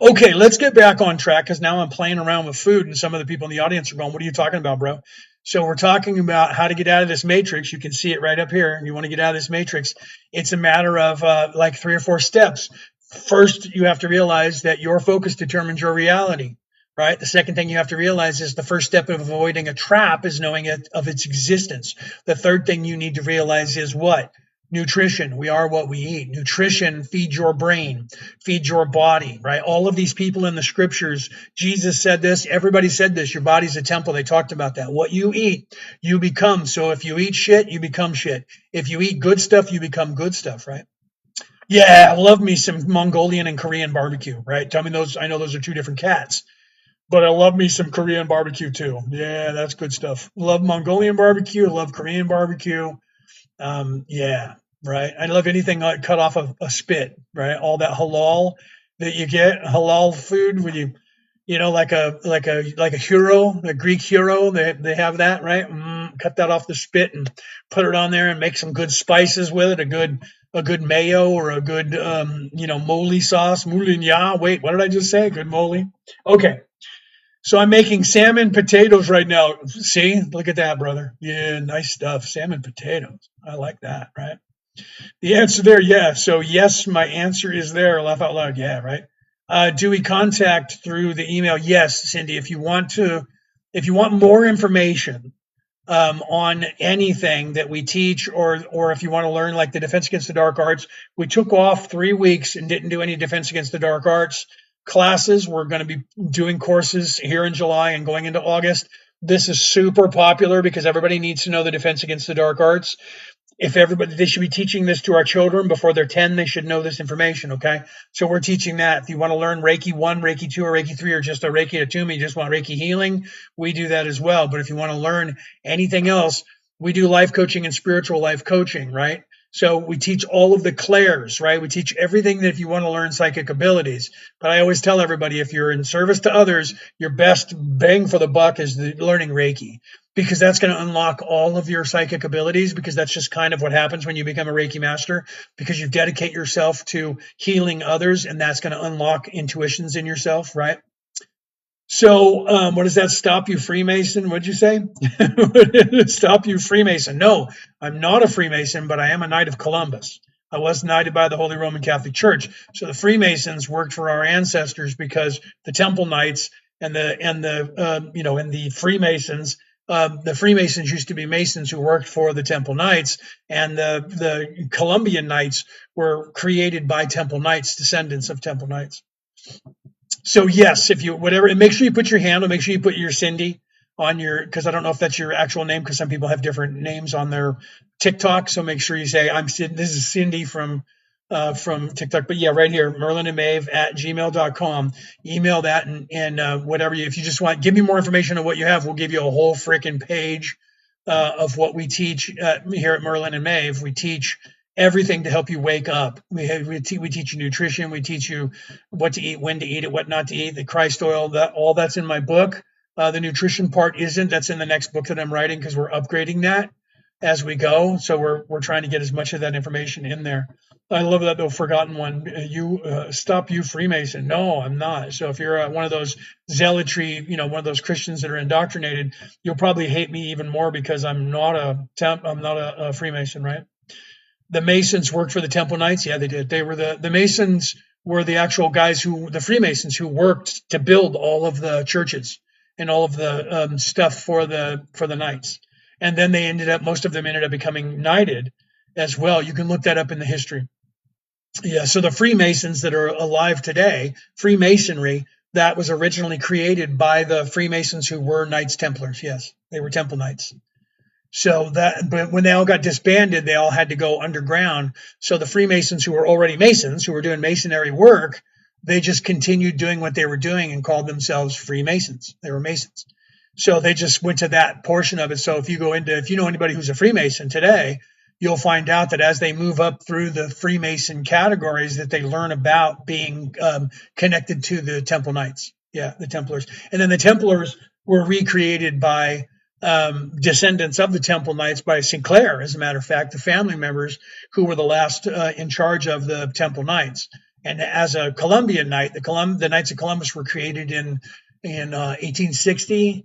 [SPEAKER 1] Okay, let's get back on track, because now I'm playing around with food, and some of the people in the audience are going, "What are you talking about, bro?" So we're talking about how to get out of this matrix. You can see it right up here. You want to get out of this matrix. It's a matter of like 3 or 4 steps. First, you have to realize that your focus determines your reality, right? The second thing you have to realize is the first step of avoiding a trap is knowing of its existence. The third thing you need to realize is what? Nutrition. We are what we eat. Nutrition feeds your brain, feeds your body, right? All of these people in the scriptures, Jesus said this, everybody said this, your body's a temple. They talked about that. What you eat, you become. So if you eat shit, you become shit. If you eat good stuff, you become good stuff, right? Yeah, I love me some Mongolian and Korean barbecue, right? Tell me those. I know those are 2 different cats, but I love me some Korean barbecue too. Yeah, that's good stuff. Love Mongolian barbecue. Love Korean barbecue. Yeah, right. I love anything like cut off of a spit, right? All that halal that you get, halal food when like a hero, a Greek hero. They have that, right? Cut that off the spit and put it on there and make some good spices with it. A good mayo or a good moly sauce. Moulinya. Wait, what did I just say? Good moly. Okay. So I'm making salmon potatoes right now. See, look at that, brother. Yeah, nice stuff. Salmon potatoes. I like that, right? The answer there, yeah. So yes, my answer is there. Laugh out loud. Yeah, right. Do we contact through the email? Yes, Cindy. If you want more information on anything that we teach, or if you want to learn like the Defense Against the Dark Arts, we took off 3 weeks and didn't do any Defense Against the Dark Arts classes. We're going to be doing courses here in July and going into August. This is super popular because everybody needs to know the Defense Against the Dark Arts. If everybody, they should be teaching this to our children before they're 10. They should know this information. Okay. So we're teaching that. If you want to learn Reiki 1, Reiki 2, or Reiki 3, or just a Reiki Attunement, you just want Reiki healing, we do that as well. But if you want to learn anything else, we do life coaching and spiritual life coaching, right? So we teach all of the clairs, right? We teach everything that if you want to learn psychic abilities. But I always tell everybody, if you're in service to others, your best bang for the buck is learning Reiki, because that's going to unlock all of your psychic abilities, because that's just kind of what happens when you become a Reiki master, because you dedicate yourself to healing others, and that's going to unlock intuitions in yourself, right? So what does that stop you, Freemason? What'd you say? Stop you, Freemason? No, I'm not a Freemason, but I am a Knight of Columbus. I was knighted by the Holy Roman Catholic Church. So the Freemasons worked for our ancestors, because the Temple Knights and the Freemasons, the Freemasons used to be Masons who worked for the Temple Knights, and the Columbian Knights were created by Temple Knights, descendants of Temple Knights. So yes, if you whatever, and make sure you put your handle, make sure you put your Cindy on your, because I don't know if that's your actual name, because some people have different names on their TikTok. So make sure you say I'm Cindy. This is Cindy from TikTok. But yeah, right here, merlinandmaeve@gmail.com. Email that, and whatever if you just want, give me more information on what you have. We'll give you a whole freaking page of what we teach here at Merlin and Maeve. We teach everything to help you wake up. We teach you nutrition. We teach you what to eat, when to eat it, what not to eat. The Christ oil, all that's in my book. The nutrition part isn't. That's in the next book that I'm writing, because we're upgrading that as we go. So we're trying to get as much of that information in there. I love that little forgotten one. Stop, you Freemason. No, I'm not. So if you're one of those zealotry, one of those Christians that are indoctrinated, you'll probably hate me even more, because I'm not a Freemason, right? The Masons worked for the Temple Knights. Yeah, they did. They were the Masons were the actual guys the Freemasons who worked to build all of the churches and all of the stuff for the Knights. And then most of them ended up becoming knighted as well. You can look that up in the history. Yeah, so the Freemasons that are alive today, Freemasonry, that was originally created by the Freemasons who were Knights Templars. Yes, they were Temple Knights. So but when they all got disbanded, they all had to go underground. So the Freemasons who were already Masons, who were doing masonry work, they just continued doing what they were doing and called themselves Freemasons. They were Masons. So they just went to that portion of it. So if you know anybody who's a Freemason today, you'll find out that as they move up through the Freemason categories, that they learn about being connected to the Temple Knights. Yeah, the Templars. And then the Templars were recreated by descendants of the Temple Knights, by Sinclair, as a matter of fact, the family members who were the last in charge of the Temple Knights. And as a Columbian Knight, the Knights of Columbus were created in 1860.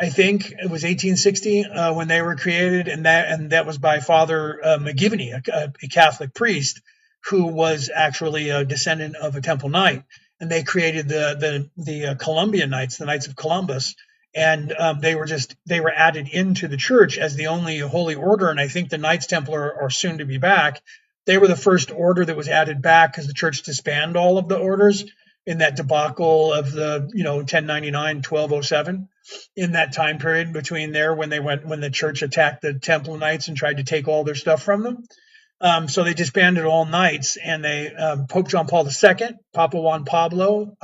[SPEAKER 1] I think it was 1860 when they were created, and that was by Father McGivney, a Catholic priest who was actually a descendant of a Temple Knight, and they created the Columbian Knights, the Knights of Columbus, and they were added into the church as the only holy order. And I think the Knights Templar are soon to be back. They were the first order that was added back, because the church disbanded all of the orders in that debacle of the 1099, 1207, in that time period between there when the church attacked the Temple Knights and tried to take all their stuff from them. So they disbanded all knights, and they Pope John Paul II, Papa Juan Pablo,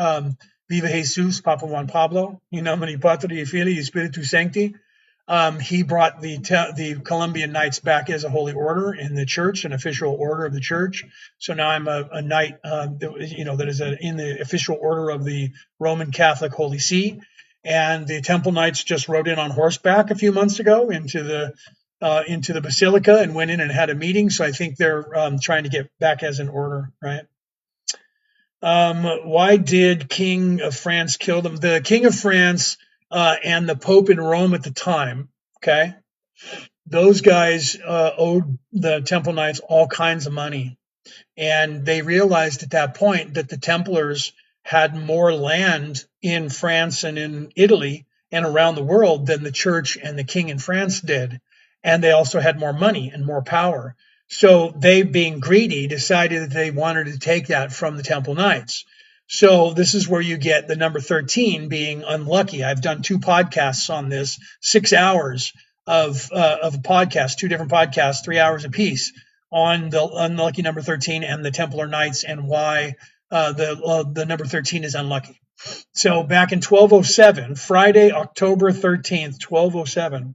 [SPEAKER 1] Viva Jesus, Papa Juan Pablo, in nomine Patri et Filii et Spiritus Sancti. He brought the Columbian Knights back as a holy order in the church, an official order of the church. So now I'm a knight, that is in the official order of the Roman Catholic Holy See. And the Temple Knights just rode in on horseback a few months ago into the basilica and went in and had a meeting. So I think they're trying to get back as an order, right? Why did King of France kill them? The King of France and the Pope in Rome at the time, okay, those guys owed the Temple Knights all kinds of money. And they realized at that point that the Templars had more land in France and in Italy and around the world than the church and the king in France did. And they also had more money and more power. So they, being greedy, decided that they wanted to take that from the Temple Knights. So this is where you get the number 13 being unlucky. I've done 2 podcasts on this, 6 hours of a podcast, 2 different podcasts, 3 hours apiece, on the unlucky number 13 and the Templar Knights, and why the number 13 is unlucky. So back in 1207, Friday, October 13th, 1207,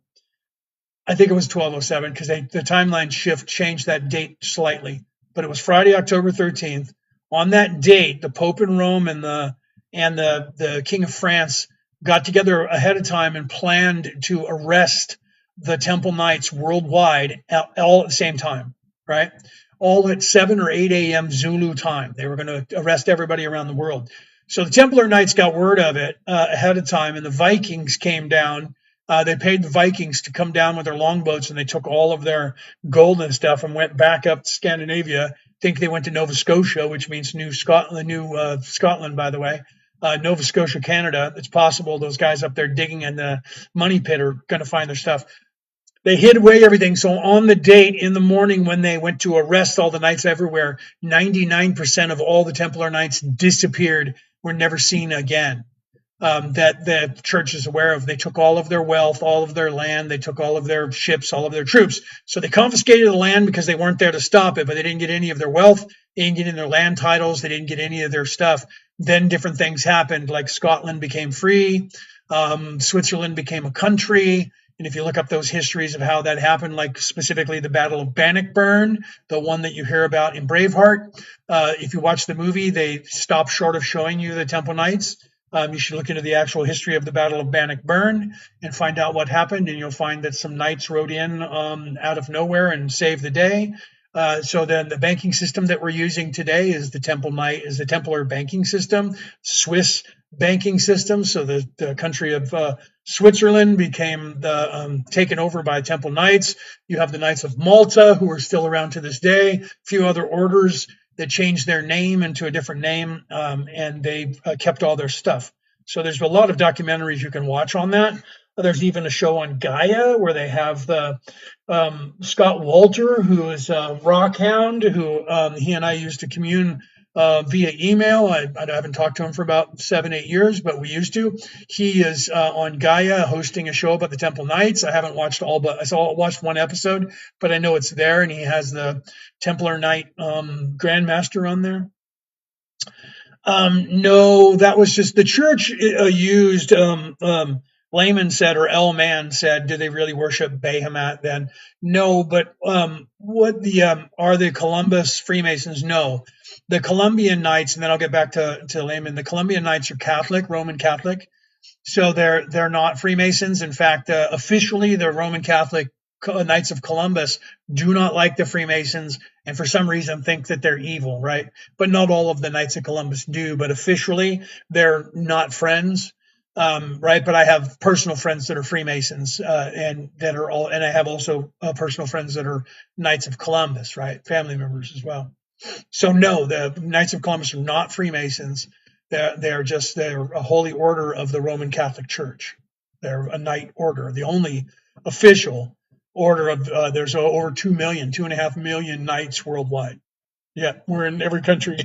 [SPEAKER 1] I think it was 1207, because the timeline shift changed that date slightly, but it was Friday, October 13th. On that date, the Pope in Rome and the King of France got together ahead of time and planned to arrest the Temple Knights worldwide all at the same time, right? All at 7 or 8 a.m. Zulu time. They were going to arrest everybody around the world. So the Templar Knights got word of it ahead of time, and the Vikings came down. They paid the Vikings to come down with their longboats, and they took all of their gold and stuff and went back up to Scandinavia. I think they went to Nova Scotia, which means New Scotland, by the way. Nova Scotia, Canada. It's possible those guys up there digging in the money pit are going to find their stuff. They hid away everything. So on the date in the morning when they went to arrest all the knights everywhere, 99% of all the Templar knights disappeared, were never seen again. That the church is aware of. They took all of their wealth, all of their land, they took all of their ships, all of their troops. So they confiscated the land because they weren't there to stop it, but they didn't get any of their wealth, they didn't get any of their land titles, they didn't get any of their stuff. Then different things happened, like Scotland became free, Switzerland became a country. And if you look up those histories of how that happened, like specifically the Battle of Bannockburn, the one that you hear about in Braveheart, if you watch the movie, they stop short of showing you the Temple Knights. You should look into the actual history of the Battle of Bannockburn and find out what happened, and you'll find that some knights rode in out of nowhere and saved the day. So then the banking system that we're using today is the Templar banking system, Swiss banking system. So the country of Switzerland became taken over by Temple Knights. You have the Knights of Malta, who are still around to this day. A few other orders that changed their name into a different name, and they kept all their stuff. So there's a lot of documentaries you can watch on that. There's even a show on Gaia where they have the Scott Walter, who is a rock hound, who he and I used to commune via email. I haven't talked to him for about 7-8 years, but we used to. He is on Gaia hosting a show about the Temple Knights. I haven't watched watched one episode, but I know it's there, and he has the Templar Knight Grandmaster on there. No, that was just the church used. Layman said, or L Man said, do they really worship Bahamut then? No, but what are the Columbus Freemasons? No, the Columbian Knights, and then I'll get back to Layman. The Columbian Knights are Catholic, Roman Catholic, so they're not Freemasons. In fact, officially, the Roman Catholic Knights of Columbus do not like the Freemasons, and for some reason think that they're evil, right? But not all of the Knights of Columbus do. But officially, they're not friends. Right, but I have personal friends that are Freemasons, and I have also personal friends that are Knights of Columbus, right, family members as well. So no, the Knights of Columbus are not Freemasons. They're a holy order of the Roman Catholic Church. They're a knight order, the only official order of. There's over 2.5 million knights worldwide. Yeah, we're in every country.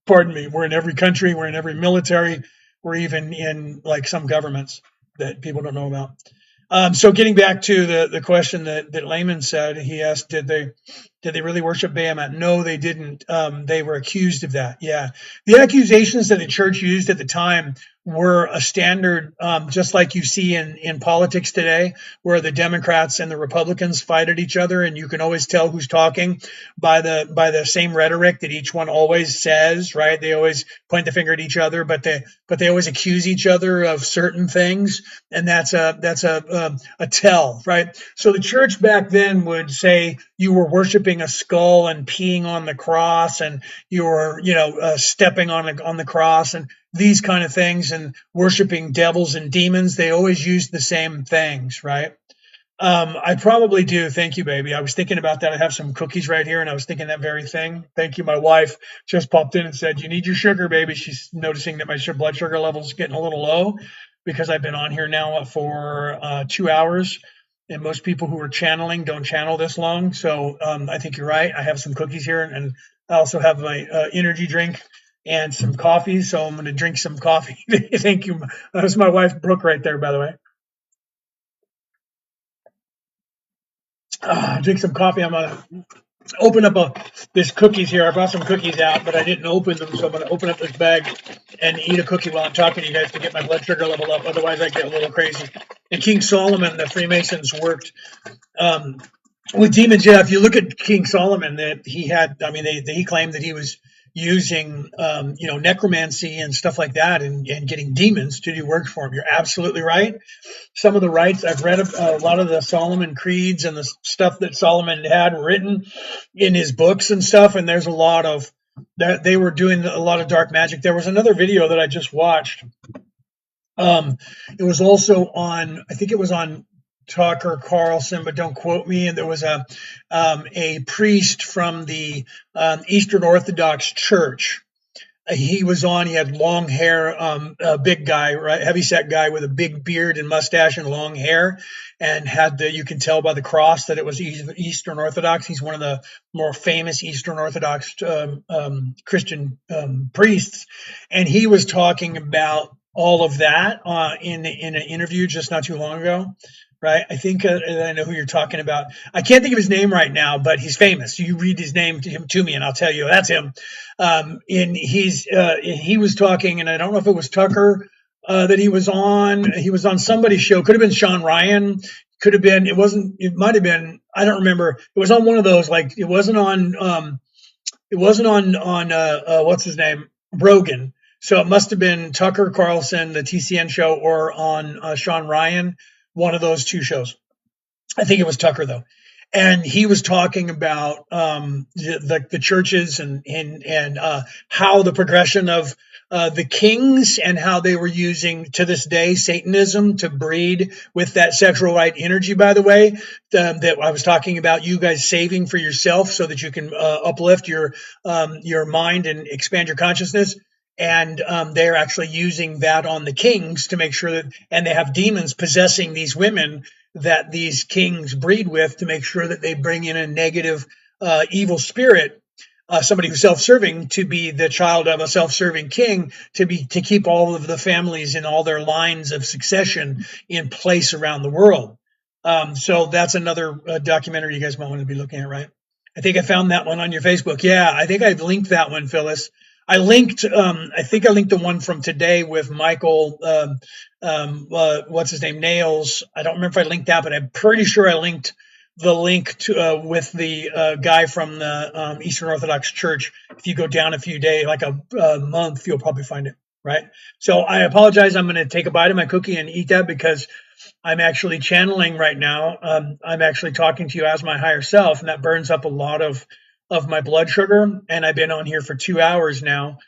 [SPEAKER 1] Pardon me, we're in every country. We're in every military. We're even in like some governments that people don't know about. So getting back to the question that Layman said, he asked, did they really worship Bahamut? No, they didn't. They were accused of that. Yeah, the accusations that the church used at the time were a standard, just like you see in politics today, where the Democrats and the Republicans fight at each other, and you can always tell who's talking by the same rhetoric that each one always says. Right? They always point the finger at each other, but they always accuse each other of certain things, and that's a tell, right? So the church back then would say you were worshiping a skull and peeing on the cross, and you were stepping on the cross, and these kind of things, and worshiping devils and demons. They always use the same things, right? I probably do. Thank you, baby. I was thinking about that. I have some cookies right here, and I was thinking that very thing. Thank you. My wife just popped in and said, "You need your sugar, baby." She's noticing that my blood sugar level is getting a little low because I've been on here now for 2 hours, and most people who are channeling don't channel this long. So I think you're right. I have some cookies here, and I also have my energy drink and some coffee. So I'm going to drink some coffee. Thank you. That's my wife, Brooke, right there, by the way. Drink some coffee. I'm going to open up this cookies here. I brought some cookies out, but I didn't open them. So I'm going to open up this bag and eat a cookie while I'm talking to you guys to get my blood sugar level up. Otherwise, I get a little crazy. And King Solomon, the Freemasons worked with demons. Yeah, if you look at King Solomon, that he had, he claimed that he was using, necromancy and stuff like that, and getting demons to do work for him. You're absolutely right. Some of the rites, I've read a lot of the Solomon creeds and the stuff that Solomon had written in his books and stuff, and there's a lot of that. They were doing a lot of dark magic. There was another video that I just watched. It was also on, I think it was on Tucker Carlson, but don't quote me. And there was a priest from the Eastern Orthodox Church, he was on. He had long hair, a big guy, right, heavy set guy with a big beard and mustache and long hair, and had the. You can tell by the cross that it was Eastern Orthodox. He's one of the more famous Eastern Orthodox Christian priests, and he was talking about all of that in an interview just not too long ago. Right, I think I know who you're talking about. I can't think of his name right now, but he's famous. You read his name to me, and I'll tell you that's him. And he was talking, and I don't know if it was Tucker that he was on. He was on somebody's show. Could have been Sean Ryan. Could have been. It wasn't. It might have been. I don't remember. It was on one of those. Like it wasn't on. It wasn't on what's his name, Rogan. So it must have been Tucker Carlson, the TCN show, or on Sean Ryan, one of those two shows. I think it was Tucker though, and he was talking about the churches and how the progression of the kings and how they were using to this day Satanism to breed with that sexual right energy. By the way, that I was talking about, you guys saving for yourself so that you can uplift your mind and expand your consciousness. And they're actually using that on the kings to make sure that, and they have demons possessing these women that these kings breed with to make sure that they bring in a negative, evil spirit, somebody who's self-serving, to be the child of a self-serving king, to keep all of the families and all their lines of succession in place around the world. So that's another documentary you guys might want to be looking at, right? I think I found that one on your Facebook. Yeah, I think I've linked that one, Phyllis. I think I linked the one from today with Michael, what's his name, Nails. I don't remember if I linked that, but I'm pretty sure I linked the link to with the guy from the Eastern Orthodox Church. If you go down a few days, like a month, you'll probably find it, right? So I apologize. I'm going to take a bite of my cookie and eat that because I'm actually channeling right now. I'm actually talking to you as my higher self, and that burns up a lot of my blood sugar. And I've been on here for 2 hours now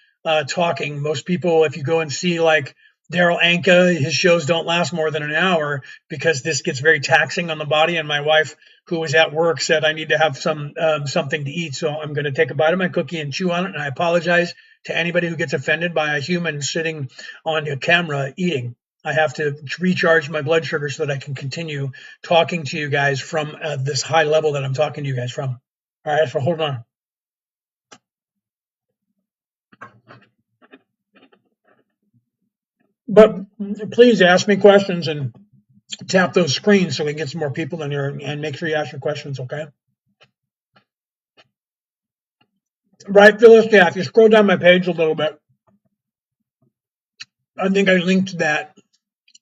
[SPEAKER 1] talking. Most people, if you go and see like Daryl Anka, his shows don't last more than an hour because this gets very taxing on the body. And my wife, who was at work, said I need to have something to eat. So I'm going to take a bite of my cookie and chew on it. And I apologize to anybody who gets offended by a human sitting on a camera eating. I have to recharge my blood sugar so that I can continue talking to you guys from this high level that I'm talking to you guys from. All right, so hold on. But please ask me questions and tap those screens so we can get some more people in here, and make sure you ask your questions, okay? Right, Phyllis? Yeah, if you scroll down my page a little bit, I think I linked that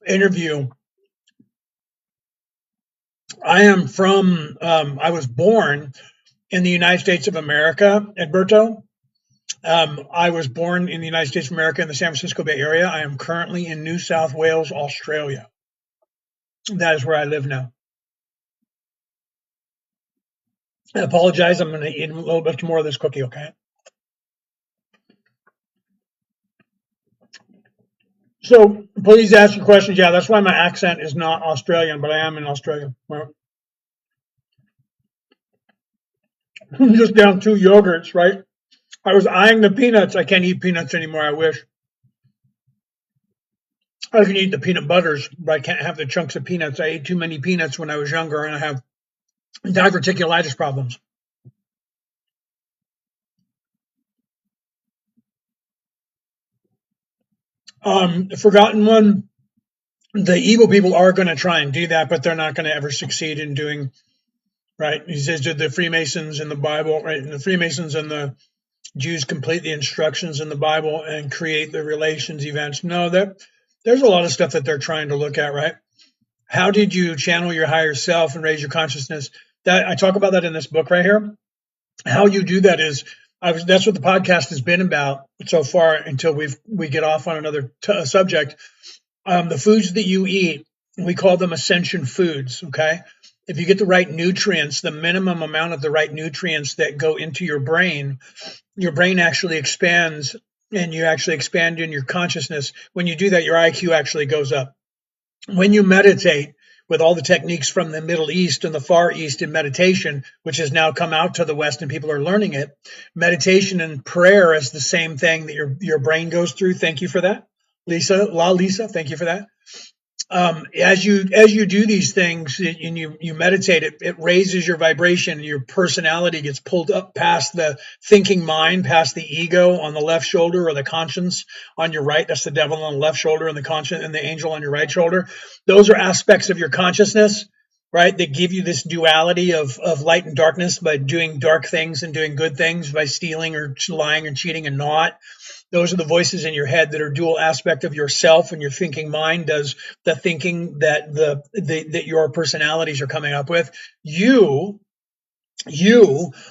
[SPEAKER 1] interview. I was born in the United States of America, Edberto. I was born in the United States of America in the San Francisco Bay Area. I am currently in New South Wales, Australia. That is where I live now. I apologize. I'm going to eat a little bit more of this cookie, okay? So please ask your questions. Yeah, that's why my accent is not Australian, but I am in Australia. Well, I'm just down 2 yogurts, right? I was eyeing the peanuts. I can't eat peanuts anymore. I wish. I can eat the peanut butters, but I can't have the chunks of peanuts. I ate too many peanuts when I was younger, and I have diverticulitis problems. Forgotten one. The evil people are going to try and do that, but they're not going to ever succeed in doing right. He says that the Freemasons in the Bible, right? And the Freemasons and the Jews complete the instructions in the Bible and create the relations events. No, there's a lot of stuff that they're trying to look at, right? How did you channel your higher self and raise your consciousness? That I talk about that in this book right here. How you do that is, that's what the podcast has been about so far until we get off on another subject. The foods that you eat, we call them ascension foods. Okay, if you get the right nutrients, the minimum amount of the right nutrients that go into your brain actually expands, and you actually expand in your consciousness. When you do that, your IQ actually goes up. When you meditate, with all the techniques from the Middle East and the Far East in meditation, which has now come out to the West and people are learning it. Meditation and prayer is the same thing that your brain goes through. Thank you for that, Lisa. Thank you for that. As you do these things and you meditate, it raises your vibration. Your personality gets pulled up past the thinking mind, past the ego on the left shoulder, or the conscience on your right. That's the devil on the left shoulder, and the conscience and the angel on your right shoulder. Those are aspects of your consciousness, right, that give you this duality of light and darkness, by doing dark things and doing good things, by stealing or lying or cheating and not. Those are the voices in your head that are dual aspect of yourself, and your thinking mind does the thinking that that your personalities are coming up with. You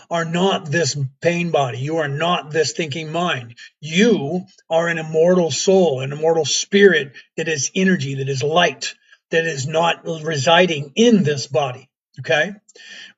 [SPEAKER 1] are not this pain body. You are not this thinking mind. You are an immortal soul, an immortal spirit that is energy, that is light, that is not residing in this body. Okay?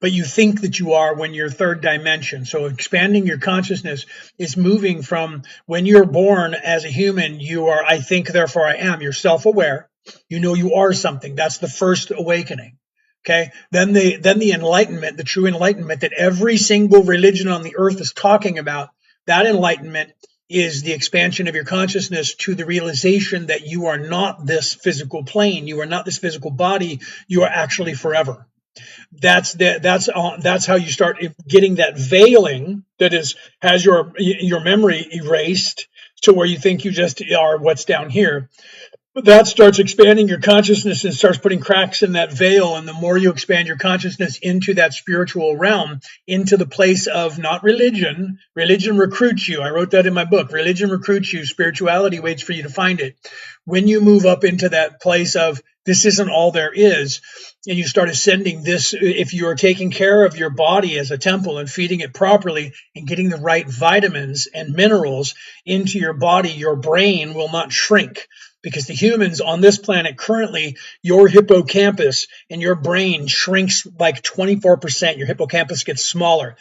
[SPEAKER 1] But you think that you are when you're third dimension. So expanding your consciousness is moving from when you're born as a human, you are, I think, therefore I am. You're self-aware. You know you are something. That's the first awakening. Okay. Then the enlightenment, the true enlightenment that every single religion on the earth is talking about, that enlightenment is the expansion of your consciousness to the realization that you are not this physical plane. You are not this physical body. You are actually forever. That's how you start getting that veiling that has your memory erased to where you think you just are what's down here. But that starts expanding your consciousness and starts putting cracks in that veil. And the more you expand your consciousness into that spiritual realm, into the place of not religion, religion recruits you. I wrote that in my book. Religion recruits you. Spirituality waits for you to find it. When you move up into that place of this isn't all there is, and you start ascending this, if you are taking care of your body as a temple and feeding it properly and getting the right vitamins and minerals into your body, your brain will not shrink. Because the humans on this planet currently, your hippocampus and your brain shrinks like 24%. Your hippocampus gets smaller.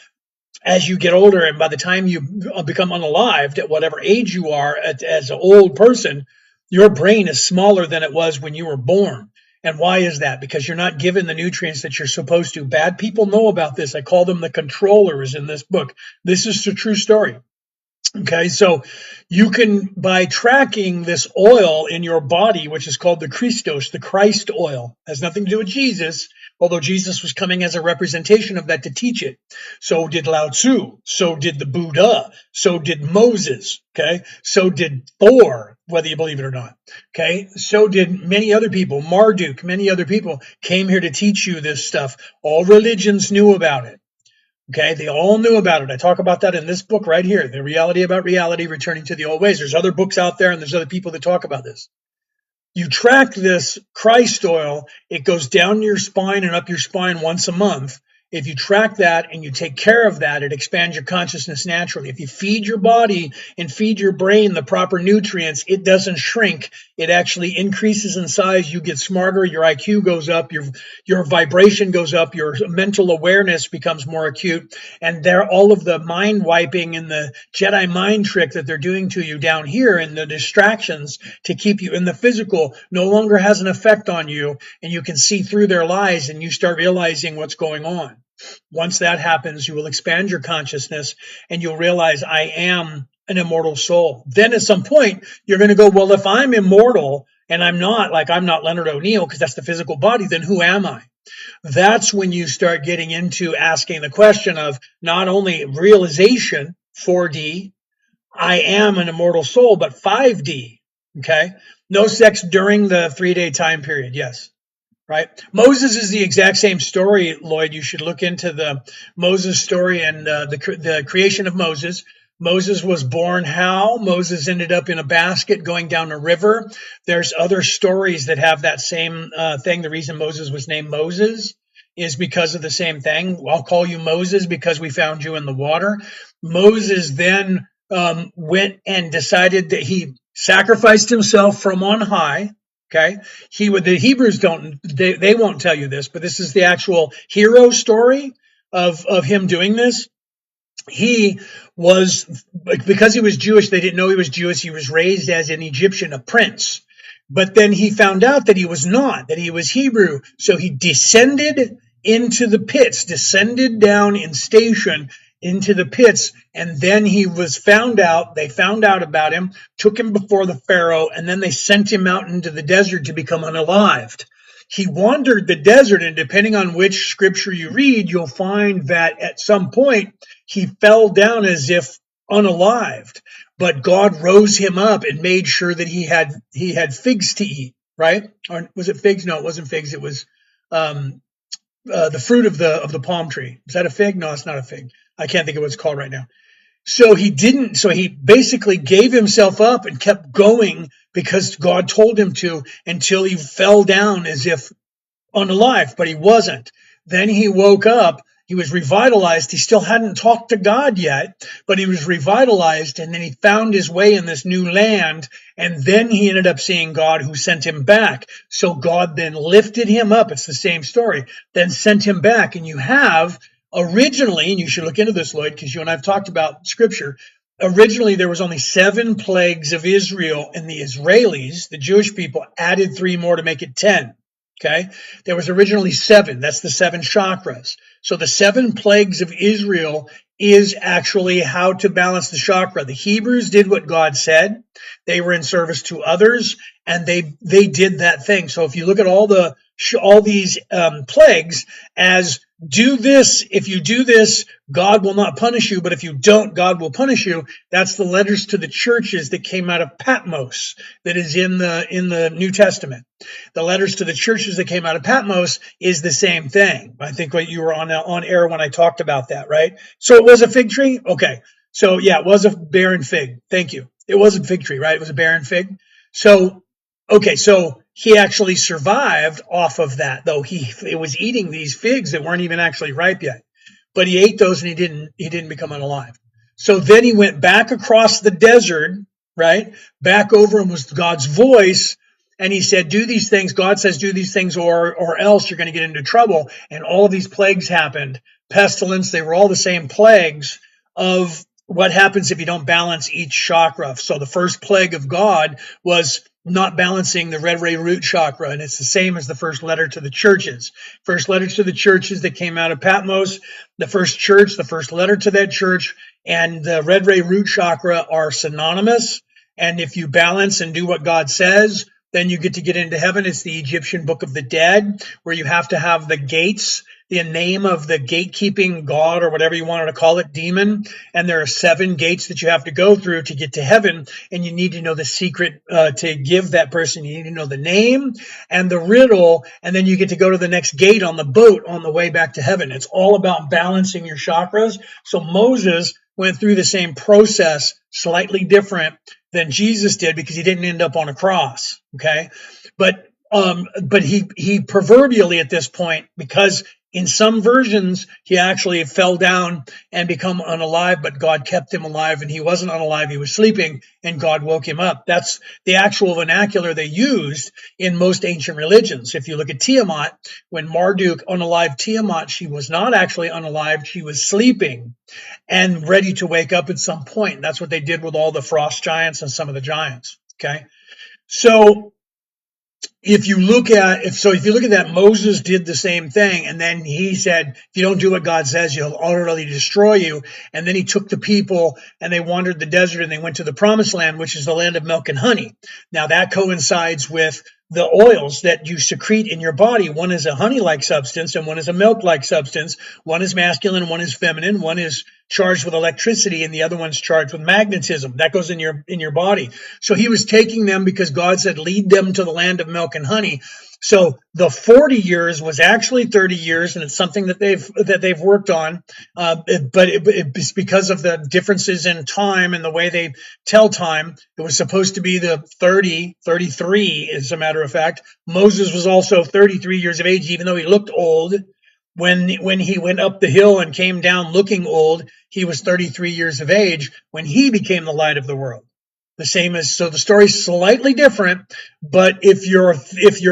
[SPEAKER 1] As you get older, and by the time you become unalived at whatever age you are as an old person, your brain is smaller than it was when you were born. And why is that? Because you're not given the nutrients that you're supposed to. Bad people know about this. I call them the controllers in this book. This is the true story. Okay, so you can, by tracking this oil in your body, which is called the Christos, the Christ oil, has nothing to do with Jesus, although Jesus was coming as a representation of that to teach it. So did Lao Tzu, so did the Buddha, so did Moses, okay, so did Thor, whether you believe it or not, okay, so did many other people, Marduk, many other people came here to teach you this stuff. All religions knew about it. Okay, they all knew about it. I talk about that in this book right here, The Reality About Reality, Returning to the Old Ways. There's other books out there, and there's other people that talk about this. You track this Christ oil, it goes down your spine and up your spine once a month. If you track that and you take care of that, it expands your consciousness naturally. If you feed your body and feed your brain the proper nutrients, it doesn't shrink. It actually increases in size. You get smarter. Your IQ goes up. Your vibration goes up. Your mental awareness becomes more acute. And all of the mind wiping and the Jedi mind trick that they're doing to you down here and the distractions to keep you in the physical no longer has an effect on you. And you can see through their lies and you start realizing what's going on. Once that happens, you will expand your consciousness and you'll realize I am an immortal soul. Then at some point, you're going to go, well, if I'm immortal and I'm not Leonard O'Neill because that's the physical body, then who am I? That's when you start getting into asking the question of not only realization, 4D, I am an immortal soul, but 5D, okay? No sex during the 3-day time period, yes. Right. Moses is the exact same story, Lloyd. You should look into the Moses story and the creation of Moses. Moses was born how? Moses ended up in a basket going down a river. There's other stories that have that same thing. The reason Moses was named Moses is because of the same thing. I'll call you Moses because we found you in the water. Moses then went and decided that he sacrificed himself from on high. Okay, the Hebrews they won't tell you this, but this is the actual hero story of him doing this. He was, because he was Jewish, they didn't know he was Jewish. He was raised as an Egyptian, a prince. But then he found out that he was not, that he was Hebrew. So he descended into the pits, descended down in station into the pits. And then he was found out. They found out about him, took him before the Pharaoh, and then they sent him out into the desert to become unalived. He wandered the desert, and depending on which scripture you read, you'll find that at some point he fell down as if unalived, but God rose him up and made sure that he had figs to eat, right? Or was it figs? No, it wasn't figs. It was um, the fruit of the palm tree. Is that a fig? No, it's not a fig. I can't think of what it's called right now. So he didn't. So he basically gave himself up and kept going because God told him to, until he fell down as if unalive, but he wasn't. Then he woke up. He was revitalized. He still hadn't talked to God yet, but he was revitalized. And then he found his way in this new land. And then he ended up seeing God, who sent him back. So God then lifted him up. It's the same story. Then sent him back. And you have originally, and you should look into this, Lloyd, because you and I have talked about scripture. Originally, there was only 7 plagues of Israel, and the Israelis, the Jewish people, added 3 more to make it 10. Okay, there was originally 7. That's the 7 chakras. So the 7 plagues of Israel is actually how to balance the chakra. The Hebrews did what God said. They were in service to others, and they did that thing. So if you look at all these plagues as, do this, if you do this, God will not punish you, but if you don't, God will punish you. That's the letters to the churches that came out of Patmos, that is in the New Testament. The letters to the churches that came out of Patmos is the same thing. I think what you were on air when I talked about that, right? So it was a fig tree? Okay. So yeah, it was a barren fig. Thank you. It was a fig tree, right? It was a barren fig. So, okay, so he actually survived off of that, though he was eating these figs that weren't even actually ripe yet. But he ate those and he didn't become unalive. So then he went back across the desert, right? Back over him was God's voice. And he said, do these things. God says, do these things, or else you're going to get into trouble. And all of these plagues happened. Pestilence, they were all the same plagues of what happens if you don't balance each chakra. So the first plague of God was not balancing the red ray root chakra. And it's the same as the first letter to the churches. First letter to the churches that came out of Patmos, the first church, the first letter to that church, and the red ray root chakra are synonymous. And if you balance and do what God says, then you get into heaven. It's the Egyptian Book of the Dead, where you have to have the gates, the name of the gatekeeping god, or whatever you wanted to call it, demon. And there are 7 gates that you have to go through to get to heaven. And you need to know the secret to give that person. You need to know the name and the riddle. And then you get to go to the next gate on the boat on the way back to heaven. It's all about balancing your chakras. So Moses went through the same process, slightly different than Jesus did, because he didn't end up on a cross. Okay. But he proverbially at this point, because in some versions, he actually fell down and become unalive, but God kept him alive, and he wasn't unalive. He was sleeping, and God woke him up. That's the actual vernacular they used in most ancient religions. If you look at Tiamat, when Marduk unalived Tiamat, she was not actually unalived. She was sleeping and ready to wake up at some point. That's what they did with all the frost giants and some of the giants. Okay. So if you look at that, Moses did the same thing, and then he said, if you don't do what God says, he'll utterly destroy you. And then he took the people, and they wandered the desert, and they went to the promised land, which is the land of milk and honey. Now that coincides with the oils that you secrete in your body. One is a honey-like substance, and one is a milk-like substance. One is masculine, one is feminine. One is charged with electricity, and the other one's charged with magnetism. That goes in your body. So he was taking them because God said, lead them to the land of milk and honey. So the 40 years was actually 30 years, and it's something that they've worked on. But it's because of the differences in time and the way they tell time. It was supposed to be the 33, as a matter of fact. Moses was also 33 years of age, even though he looked old. When he went up the hill and came down looking old, he was 33 years of age when he became the light of the world. The same as, so the story's slightly different, but if you're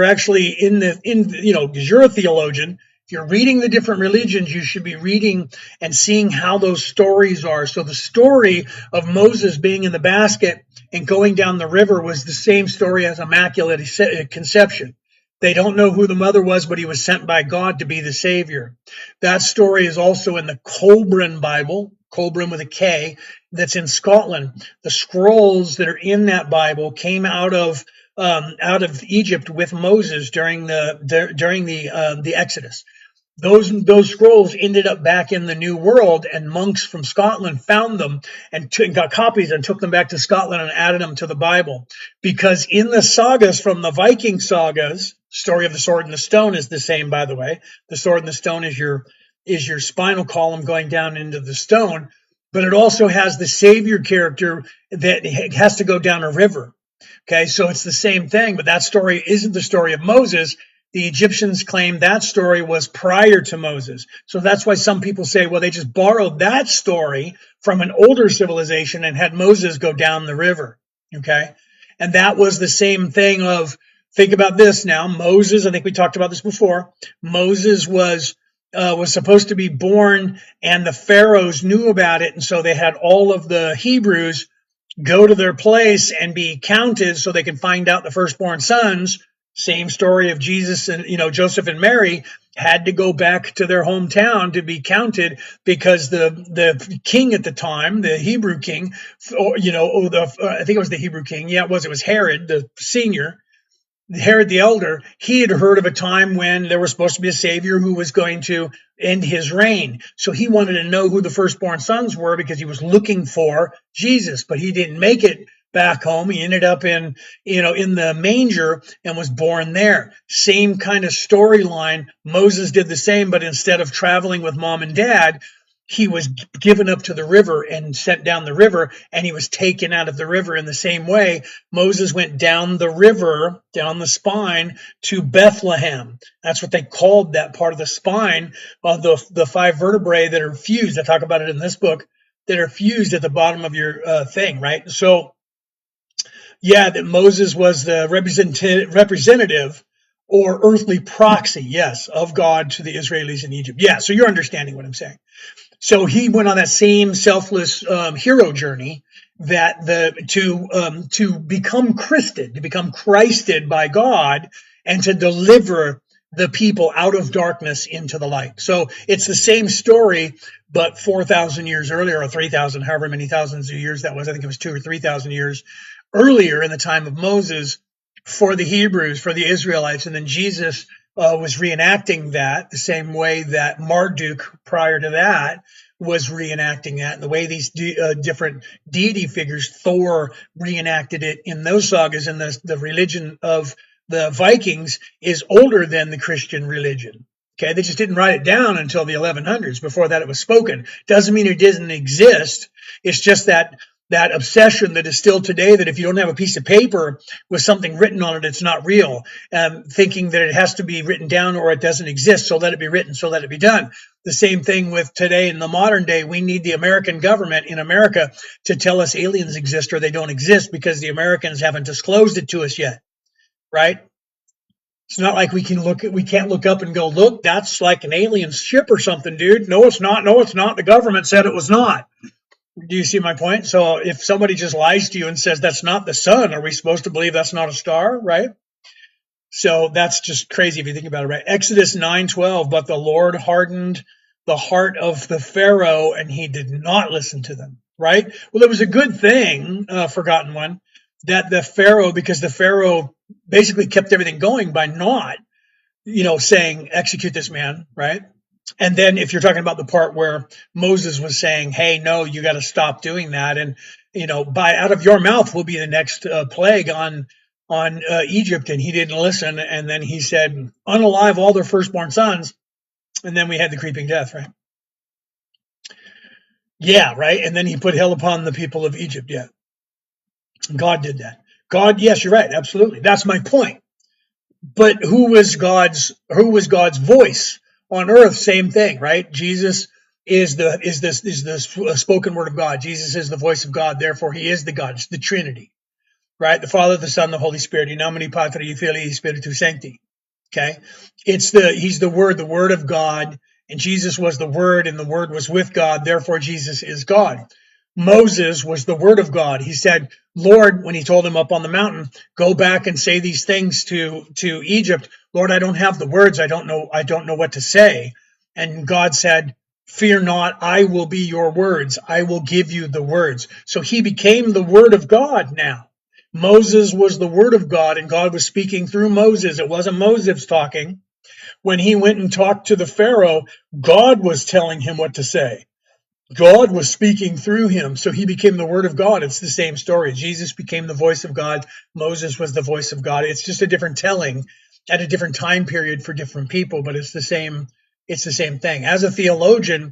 [SPEAKER 1] actually because you're a theologian If you're reading the different religions, you should be reading and seeing how those stories are. So the story of Moses being in the basket and going down the river was the same story as Immaculate Conception. They don't know who the mother was, but he was sent by God to be the Savior. That story is also in the Colburn Bible, Colburn with a K, that's in Scotland. The scrolls that are in that Bible came out of Egypt with Moses during the Exodus. Those scrolls ended up back in the New World, and monks from Scotland found them and got copies and took them back to Scotland and added them to the Bible. Because in the sagas from the Viking sagas, story of the sword and the stone is the same, by the way. The sword and the stone is your spinal column going down into the stone, but it also has the savior character that has to go down a river. Okay, so it's the same thing, but that story isn't the story of Moses. The Egyptians claim that story was prior to Moses. So that's why some people say, well, they just borrowed that story from an older civilization and had Moses go down the river. Okay, and that was the same thing of, think about this now. Moses, I think we talked about this before. Moses was supposed to be born, and the pharaohs knew about it, and so they had all of the Hebrews go to their place and be counted so they can find out the firstborn sons. Same story of Jesus and Joseph and Mary had to go back to their hometown to be counted, because the king at the time, the Hebrew king, I think it was the Hebrew king. Yeah, it was Herod, the senior. Herod the Elder, he had heard of a time when there was supposed to be a savior who was going to end his reign. So he wanted to know who the firstborn sons were, because he was looking for Jesus, but he didn't make it back home. He ended up in the manger and was born there. Same kind of storyline. Moses did the same, but instead of traveling with mom and dad, he was given up to the river and sent down the river, and he was taken out of the river. In the same way, Moses went down the river, down the spine, to Bethlehem. That's what they called that part of the spine, the five vertebrae that are fused. I talk about it in this book, that are fused at the bottom of your thing, right? So, yeah, that Moses was the representative or earthly proxy, yes, of God to the Israelis in Egypt. Yeah, so you're understanding what I'm saying. So he went on that same selfless hero journey to become Christed by God, and to deliver the people out of darkness into the light. So it's the same story, but 4,000 years earlier, or 3,000, however many thousands of years that was. I think it was 2,000 or 3,000 years earlier in the time of Moses, for the Hebrews, for the Israelites, and then Jesus was reenacting that the same way that Marduk prior to that was reenacting that, and the way these different deity figures, Thor reenacted it in those sagas, and the religion of the Vikings is older than the Christian religion. Okay, they just didn't write it down until the 1100s. Before that, it was spoken. Doesn't mean it didn't exist. It's just that obsession that is still today, that if you don't have a piece of paper with something written on it, it's not real, thinking that it has to be written down or it doesn't exist, so let it be written, so let it be done. The same thing with today in the modern day. We need the American government in America to tell us aliens exist or they don't exist, because the Americans haven't disclosed it to us yet, right? It's not like we can't look up and go, look, that's like an alien ship or something, dude. No, it's not. No, it's not. The government said it was not. Do you see my point? So if somebody just lies to you and says that's not the sun, are we supposed to believe that's not a star, right? So that's just crazy if you think about it, right? Exodus 9:12, but the Lord hardened the heart of the Pharaoh, and he did not listen to them, right? Well, it was a good thing, forgotten one, that because the Pharaoh basically kept everything going by not, saying, execute this man, right? And then if you're talking about the part where Moses was saying, hey, no, you got to stop doing that. And, out of your mouth will be the next plague on Egypt. And he didn't listen. And then he said, unalive all their firstborn sons. And then we had the creeping death, right? Yeah, right. And then he put hell upon the people of Egypt. Yeah. God did that. God, yes, you're right. Absolutely. That's my point. But who was God's voice on earth? Same thing, right? Jesus is the spoken word of God. Jesus is the voice of God. Therefore, he is the God. It's the Trinity, right? The Father, the Son, the Holy Spirit. In nomine Patri, Filii, Spiritus Sancti. Okay. He's the Word of God, and Jesus was the Word, and the Word was with God. Therefore, Jesus is God. Moses was the Word of God. He said, Lord, when he told him up on the mountain, go back and say these things to Egypt. Lord, I don't have the words. I don't know what to say. And God said, fear not, I will be your words. I will give you the words. So he became the Word of God now. Moses was the Word of God, and God was speaking through Moses. It wasn't Moses talking. When he went and talked to the Pharaoh, God was telling him what to say. God was speaking through him, so he became the Word of God. It's the same story. Jesus became the voice of God. Moses was the voice of God. It's just a different telling at a different time period for different people, but it's the same. It's the same thing. As a theologian,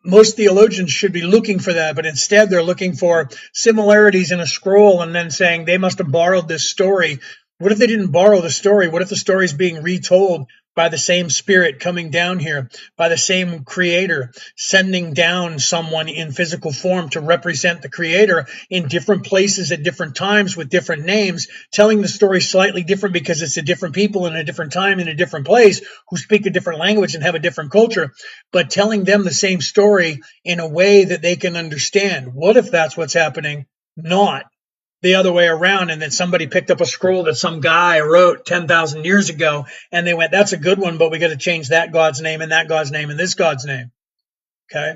[SPEAKER 1] most theologians should be looking for that, but instead they're looking for similarities in a scroll and then saying they must have borrowed this story. What if they didn't borrow the story? What if the story is being retold by the same Spirit coming down here, by the same Creator sending down someone in physical form to represent the Creator in different places at different times with different names, telling the story slightly different because it's a different people in a different time in a different place who speak a different language and have a different culture, but telling them the same story in a way that they can understand. What if that's what's happening? Not the other way around, and then somebody picked up a scroll that some guy wrote 10,000 years ago, and they went, that's a good one, but we got to change that God's name and that God's name and this God's name. Okay.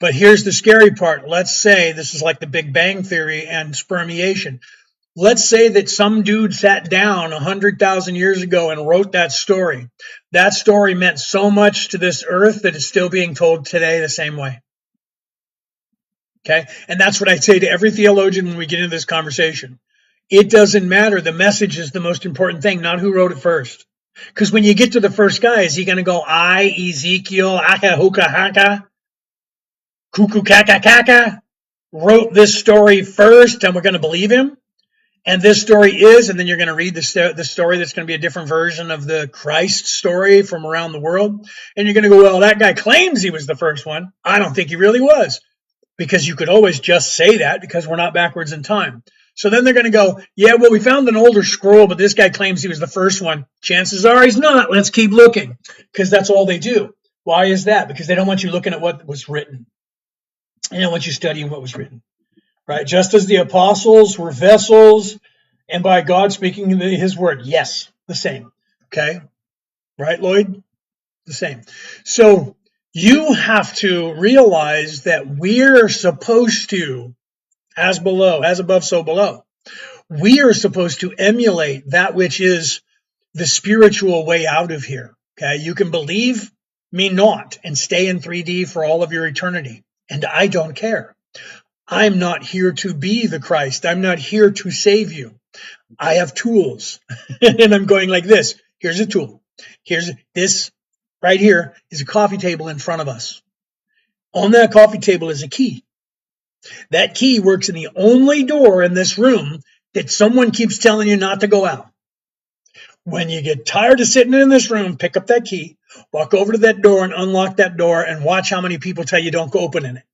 [SPEAKER 1] But here's the scary part. Let's say this is like the Big Bang Theory and spermiation. Let's say that some dude sat down 100,000 years ago and wrote that story. That story meant so much to this earth that it's still being told today the same way. Okay. And that's what I say to every theologian when we get into this conversation. It doesn't matter. The message is the most important thing, not who wrote it first. Because when you get to the first guy, is he going to go, I, Ezekiel, aka hoka haka, cuckoo kaka kaka, wrote this story first and we're going to believe him? And this story is, and then you're going to read the story that's going to be a different version of the Christ story from around the world. And you're going to go, well, that guy claims he was the first one. I don't think he really was. Because you could always just say that because we're not backwards in time. So then they're going to go, yeah, well, we found an older scroll, but this guy claims he was the first one. Chances are he's not. Let's keep looking, because that's all they do. Why is that? Because they don't want you looking at what was written. They don't want you studying what was written, right? Just as the apostles were vessels and by God speaking his word. Yes, the same. Okay. Right, Lloyd? The same. So you have to realize that we're supposed to, as below, as above, so below. We are supposed to emulate that which is the spiritual way out of here. Okay, you can believe me not and stay in 3D for all of your eternity. And I don't care. I'm not here to be the Christ. I'm not here to save you. I have tools. And I'm going like this. Here's a tool. Here's this right here is a coffee table in front of us. On that coffee table is a key. That key works in the only door in this room that someone keeps telling you not to go out. When you get tired of sitting in this room, pick up that key, walk over to that door and unlock that door and watch how many people tell you don't go open in it.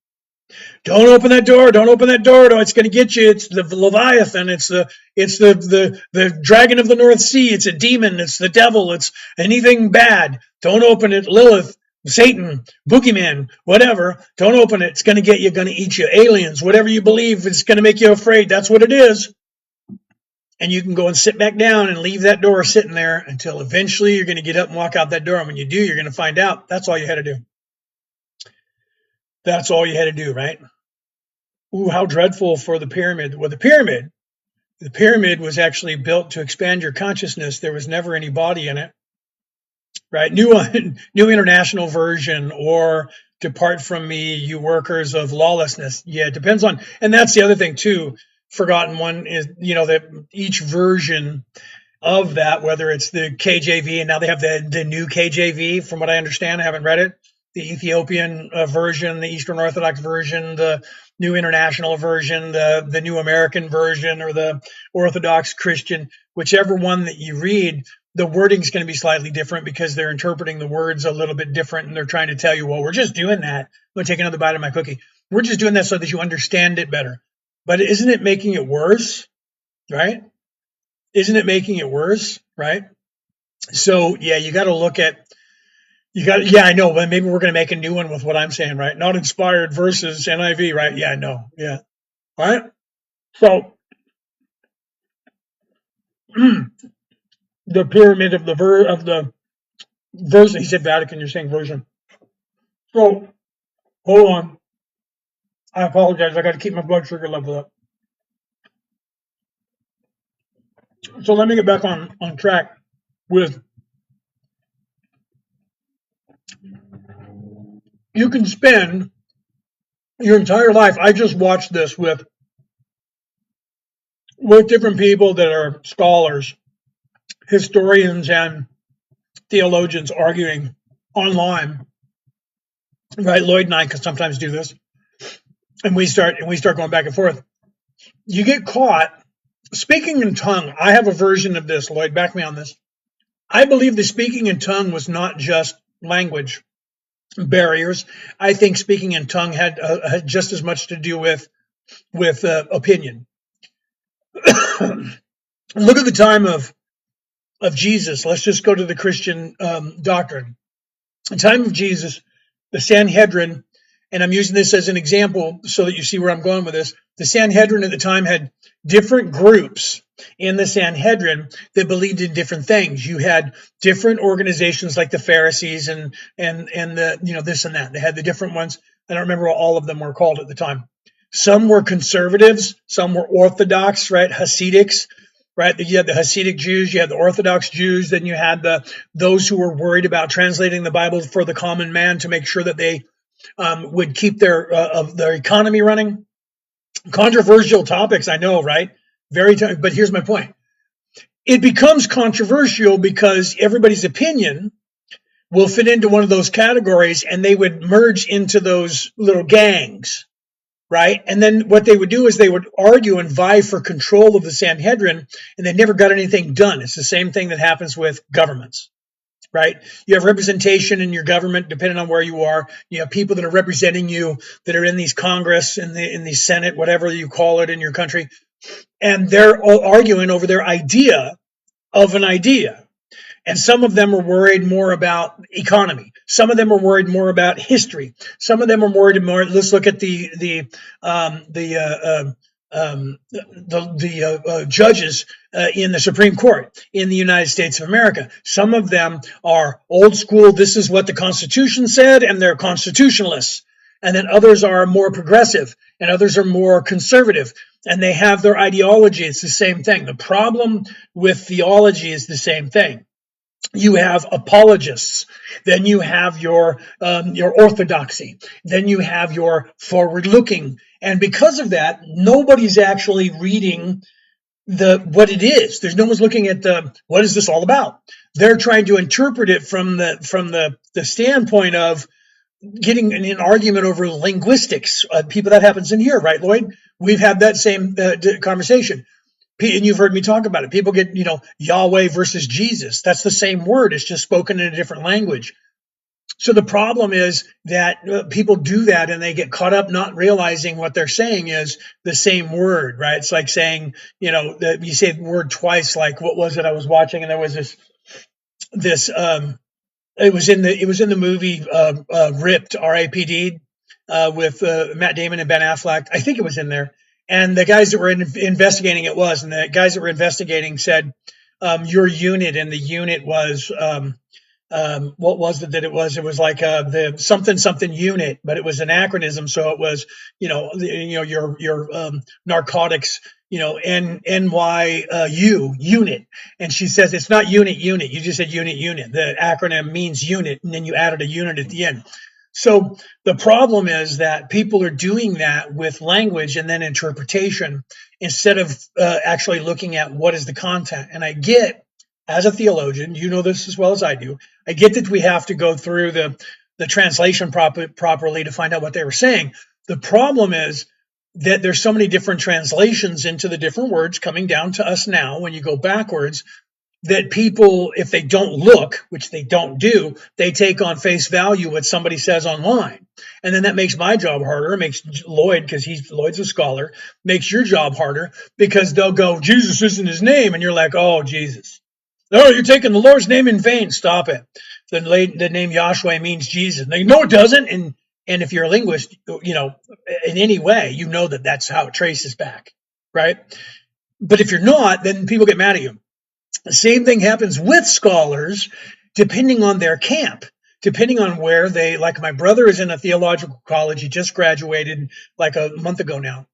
[SPEAKER 1] Don't open that door. Don't open that door. It's going to get you. It's the Leviathan. It's the dragon of the North Sea. It's a demon. It's the devil. It's anything bad. Don't open it. Lilith, Satan, boogeyman, whatever. Don't open it. It's going to get you. Going to eat you. Aliens, whatever you believe, it's going to make you afraid. That's what it is. And you can go and sit back down and leave that door sitting there until eventually you're going to get up and walk out that door. And when you do, you're going to find out that's all you had to do. That's all you had to do, right? Ooh, how dreadful for the pyramid. Well, the pyramid was actually built to expand your consciousness. There was never any body in it, right? New International Version or Depart from Me, you workers of lawlessness. Yeah, it depends on, and that's the other thing too. Forgotten one is, that each version of that, whether it's the KJV, and now they have the new KJV, from what I understand, I haven't read it, the Ethiopian version, the Eastern Orthodox version, the New International Version, the New American Version, or the Orthodox Christian, whichever one that you read, the wording is going to be slightly different because they're interpreting the words a little bit different, and they're trying to tell you, well, we're just doing that. I'm going to take another bite of my cookie. We're just doing that so that you understand it better. But isn't it making it worse, right? Isn't it making it worse, right? So yeah, you got to look at you got. Yeah, I know, but maybe we're going to make a new one with what I'm saying, right? Not inspired versus NIV, right? Yeah, I know. Yeah, all right. So the pyramid of the verse. He said Vatican. You're saying version. So hold on. I apologize. I got to keep my blood sugar level up. So let me get back on track with you can spend your entire life. I just watched this with different people that are scholars, historians, and theologians arguing online. Right, Lloyd and I can sometimes do this, and we start going back and forth. You get caught speaking in tongue. I have a version of this. Lloyd, back me on this. I believe the speaking in tongue was not just language barriers. I think speaking in tongue had just as much to do with opinion. Look at the time of Jesus. Let's just go to the Christian doctrine. The time of Jesus, the Sanhedrin, and I'm using this as an example so that you see where I'm going with this. The Sanhedrin at the time had different groups in the Sanhedrin that believed in different things. You had different organizations like the Pharisees and the this and that. They had the different ones. I don't remember what all of them were called at the time. Some were conservatives, some were Orthodox, right? Hasidics, right? You had the Hasidic Jews, you had the Orthodox Jews, then you had those who were worried about translating the Bible for the common man to make sure that they would keep their economy running. Controversial topics, I know, right? But here's my point. It becomes controversial because everybody's opinion will fit into one of those categories, and they would merge into those little gangs, right? And then what they would do is they would argue and vie for control of the Sanhedrin, and they never got anything done. It's the same thing that happens with governments, right? You have representation in your government, depending on where you are. You have people that are representing you that are in these Congress, in the Senate, whatever you call it in your country, and they're all arguing over their idea of an idea. And some of them are worried more about economy. Some of them are worried more about history. Some of them are worried more. Let's look at the judges in the Supreme Court in the United States of America. Some of them are old school. This is what the Constitution said, and they're constitutionalists. And then others are more progressive, and others are more conservative, and they have their ideology. It's the same thing. The problem with theology is the same thing. You have apologists, then you have your orthodoxy, then you have your forward looking, and because of that, nobody's actually reading what it is. There's no one's looking at what is this all about. They're trying to interpret it from the standpoint of getting in an argument over linguistics. People, that happens in here, right, Lloyd? We've had that same conversation. And you've heard me talk about it. People get, Yahweh versus Jesus. That's the same word. It's just spoken in a different language. So the problem is that people do that and they get caught up not realizing what they're saying is the same word, right? It's like saying, you say the word twice. Like, what was it I was watching? And there was this it was in the movie Ripped, R-A-P-D, with Matt Damon and Ben Affleck. I think it was in there. And the guys that were investigating and the guys that were investigating said, your unit, and the unit was, what was it that it was? It was like the something unit, but it was an acronym. So it was, your narcotics, NYU unit. And she says, it's not unit. You just said unit. The acronym means unit, and then you added a unit at the end. So the problem is that people are doing that with language and then interpretation instead of actually looking at what is the content. And I get, as a theologian, you know this as well as I do, I get that we have to go through the translation properly to find out what they were saying. The problem is that there's so many different translations into the different words coming down to us now when you go backwards, that people, if they don't look, which they don't do, they take on face value what somebody says online. And then that makes my job harder. It makes Lloyd, because Lloyd's a scholar, makes your job harder, because they'll go, Jesus isn't his name. And you're like, oh, Jesus. No, you're taking the Lord's name in vain. Stop it. The name Yahshua means Jesus. Now, no, it doesn't. And if you're a linguist, in any way, you know that that's how it traces back, right? But if you're not, then people get mad at you. The same thing happens with scholars, depending on their camp, depending on where they, like my brother is in a theological college. He just graduated like a month ago now.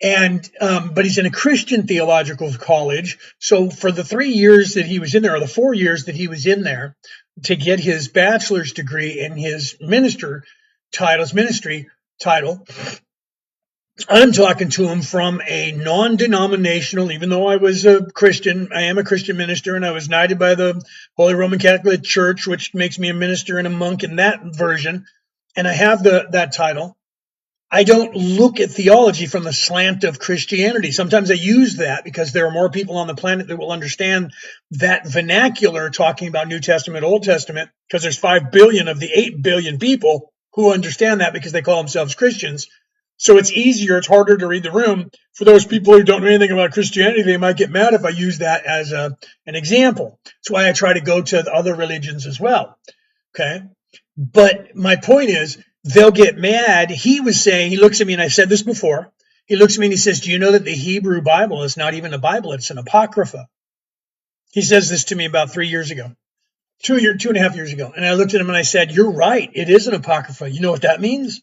[SPEAKER 1] But he's in a Christian theological college. So for the 3 years that he was in there, or the 4 years that he was in there to get his bachelor's degree and his ministry title, I'm talking to him from a non-denominational, even though I was a Christian, I am a Christian minister, and I was knighted by the Holy Roman Catholic Church, which makes me a minister and a monk in that version. And I have that title. I don't look at theology from the slant of Christianity. Sometimes I use that because there are more people on the planet that will understand that vernacular talking about New Testament, Old Testament, because there's 5 billion of the 8 billion people who understand that because they call themselves Christians. So it's easier, it's harder to read the room. For those people who don't know anything about Christianity, they might get mad if I use that as an example. That's why I try to go to the other religions as well. Okay. But my point is, they'll get mad. He was saying, he looks at me, and I've said this before. He looks at me and he says, do you know that the Hebrew Bible is not even a Bible? It's an apocrypha. He says this to me about 3 years ago, 2.5 years ago. And I looked at him and I said, you're right. It is an apocrypha. You know what that means?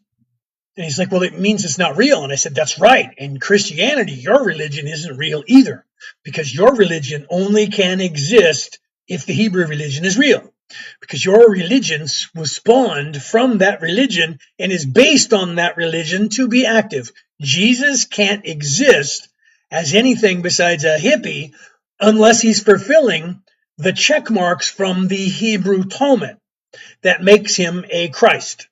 [SPEAKER 1] And he's like, well, it means it's not real. And I said, that's right. In Christianity, your religion isn't real either, because your religion only can exist if the Hebrew religion is real, because your religion was spawned from that religion and is based on that religion to be active. Jesus can't exist as anything besides a hippie unless he's fulfilling the check marks from the Hebrew Talmud that makes him a Christ,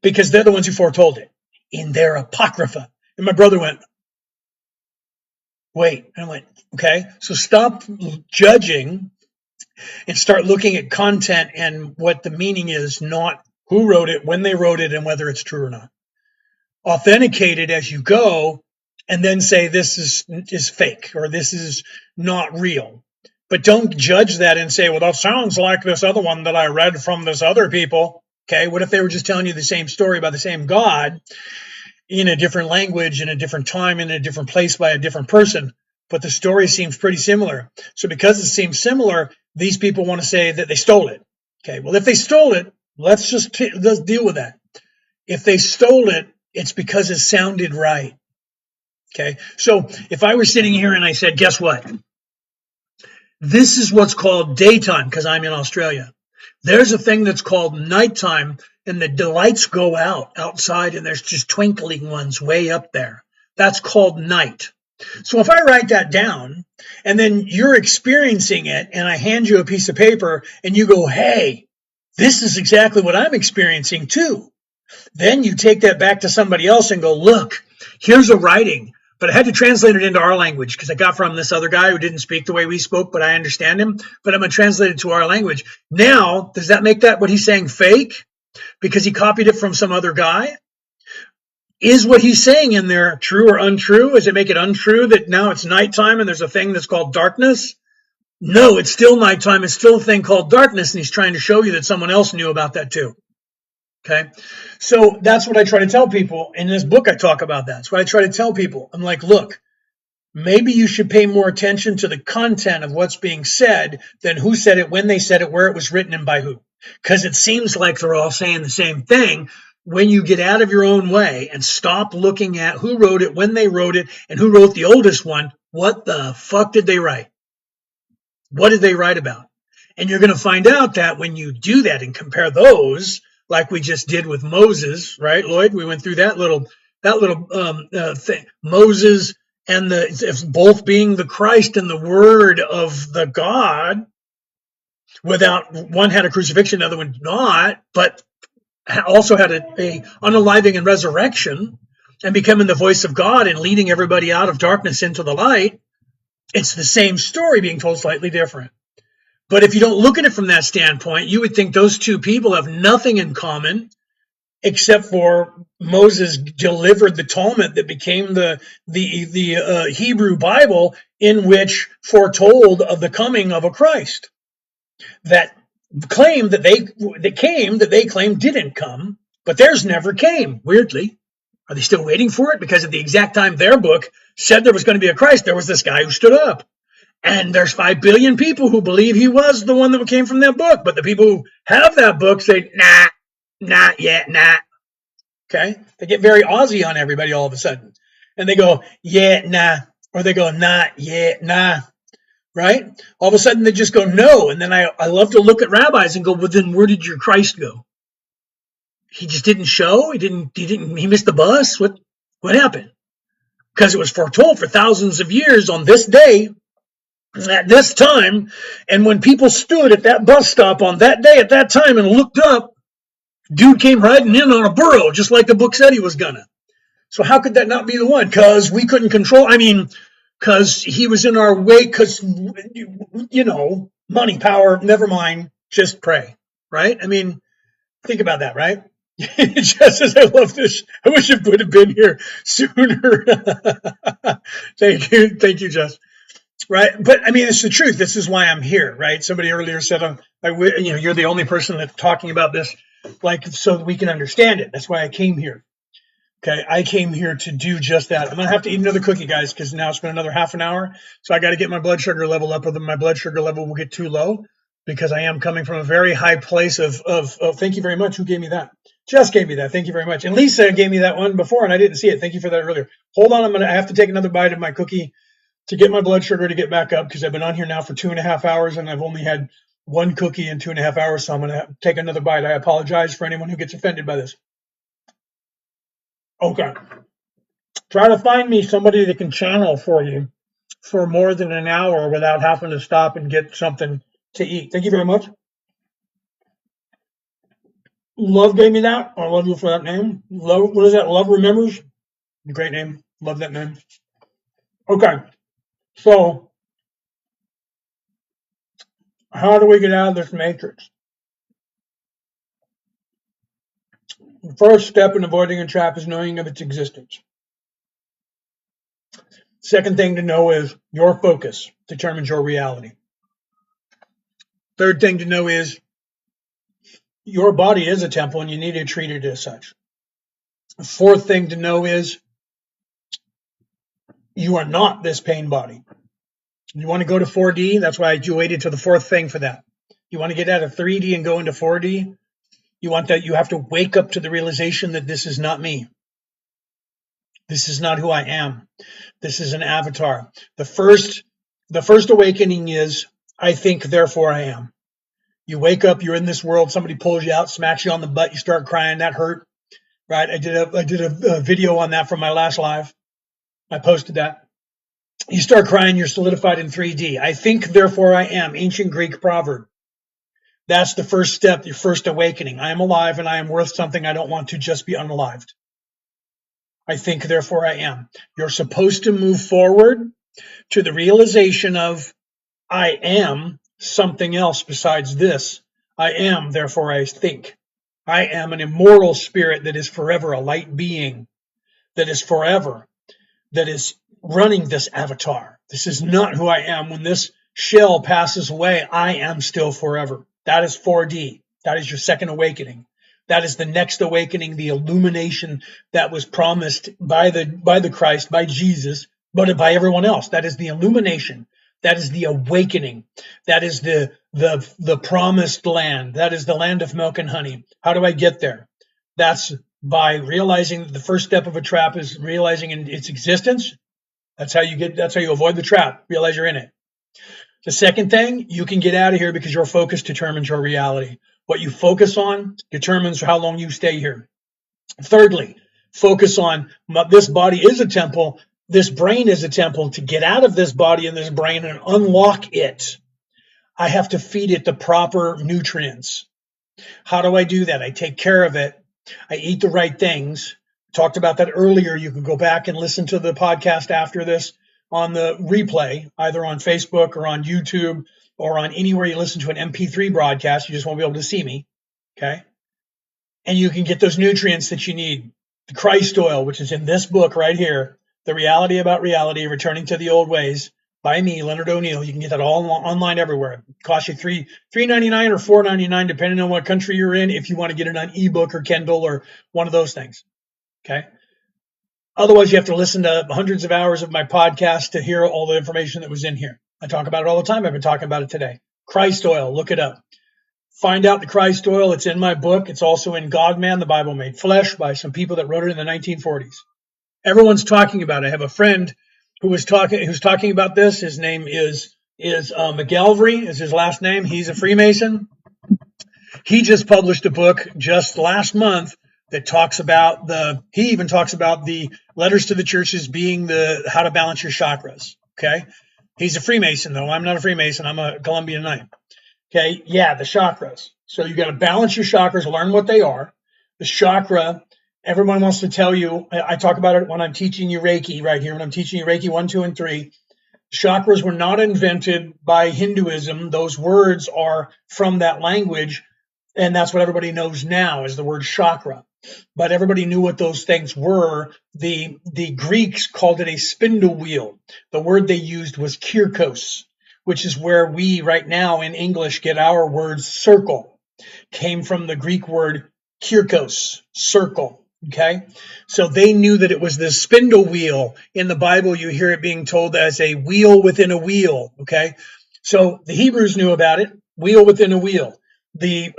[SPEAKER 1] because they're the ones who foretold it in their apocrypha. And my brother went, wait. And I went, okay, so stop judging and start looking at content and what the meaning is, not who wrote it, when they wrote it, and whether it's true or not. Authenticate it as you go, and then say this is fake, or this is not real. But don't judge that and say, well, that sounds like this other one that I read from this other people. Okay, what if they were just telling you the same story by the same God in a different language, in a different time, in a different place by a different person? But the story seems pretty similar. So because it seems similar, these people want to say that they stole it. Okay, well, if they stole it, let's deal with that. If they stole it, it's because it sounded right. Okay, so if I were sitting here and I said, guess what? This is what's called daytime, because I'm in Australia. There's a thing that's called nighttime, and the lights go outside, and there's just twinkling ones way up there. That's called night. So if I write that down, and then you're experiencing it, and I hand you a piece of paper, and you go, hey, this is exactly what I'm experiencing too. Then you take that back to somebody else and go, look, here's a writing. But I had to translate it into our language because I got from this other guy who didn't speak the way we spoke, but I understand him. But I'm going to translate it to our language. Now, does that make that what he's saying fake because he copied it from some other guy? Is what he's saying in there true or untrue? Does it make it untrue that now it's nighttime and there's a thing that's called darkness? No, it's still nighttime. It's still a thing called darkness, and he's trying to show you that someone else knew about that too. Okay, so that's what I try to tell people. In this book, I talk about that. That's what I try to tell people. I'm like, look, maybe you should pay more attention to the content of what's being said than who said it, when they said it, where it was written, and by who. Because it seems like they're all saying the same thing. When you get out of your own way and stop looking at who wrote it, when they wrote it, and who wrote the oldest one, what the fuck did they write? What did they write about? And you're going to find out that when you do that and compare those, like we just did with Moses, right, Lloyd? We went through that little thing. Moses and both being the Christ and the Word of the God. Without one had a crucifixion, the other one did not, but also had a unaliving and resurrection, and becoming the voice of God and leading everybody out of darkness into the light. It's the same story being told slightly different. But if you don't look at it from that standpoint, you would think those two people have nothing in common, except for Moses delivered the Talmud that became the Hebrew Bible, in which foretold of the coming of a Christ that claimed that they claimed didn't come, but theirs never came. Weirdly, are they still waiting for it? Because at the exact time their book said there was going to be a Christ, there was this guy who stood up. And there's 5 billion people who believe he was the one that came from that book. But the people who have that book say, nah, not yet, nah. Okay? They get very Aussie on everybody all of a sudden. And they go, yeah, nah. Or they go, not yet, nah. Right? All of a sudden they just go, no. And then I love to look at rabbis and go, well, then where did your Christ go? He just didn't show? He missed the bus? What happened? Because it was foretold for thousands of years on this day, at this time, and when people stood at that bus stop on that day at that time and looked up, dude came riding in on a burro, just like the book said he was gonna. So how could that not be the one? Because we couldn't control. I mean, because he was in our way. Because money, power. Never mind. Just pray, right? I mean, think about that, right? Just as I love this, I wish it would have been here sooner. Thank you, Jess. Right, but I mean, it's the truth. This is why I'm here, right? Somebody earlier said, you're the only person that's talking about this, like, so that we can understand it. That's why I came here. Okay, I came here to do just that. I'm gonna have to eat another cookie, guys, because now it's been another half an hour. So I got to get my blood sugar level up, or my blood sugar level will get too low, because I am coming from a very high place of. Thank you very much. Who gave me that? Jess gave me that. Thank you very much. And Lisa gave me that one before, and I didn't see it. Thank you for that earlier. Hold on, I have to take another bite of my cookie to get my blood sugar to get back up, because I've been on here now for 2.5 hours and I've only had one cookie in 2.5 hours. So I'm going to take another bite. I apologize for anyone who gets offended by this. Okay. Try to find me somebody that can channel for you for more than an hour without having to stop and get something to eat. Thank you very much. Love gave me that. I love you for that name. Love, what is that? Love remembers. Great name. Love that name. Okay. So, how do we get out of this matrix? The first step in avoiding a trap is knowing of its existence. Second thing to know is your focus determines your reality. Third thing to know is your body is a temple and you need to treat it as such. The fourth thing to know is you are not this pain body. You want to go to 4D? That's why I waited to the fourth thing for that. You want to get out of 3D and go into 4D? You want that? You have to wake up to the realization that this is not me. This is not who I am. This is an avatar. The first awakening is, I think, therefore I am. You wake up, you're in this world, somebody pulls you out, smacks you on the butt, you start crying, that hurt, right? I did a video on that from my last live. I posted that. You start crying, you're solidified in 3D. I think, therefore I am, ancient Greek proverb. That's the first step, your first awakening. I am alive and I am worth something. I don't want to just be unalived. I think, therefore I am. You're supposed to move forward to the realization of, I am something else besides this. I am, therefore I think. I am an immortal spirit that is forever, a light being that is forever, that is running this avatar. This is not who I am. When this shell passes away, I am still forever. That is 4D. That is your second awakening. That is the next awakening, the illumination that was promised by the Christ, by Jesus, but by everyone else. That is the illumination. That is the awakening. That is the promised land. That is the land of milk and honey. How do I get there? That's by realizing that the first step of a trap is realizing in its existence. That's how you avoid the trap. Realize you're in it. The second thing, you can get out of here because your focus determines your reality. What you focus on determines how long you stay here. Thirdly, focus on this body is a temple. This brain is a temple. To get out of this body and this brain and unlock it, I have to feed it the proper nutrients. How do I do that? I take care of it. I eat the right things. Talked about that earlier. You can go back and listen to the podcast after this on the replay, either on Facebook or on YouTube or on anywhere you listen to an MP3 broadcast. You just won't be able to see me. Okay. and you can get those nutrients that you need. The Christ oil, which is in this book right here, The Reality About Reality, Returning to the Old Ways, by me, Leonard O'Neill. You can get that all online everywhere. It costs you $3.99 or $4.99, depending on what country you're in, if you want to get it on ebook or Kindle or one of those things. Okay. Otherwise, you have to listen to hundreds of hours of my podcast to hear all the information that was in here. I talk about it all the time. I've been talking about it today. Christ oil, look it up. Find out the Christ oil. It's in my book. It's also in God Man, the Bible Made Flesh, by some people that wrote it in the 1940s. Everyone's talking about it. I have a friend who's talking about this. His name is McGalvery is his last name. He's a Freemason. He just published a book just last month that talks about he even talks about the letters to the churches being the how to balance your chakras. Okay. He's a Freemason, though. I'm not a Freemason. I'm a Colombian Knight. Okay. Yeah. The chakras. So you got to balance your chakras, learn what they are. The chakra, everyone wants to tell you, I talk about it when I'm teaching you Reiki right here. When I'm teaching you Reiki 1, 2, and 3, chakras were not invented by Hinduism. Those words are from that language. And that's what everybody knows now is the word chakra. But everybody knew what those things were. The Greeks called it a spindle wheel. The word they used was kirkos, which is where we right now in English get our word circle. Came from the Greek word kirkos, circle. Okay, so they knew that it was this spindle wheel. In the Bible, you hear it being told as a wheel within a wheel. Okay, so the Hebrews knew about it, wheel within a wheel. The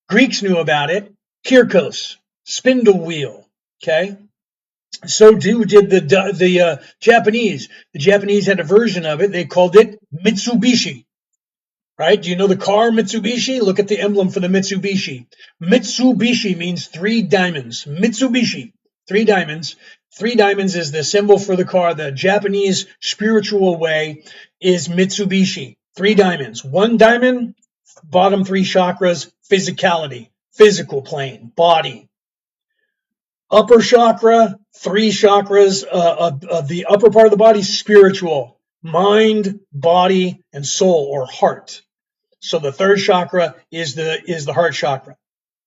[SPEAKER 1] Greeks knew about it, kirkos, spindle wheel. Okay, so too did the Japanese. The Japanese had a version of it. They called it Mitsubishi. Right? Do you know the car Mitsubishi? Look at the emblem for the Mitsubishi. Mitsubishi means 3 diamonds. Mitsubishi, 3 diamonds. 3 diamonds is the symbol for the car. The Japanese spiritual way is Mitsubishi. 3 diamonds. 1 diamond, bottom 3 chakras, physicality, physical plane, body. Upper chakra, 3 chakras of the upper part of the body, spiritual, mind, body, and soul or heart. So the 3rd chakra is the heart chakra.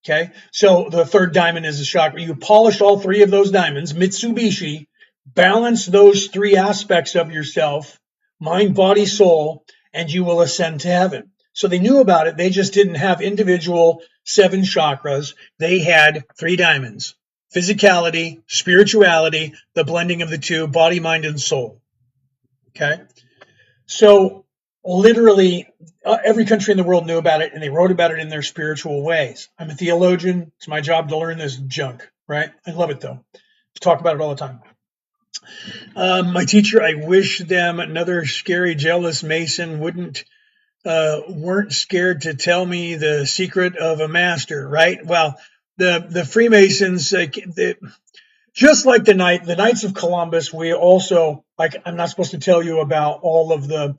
[SPEAKER 1] Okay. So the 3rd diamond is the chakra. You polish all 3 of those diamonds, Mitsubishi, balance those 3 aspects of yourself, mind, body, soul, and you will ascend to heaven. So they knew about it. They just didn't have individual 7 chakras. They had 3 diamonds, physicality, spirituality, the blending of the 2, body, mind, and soul. Okay. So literally every country in the world knew about it, and they wrote about it in their spiritual ways. I'm a theologian. It's my job to learn this junk, right? I love it, though. Talk about it all the time. My teacher, I wish them another scary, jealous Mason weren't scared to tell me the secret of a master, right? Well, the Freemasons, just like the Knights of Columbus, we also, like, I'm not supposed to tell you about all of the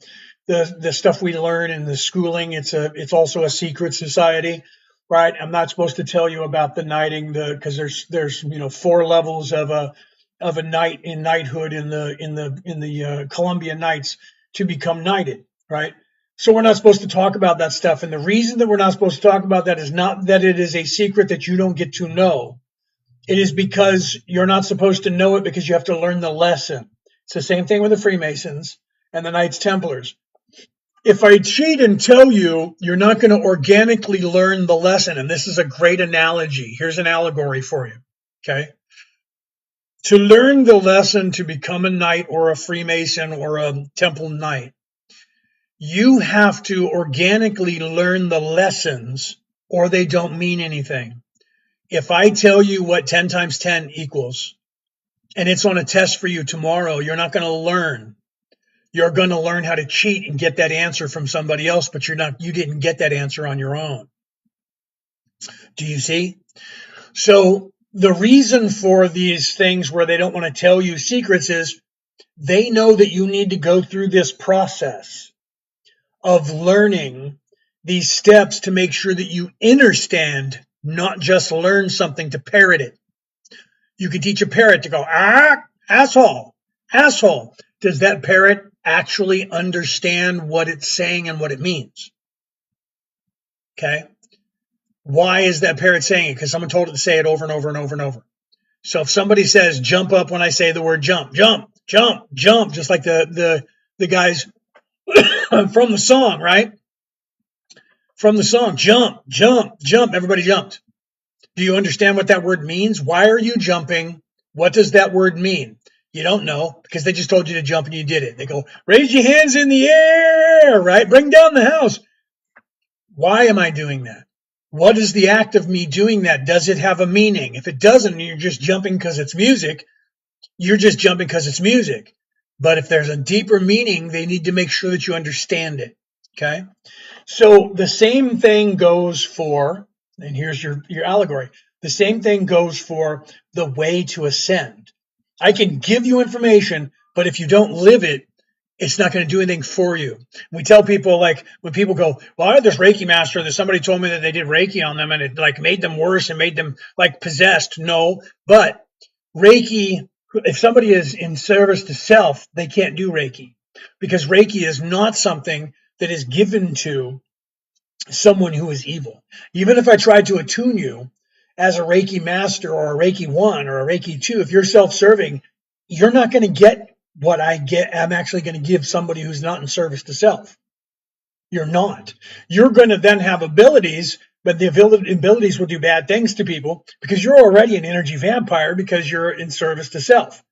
[SPEAKER 1] stuff we learn in the schooling. It's also a secret society, right? I'm not supposed to tell you about the knighting, because there's 4 levels of a knight in knighthood in the Colombian Knights to become knighted, right? So we're not supposed to talk about that stuff. And the reason that we're not supposed to talk about that is not that it is a secret that you don't get to know. It is because you're not supposed to know it, because you have to learn the lesson. It's the same thing with the Freemasons and the Knights Templars. If I cheat and tell you, you're not going to organically learn the lesson. And this is a great analogy. Here's an allegory for you. Okay. To learn the lesson to become a knight or a Freemason or a Temple Knight, you have to organically learn the lessons, or they don't mean anything. If I tell you what 10 times 10 equals, and it's on a test for you tomorrow, you're not going to learn. You're going to learn how to cheat and get that answer from somebody else, but you didn't get that answer on your own. Do you see? So the reason for these things where they don't want to tell you secrets is they know that you need to go through this process of learning these steps to make sure that you understand, not just learn something to parrot it. You can teach a parrot to go, asshole, asshole. Does that parrot actually understand what it's saying and what it means? Okay. Why is that parrot saying it? Because someone told it to say it over and over and over and over. So if somebody says jump up when I say the word jump, jump, jump, jump, just like the guys from the song, right? From the song, jump, jump, jump, everybody jumped. Do you understand what that word means? Why are you jumping? What does that word mean? You don't know because they just told you to jump and you did it. They go, raise your hands in the air, right? Bring down the house. Why am I doing that? What is the act of me doing that? Does it have a meaning? If it doesn't, you're just jumping because it's music. You're just jumping because it's music. But if there's a deeper meaning, they need to make sure that you understand it. Okay. So the same thing goes for, and here's your allegory. The same thing goes for the way to ascend. I can give you information, but if you don't live it, it's not going to do anything for you. We tell people, like, when people go, well, I had this Reiki master that somebody told me that they did Reiki on them and it like made them worse and made them like possessed. No, but Reiki, if somebody is in service to self, they can't do Reiki because Reiki is not something that is given to someone who is evil. Even if I tried to attune you as a Reiki master or a Reiki 1 or a Reiki 2, if you're self-serving, you're not going to get what I get. I'm actually going to give somebody who's not in service to self. You're not. You're going to then have abilities, but the abilities will do bad things to people because you're already an energy vampire because you're in service to self.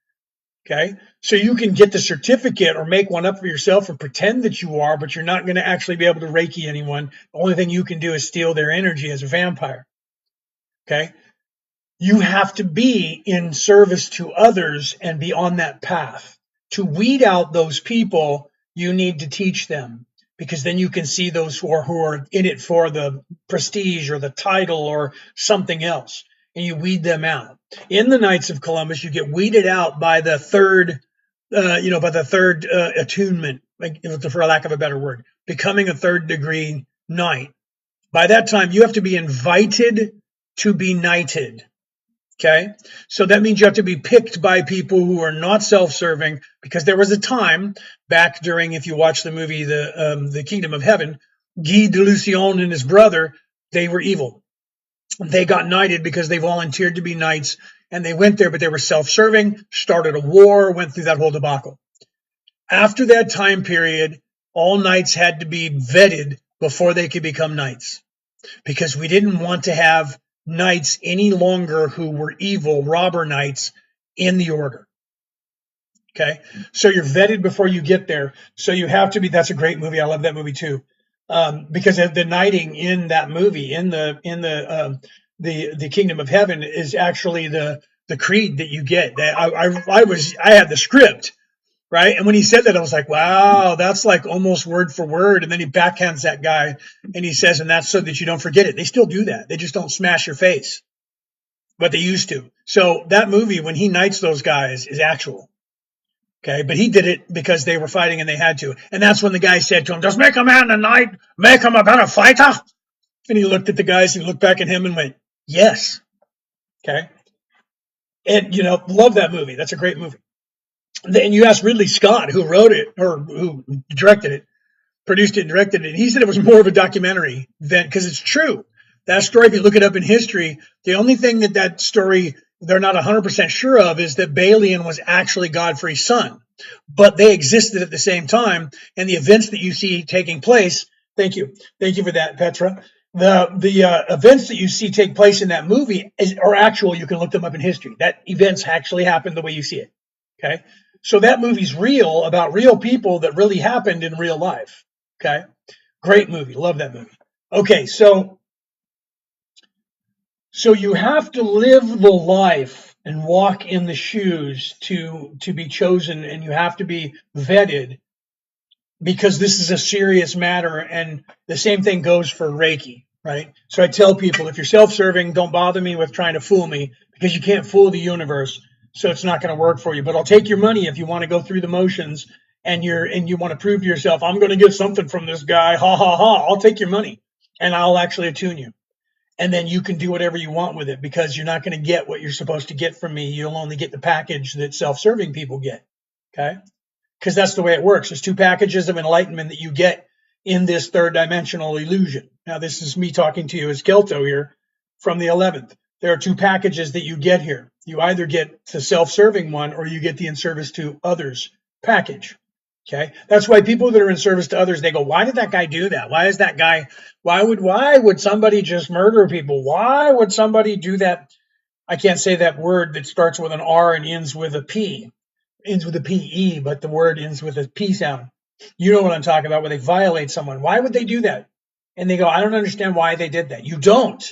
[SPEAKER 1] Okay. So you can get the certificate or make one up for yourself and pretend that you are, but you're not going to actually be able to Reiki anyone. The only thing you can do is steal their energy as a vampire. Okay. You have to be in service to others and be on that path. To weed out those people, you need to teach them because then you can see those who are in it for the prestige or the title or something else, and you weed them out. In the Knights of Columbus, you get weeded out by the third, attunement, like, for lack of a better word, becoming a third degree knight. By that time, you have to be invited to be knighted. Okay. So that means you have to be picked by people who are not self-serving because there was a time back during, if you watch the movie, the Kingdom of Heaven, Guy de Lucion and his brother, they were evil. They got knighted because they volunteered to be knights and they went there, but they were self-serving, started a war, went through that whole debacle. After that time period, all knights had to be vetted before they could become knights because we didn't want to have knights any longer who were evil robber knights in the order. Okay. So you're vetted before you get there. So you have to be, that's a great movie. I love that movie too. Because the knighting in that movie, in the Kingdom of Heaven is actually the creed that you get. I had the script, right? And when he said that, I was like, wow, that's like almost word for word. And then he backhands that guy and he says, and that's so that you don't forget it. They still do that. They just don't smash your face, but they used to. So that movie, when he knights those guys, is actual. Okay. But he did it because they were fighting and they had to. And that's when the guy said to him, just make a man a knight, make him a better fighter. And he looked at the guys and looked back at him and went, yes. Okay. And, love that movie. That's a great movie. Then you asked Ridley Scott, who wrote it or who directed it, produced it and directed it. And he said it was more of a documentary than, because it's true. That story, if you look it up in history, the only thing that story they're not 100% sure of is that Balian was actually Godfrey's son. But they existed at the same time. And the events that you see taking place, thank you for that, Petra. The events that you see take place in that movie are actual. You can look them up in history. That events actually happened the way you see it. Okay. So that movie's real, about real people that really happened in real life. Okay. Great movie. Love that movie. Okay. So you have to live the life and walk in the shoes to be chosen, and you have to be vetted because this is a serious matter. And the same thing goes for Reiki, right? So I tell people, if you're self-serving, don't bother me with trying to fool me because you can't fool the universe. So it's not going to work for you. But I'll take your money if you want to go through the motions and you want to prove to yourself, I'm going to get something from this guy. Ha ha ha. I'll take your money and I'll actually attune you. And then you can do whatever you want with it because you're not going to get what you're supposed to get from me. You'll only get the package that self-serving people get. Okay. Because that's the way it works. There's two packages of enlightenment that you get in this third dimensional illusion, Now, this is me talking to you as Kelto here from the 11th. There are two packages that you get here. You either get the self-serving one or you get the in service to others package. Okay. That's why people that are in service to others, they go, why did that guy do that? Why is that guy, why would somebody just murder people? Why would somebody do that? I can't say that word that starts with an R and ends with a P, ends with a PE, but the word ends with a P sound. You know what I'm talking about, where they violate someone. Why would they do that? And they go, I don't understand why they did that. You don't.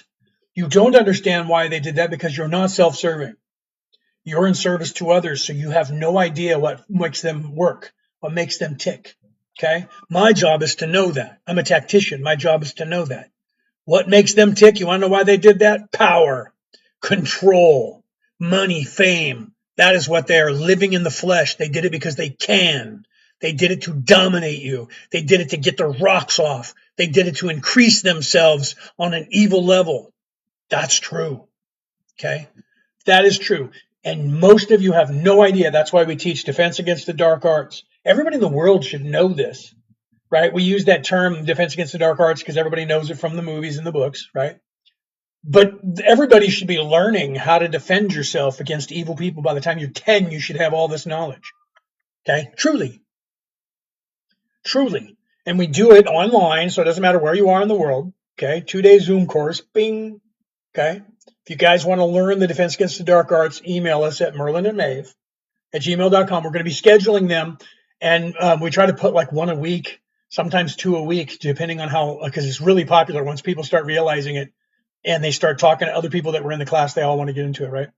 [SPEAKER 1] You don't understand why they did that because you're not self-serving. You're in service to others, so you have no idea what makes them work, what makes them tick. Okay? My job is to know that. I'm a tactician. My job is to know that. What makes them tick? You want to know why they did that? Power, control, money, fame. That is what they are, living in the flesh. They did it because they can. They did it to dominate you. They did it to get their rocks off. They did it to increase themselves on an evil level. That's true. Okay? That is true. And most of you have no idea. That's why we teach defense against the dark arts. Everybody in the world should know this, right? We use that term, defense against the dark arts, because everybody knows it from the movies and the books, right? But everybody should be learning how to defend yourself against evil people. By the time you're 10, you should have all this knowledge. Okay? Truly. Truly. And we do it online, so it doesn't matter where you are in the world. Okay? 2-day Zoom course. Bing. Okay? If you guys want to learn the defense against the dark arts, email us at merlinandmaeve@gmail.com. We're going to be scheduling them, and we try to put like one a week, sometimes two a week, depending on how, because it's really popular. Once people start realizing it and they start talking to other people that were in the class, they all want to get into it, right?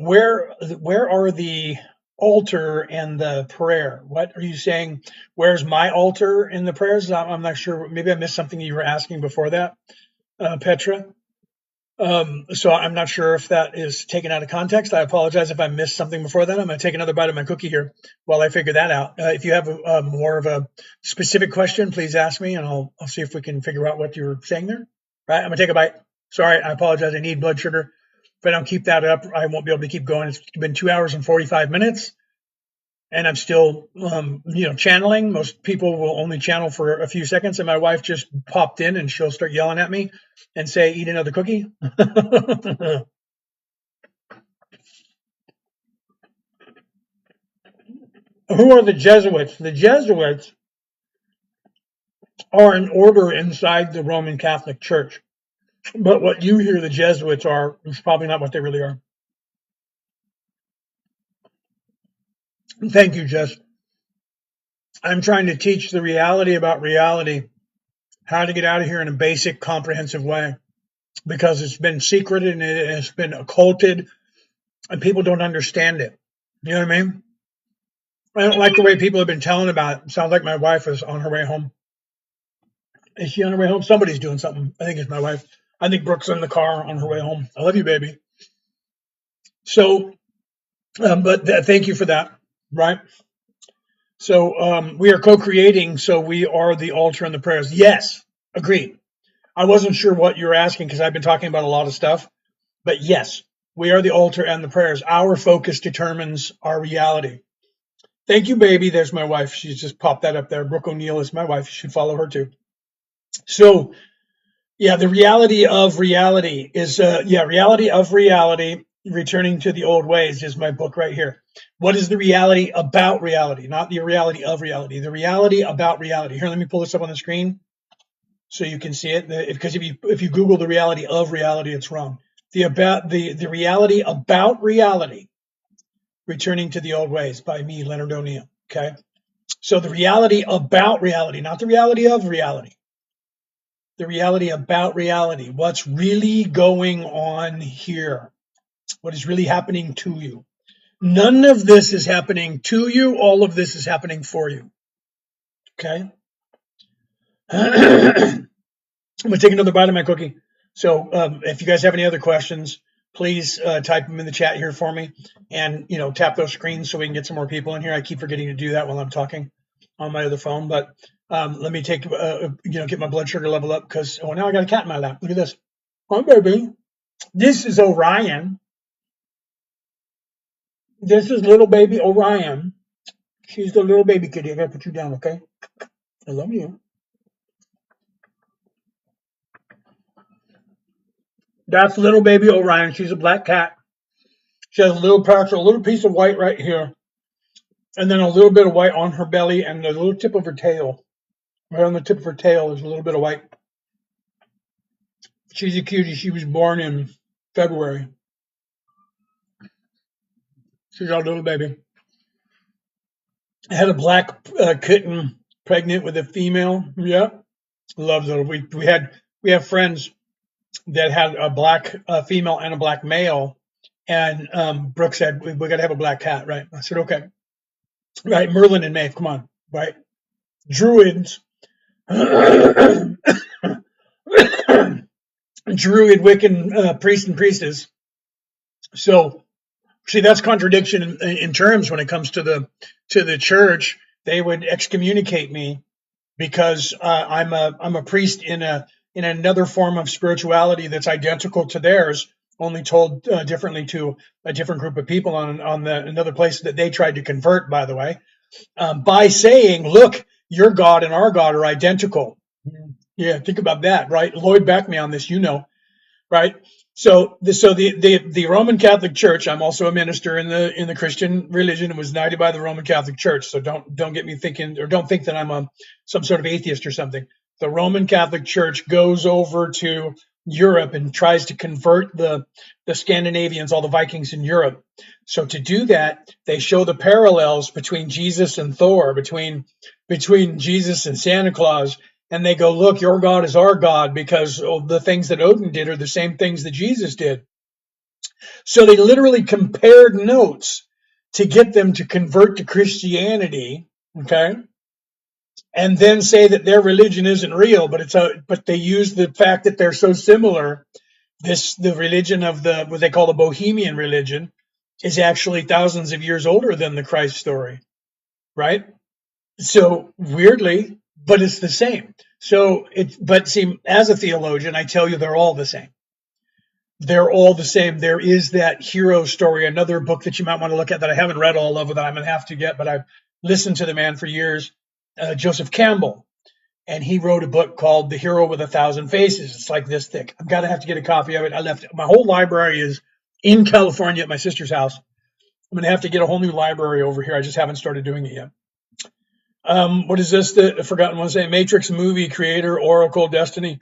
[SPEAKER 1] Where are the altar and the prayer? What are you saying? Where's my altar and the prayers? I'm not sure. Maybe I missed something you were asking before that, Petra. So I'm not sure if that is taken out of context. I apologize if I missed something before that. I'm going to take another bite of my cookie here while I figure that out. If you have more of a specific question, please ask me, and I'll see if we can figure out what you were saying there. Right? I'm going to take a bite. Sorry, I apologize. I need blood sugar. If I don't keep that up, I won't be able to keep going. It's been 2 hours and 45 minutes, and I'm still, channeling. Most people will only channel for a few seconds, and my wife just popped in, and she'll start yelling at me and say, "Eat another cookie." Who are the Jesuits? The Jesuits are an order inside the Roman Catholic Church, but what you hear the Jesuits are is probably not what they really are. Thank you, Jess. I'm trying to teach the reality about reality, how to get out of here in a basic, comprehensive way, because it's been secreted and it has been occulted, and people don't understand it. You know what I mean? I don't like the way people have been telling about it. It sounds like my wife is on her way home. Is she on her way home? Somebody's doing something. I think it's my wife. I think Brooke's in the car on her way home. I love you, baby. So, thank you for that. Right? So we are co-creating. So we are the altar and the prayers. Yes, agreed. I wasn't sure what you were asking because I've been talking about a lot of stuff. But yes, we are the altar and the prayers. Our focus determines our reality. Thank you, baby. There's my wife. She's just popped that up there. Brooke O'Neill is my wife. You should follow her too. So, yeah, the reality of reality is, reality of reality, returning to the old ways is my book right here. What is the reality about reality? Not the reality of reality, the reality about reality. Here, let me pull this up on the screen so you can see it. Because if you Google the reality of reality, it's wrong. The reality about reality, returning to the old ways by me, Leonard O'Neill. Okay. So the reality about reality, not the reality of reality. The reality about reality, what's really going on here, what is really happening to you. None of this is happening to you. All of this is happening for you. Okay. I'm going to take another bite of my cookie. So if you guys have any other questions, please type them in the chat here for me, and tap those screens so we can get some more people in here. I keep forgetting to do that while I'm talking on my other phone, but let me take get my blood sugar level up, because now I got a cat in my lap. Look at this. Hi, baby. This is Orion. This is little baby Orion. She's the little baby kitty. I gotta put you down, okay? I love you. That's little baby Orion. She's a black cat. She has a little patch, a little piece of white right here, and then a little bit of white on her belly and the little tip of her tail. Right on the tip of her tail, there's a little bit of white. She's a cutie. She was born in February. She's our little baby. I had a black kitten pregnant with a female. Yeah, love those. We have friends that had a black female and a black male, and Brooke said we got to have a black cat, right? I said okay, right? Merlin and Maeve, come on, right? Druids, Druid, Wiccan priest and priestess. So see, that's contradiction in terms when it comes to the church. They would excommunicate me because I'm a priest in another form of spirituality that's identical to theirs, only told differently to a different group of people on another place that they tried to convert. By the way, by saying, "Look, your God and our God are identical." Yeah, think about that, right? Lloyd backed me on this, right? So the Roman Catholic Church. I'm also a minister in the Christian religion and was knighted by the Roman Catholic Church. So don't get me thinking, or don't think that I'm some sort of atheist or something. The Roman Catholic Church goes over to Europe and tries to convert the Scandinavians, all the Vikings in Europe. So to do that, they show the parallels between Jesus and Thor, between Jesus and Santa Claus, and they go, look, your God is our God because the things that Odin did are the same things that Jesus did. So they literally compared notes to get them to convert to Christianity, okay? And then say that their religion isn't real, but they use the fact that they're so similar. The religion of what they call the Bohemian religion is actually thousands of years older than the Christ story, right? So weirdly, but it's the same. But see, as a theologian, I tell you they're all the same. They're all the same. There is that hero story, another book that you might want to look at that I haven't read all of, that I'm going to have to get, but I've listened to the man for years, Joseph Campbell. And he wrote a book called The Hero with a Thousand Faces. It's like this thick. I'm going to have to get a copy of it. I left my whole library is in California at my sister's house. I'm going to have to get a whole new library over here. I just haven't started doing it yet. What is this? The forgotten one say Matrix movie creator Oracle Destiny.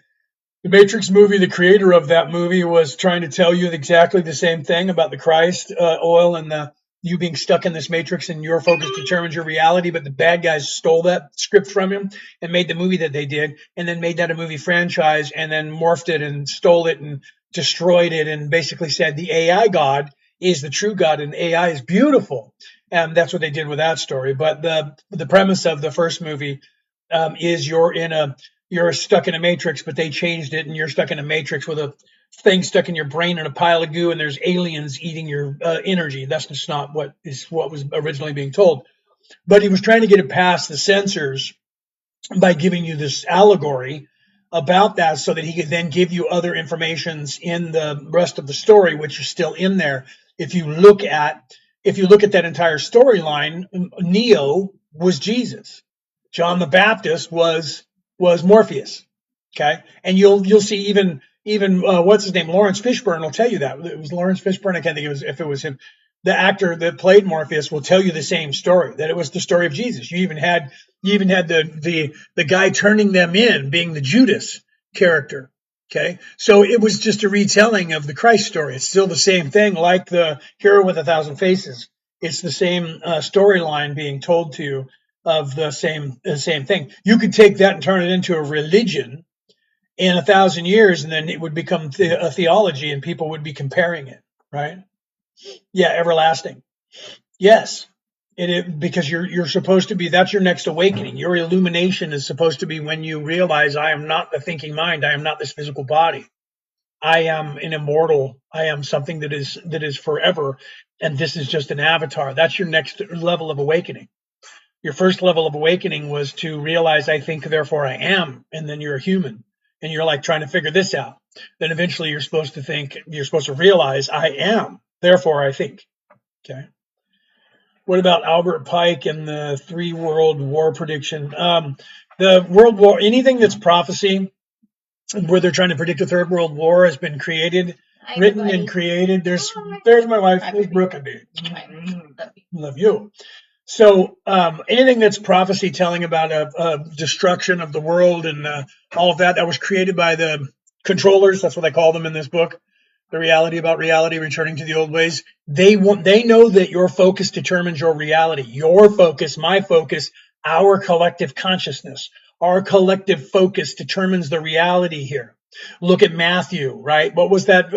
[SPEAKER 1] The Matrix movie, the creator of that movie was trying to tell you exactly the same thing about the Christ oil and you being stuck in this matrix and your focus determines your reality. But the bad guys stole that script from him and made the movie that they did, and then made that a movie franchise, and then morphed it and stole it and destroyed it, and basically said the AI God is the true God and AI is beautiful. And that's what they did with that story. But the premise of the first movie is you're stuck in a matrix, but they changed it, and you're stuck in a matrix with a thing stuck in your brain and a pile of goo, and there's aliens eating your energy. That's just not what was originally being told. But he was trying to get it past the censors by giving you this allegory about that, so that he could then give you other informations in the rest of the story, which are still in there. If you look at that entire storyline, Neo was Jesus. John the Baptist was Morpheus. Okay, and you'll see even what's his name, Lawrence Fishburne will tell you that it was Lawrence Fishburne. I can't think if it was him. The actor that played Morpheus will tell you the same story, that it was the story of Jesus. You even had the guy turning them in being the Judas character. Okay, so it was just a retelling of the Christ story. It's still the same thing, like the Hero with a Thousand Faces. It's the same storyline being told to you of the same thing. You could take that and turn it into a religion in 1,000 years, and then it would become a theology, and people would be comparing it, right? Yeah, everlasting. Yes, because you're supposed to be. That's your next awakening. Your illumination is supposed to be when you realize, I am not the thinking mind. I am not this physical body. I am an immortal. I am something that is forever, and this is just an avatar. That's your next level of awakening. Your first level of awakening was to realize, I think, therefore I am, and then you're a human, and you're like trying to figure this out. Then eventually you're supposed to realize, I am, therefore I think. Okay. What about Albert Pike and the 3 World War prediction? The World War, anything that's prophecy where they're trying to predict a third world war has been created, written and created. There's my wife. There's Brooke. Love you. So anything that's prophecy telling about a destruction of the world and all of that, that was created by the controllers. That's what I call them in this book. The reality about reality, returning to the old ways. They know that your focus determines your reality. Your focus, my focus, our collective consciousness, our collective focus determines the reality here. Look at Matthew, right? What was that?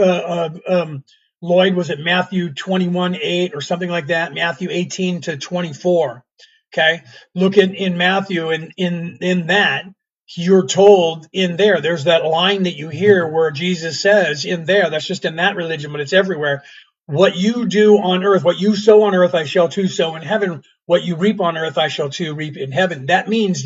[SPEAKER 1] Lloyd, was it Matthew 21:8 or something like that? Matthew 18 to 24. Okay, look in Matthew, and in that you're told in there's that line that you hear where Jesus says in there, that's just in that religion, but it's everywhere. What you do on earth, what you sow on earth, I shall too sow in heaven. What you reap on earth, I shall too reap in heaven. That means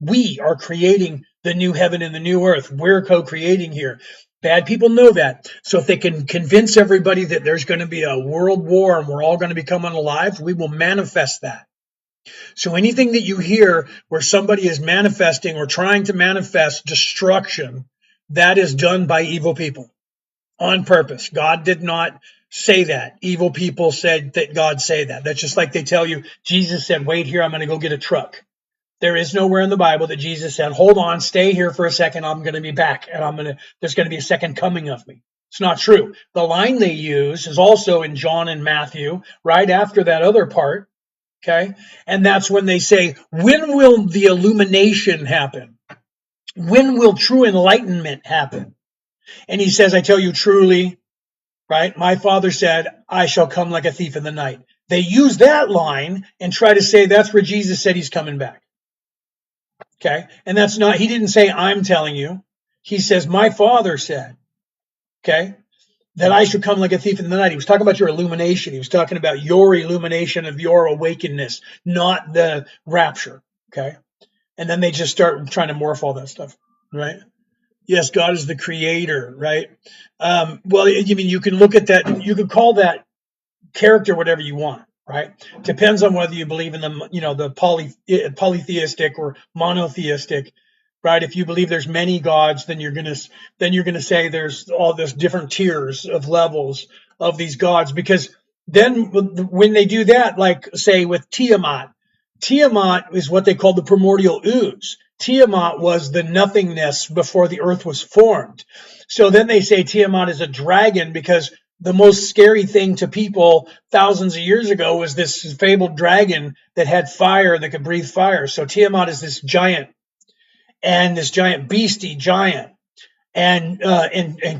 [SPEAKER 1] we are creating the new heaven and the new earth. We're co-creating here. Bad people know that. So if they can convince everybody that there's going to be a world war and we're all going to become unalive, we will manifest that. So anything that you hear where somebody is manifesting or trying to manifest destruction, that is done by evil people on purpose. God did not say that. Evil people said that God say that. That's just like they tell you, Jesus said, wait here, I'm going to go get a truck. There is nowhere in the Bible that Jesus said, hold on, stay here for a second, I'm going to be back, and there's going to be a second coming of me. It's not true. The line they use is also in John and Matthew, right after that other part. Okay. And that's when they say, when will the illumination happen? When will true enlightenment happen? And he says, I tell you truly, right? My Father said, I shall come like a thief in the night. They use that line and try to say that's where Jesus said he's coming back. Okay. And that's not, he didn't say, I'm telling you. He says, my Father said, okay, that I should come like a thief in the night. He was talking about your illumination. He was talking about your illumination of your awakenedness, not the rapture. Okay. And then they just start trying to morph all that stuff, right? Yes, God is the creator, right? Well, I mean, you can look at that. You could call that character whatever you want, right? Depends on whether you believe in the polytheistic or monotheistic, right? If you believe there's many gods, then you're gonna say there's all this different tiers of levels of these gods, because then when they do that, like say with Tiamat is what they call the primordial ooze. Tiamat was the nothingness before the earth was formed. So then they say Tiamat is a dragon because the most scary thing to people thousands of years ago was this fabled dragon that had fire, that could breathe fire. So Tiamat is this giant, and this giant beastie giant, and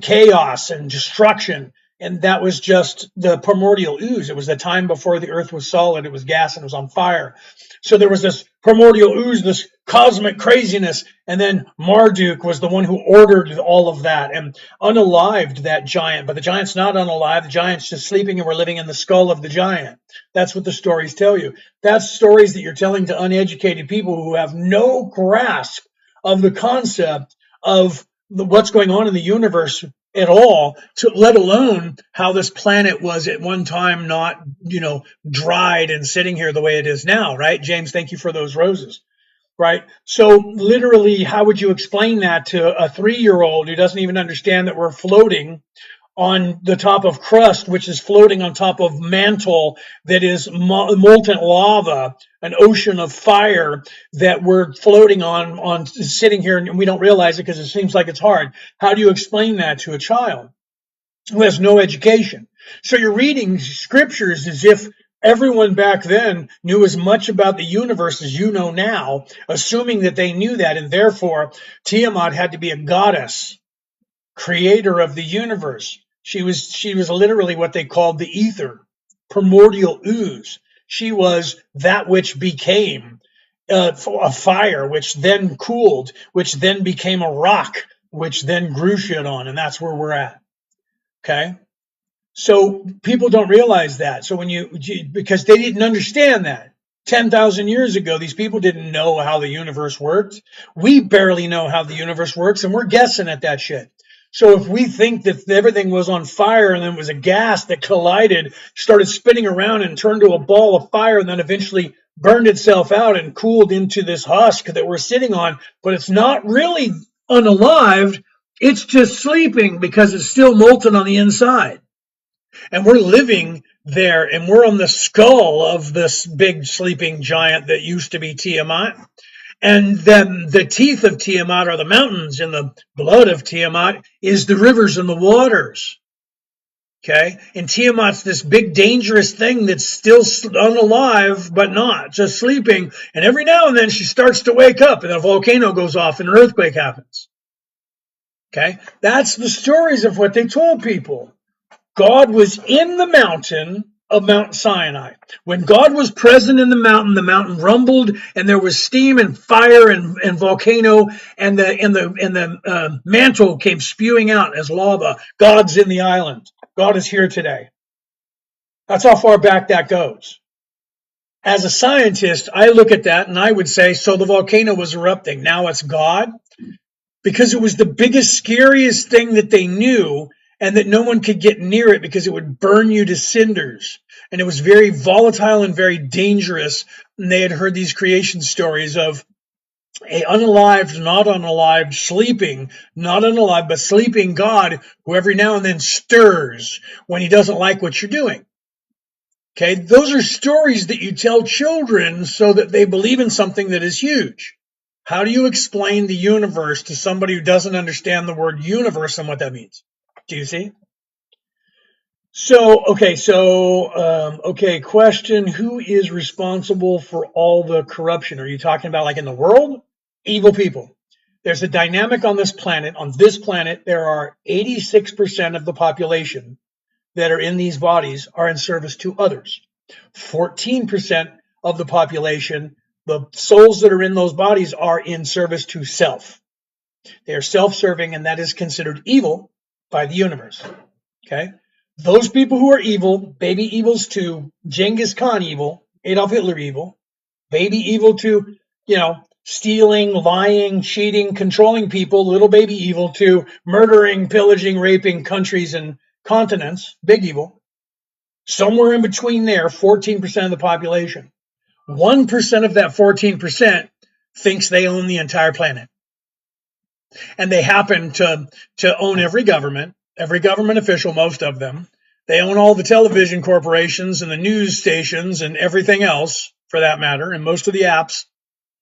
[SPEAKER 1] chaos and destruction. And that was just the primordial ooze. It was the time before the earth was solid. It was gas and it was on fire. So there was this primordial ooze, this cosmic craziness. And then Marduk was the one who ordered all of that and unalived that giant. But the giant's not unalive. The giant's just sleeping, and we're living in the skull of the giant. That's what the stories tell you. That's stories that you're telling to uneducated people who have no grasp of the concept of what's going on in the universe at all, let alone how this planet was at one time not, dried and sitting here the way it is now, right? James, thank you for those roses, right? So literally, how would you explain that to a 3-year-old who doesn't even understand that we're floating on the top of crust, which is floating on top of mantle that is molten lava, an ocean of fire that we're floating on sitting here, and we don't realize it because it seems like it's hard. How do you explain that to a child who has no education? So you're reading scriptures as if everyone back then knew as much about the universe as you know now, assuming that they knew that, and therefore Tiamat had to be a goddess, creator of the universe. She was literally what they called the ether, primordial ooze. She was that which became a fire, which then cooled, which then became a rock, which then grew shit on, and that's where we're at. Okay? So people don't realize that. So because they didn't understand that. 10,000 years ago, these people didn't know how the universe worked. We barely know how the universe works, and we're guessing at that shit. So if we think that everything was on fire and then it was a gas that collided, started spinning around and turned to a ball of fire, and then eventually burned itself out and cooled into this husk that we're sitting on, but it's not really unalived, it's just sleeping because it's still molten on the inside. And we're living there, and we're on the skull of this big sleeping giant that used to be Tiamat. And then the teeth of Tiamat are the mountains, and the blood of Tiamat is the rivers and the waters. Okay. And Tiamat's this big dangerous thing that's still unalive, but not just sleeping. And every now and then she starts to wake up, and a volcano goes off and an earthquake happens. Okay. That's the stories of what they told people. God was in the mountain of Mount Sinai. When God was present in the mountain rumbled, and there was steam and fire and volcano, and the mantle came spewing out as lava. God's in the island. God is here today. That's how far back that goes. As a scientist, I look at that and I would say, so the volcano was erupting. Now it's God, because it was the biggest, scariest thing that they knew, and that no one could get near it because it would burn you to cinders. And it was very volatile and very dangerous. And they had heard these creation stories of a unalived, not unalived, sleeping, not unalive, but sleeping God who every now and then stirs when he doesn't like what you're doing. Okay, those are stories that you tell children so that they believe in something that is huge. How do you explain the universe to somebody who doesn't understand the word universe and what that means? Do you see? Okay, question. Who is responsible for all the corruption? Are you talking about like in the world? Evil people. There's a dynamic on this planet. On this planet, there are 86% of the population that are in these bodies are in service to others. 14% of the population, the souls that are in those bodies, are in service to self. They are self-serving, and that is considered evil by the universe. Okay? Those people who are evil, baby evils to Genghis Khan evil, Adolf Hitler evil, baby evil to, stealing, lying, cheating, controlling people, little baby evil to murdering, pillaging, raping countries and continents, big evil. Somewhere in between there, 14% of the population. 1% of that 14% thinks they own the entire planet. And they happen to own every government official, most of them. They own all the television corporations and the news stations and everything else, for that matter, and most of the apps.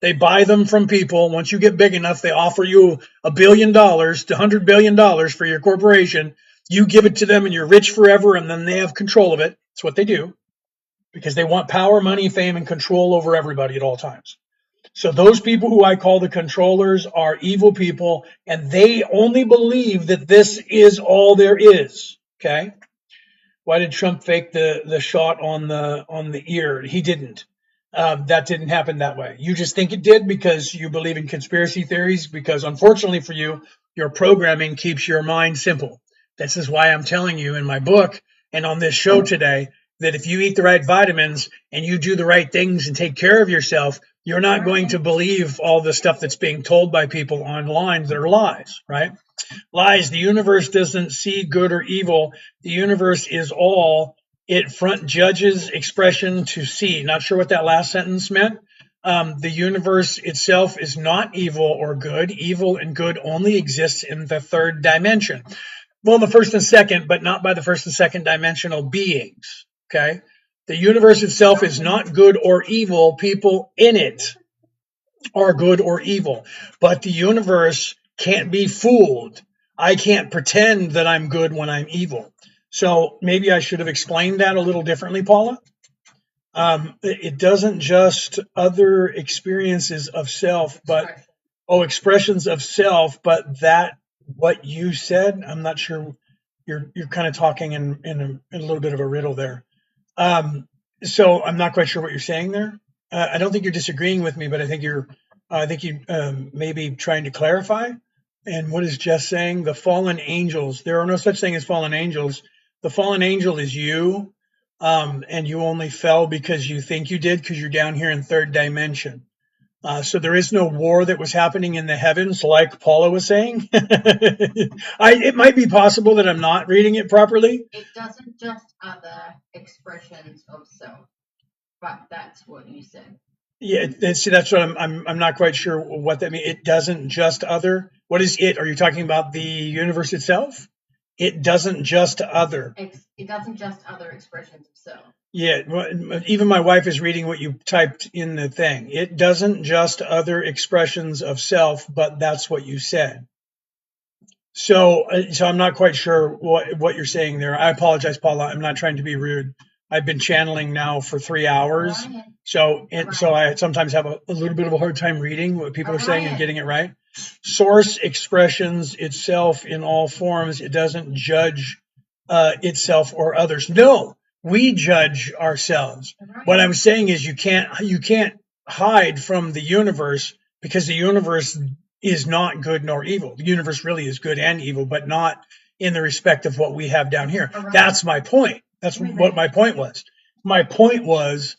[SPEAKER 1] They buy them from people. Once you get big enough, they offer you $1 billion to $100 billion for your corporation. You give it to them and you're rich forever, and then they have control of it. That's what they do, because they want power, money, fame, and control over everybody at all times. So those people who I call the controllers are evil people, and they only believe that this is all there is. Okay? Why did Trump fake the shot on the ear? He didn't. That didn't happen that way. You just think it did because you believe in conspiracy theories, because unfortunately for you, your programming keeps your mind simple. This is why I'm telling you in my book and on this show today that if you eat the right vitamins and you do the right things and take care of yourself, you're not going to believe all the stuff that's being told by people online that are lies, right? Lies. The universe doesn't see good or evil. The universe is all. It front judges expression to see. Not sure what that last sentence meant. The universe itself is not evil or good. Evil and good only exists in the third dimension. Well, the first and second, but not by the first and second dimensional beings. Okay? The universe itself is not good or evil. People in it are good or evil. But the universe can't be fooled. I can't pretend that I'm good when I'm evil. So maybe I should have explained that a little differently, Paula. It doesn't just other experiences of self, but expressions of self. But that what you said, I'm not sure. You're kind of talking in a little bit of a riddle there. So I'm not quite sure what you're saying there. I don't think you're disagreeing with me, but I think you maybe trying to clarify. And what is Jess saying? The fallen angels. There are no such thing as fallen angels. The fallen angel is you, and you only fell because you think you did, because you're down here in third dimension. So there is no war that was happening in the heavens, like Paula was saying. It might be possible that I'm not reading it properly.
[SPEAKER 2] It doesn't just other expressions of self, but that's what you said.
[SPEAKER 1] Yeah, see, that's what I'm not quite sure what that means. It doesn't just other. What is it? Are you talking about the universe itself? It doesn't just other.
[SPEAKER 2] It doesn't just other expressions of self.
[SPEAKER 1] Yeah, even my wife is reading what you typed in the thing. It doesn't just other expressions of self, but that's what you said. So I'm not quite sure what you're saying there. I apologize, Paula. I'm not trying to be rude. I've been channeling now for 3 hours, so I sometimes have a little bit of a hard time reading what people are saying and getting it right. Source expressions itself in all forms. It doesn't judge itself or others. No, we judge ourselves. What I'm saying is you can't hide from the universe, because the universe is not good nor evil. The universe really is good and evil, but not in the respect of what we have down here. That's my point. That's what my point was. My point was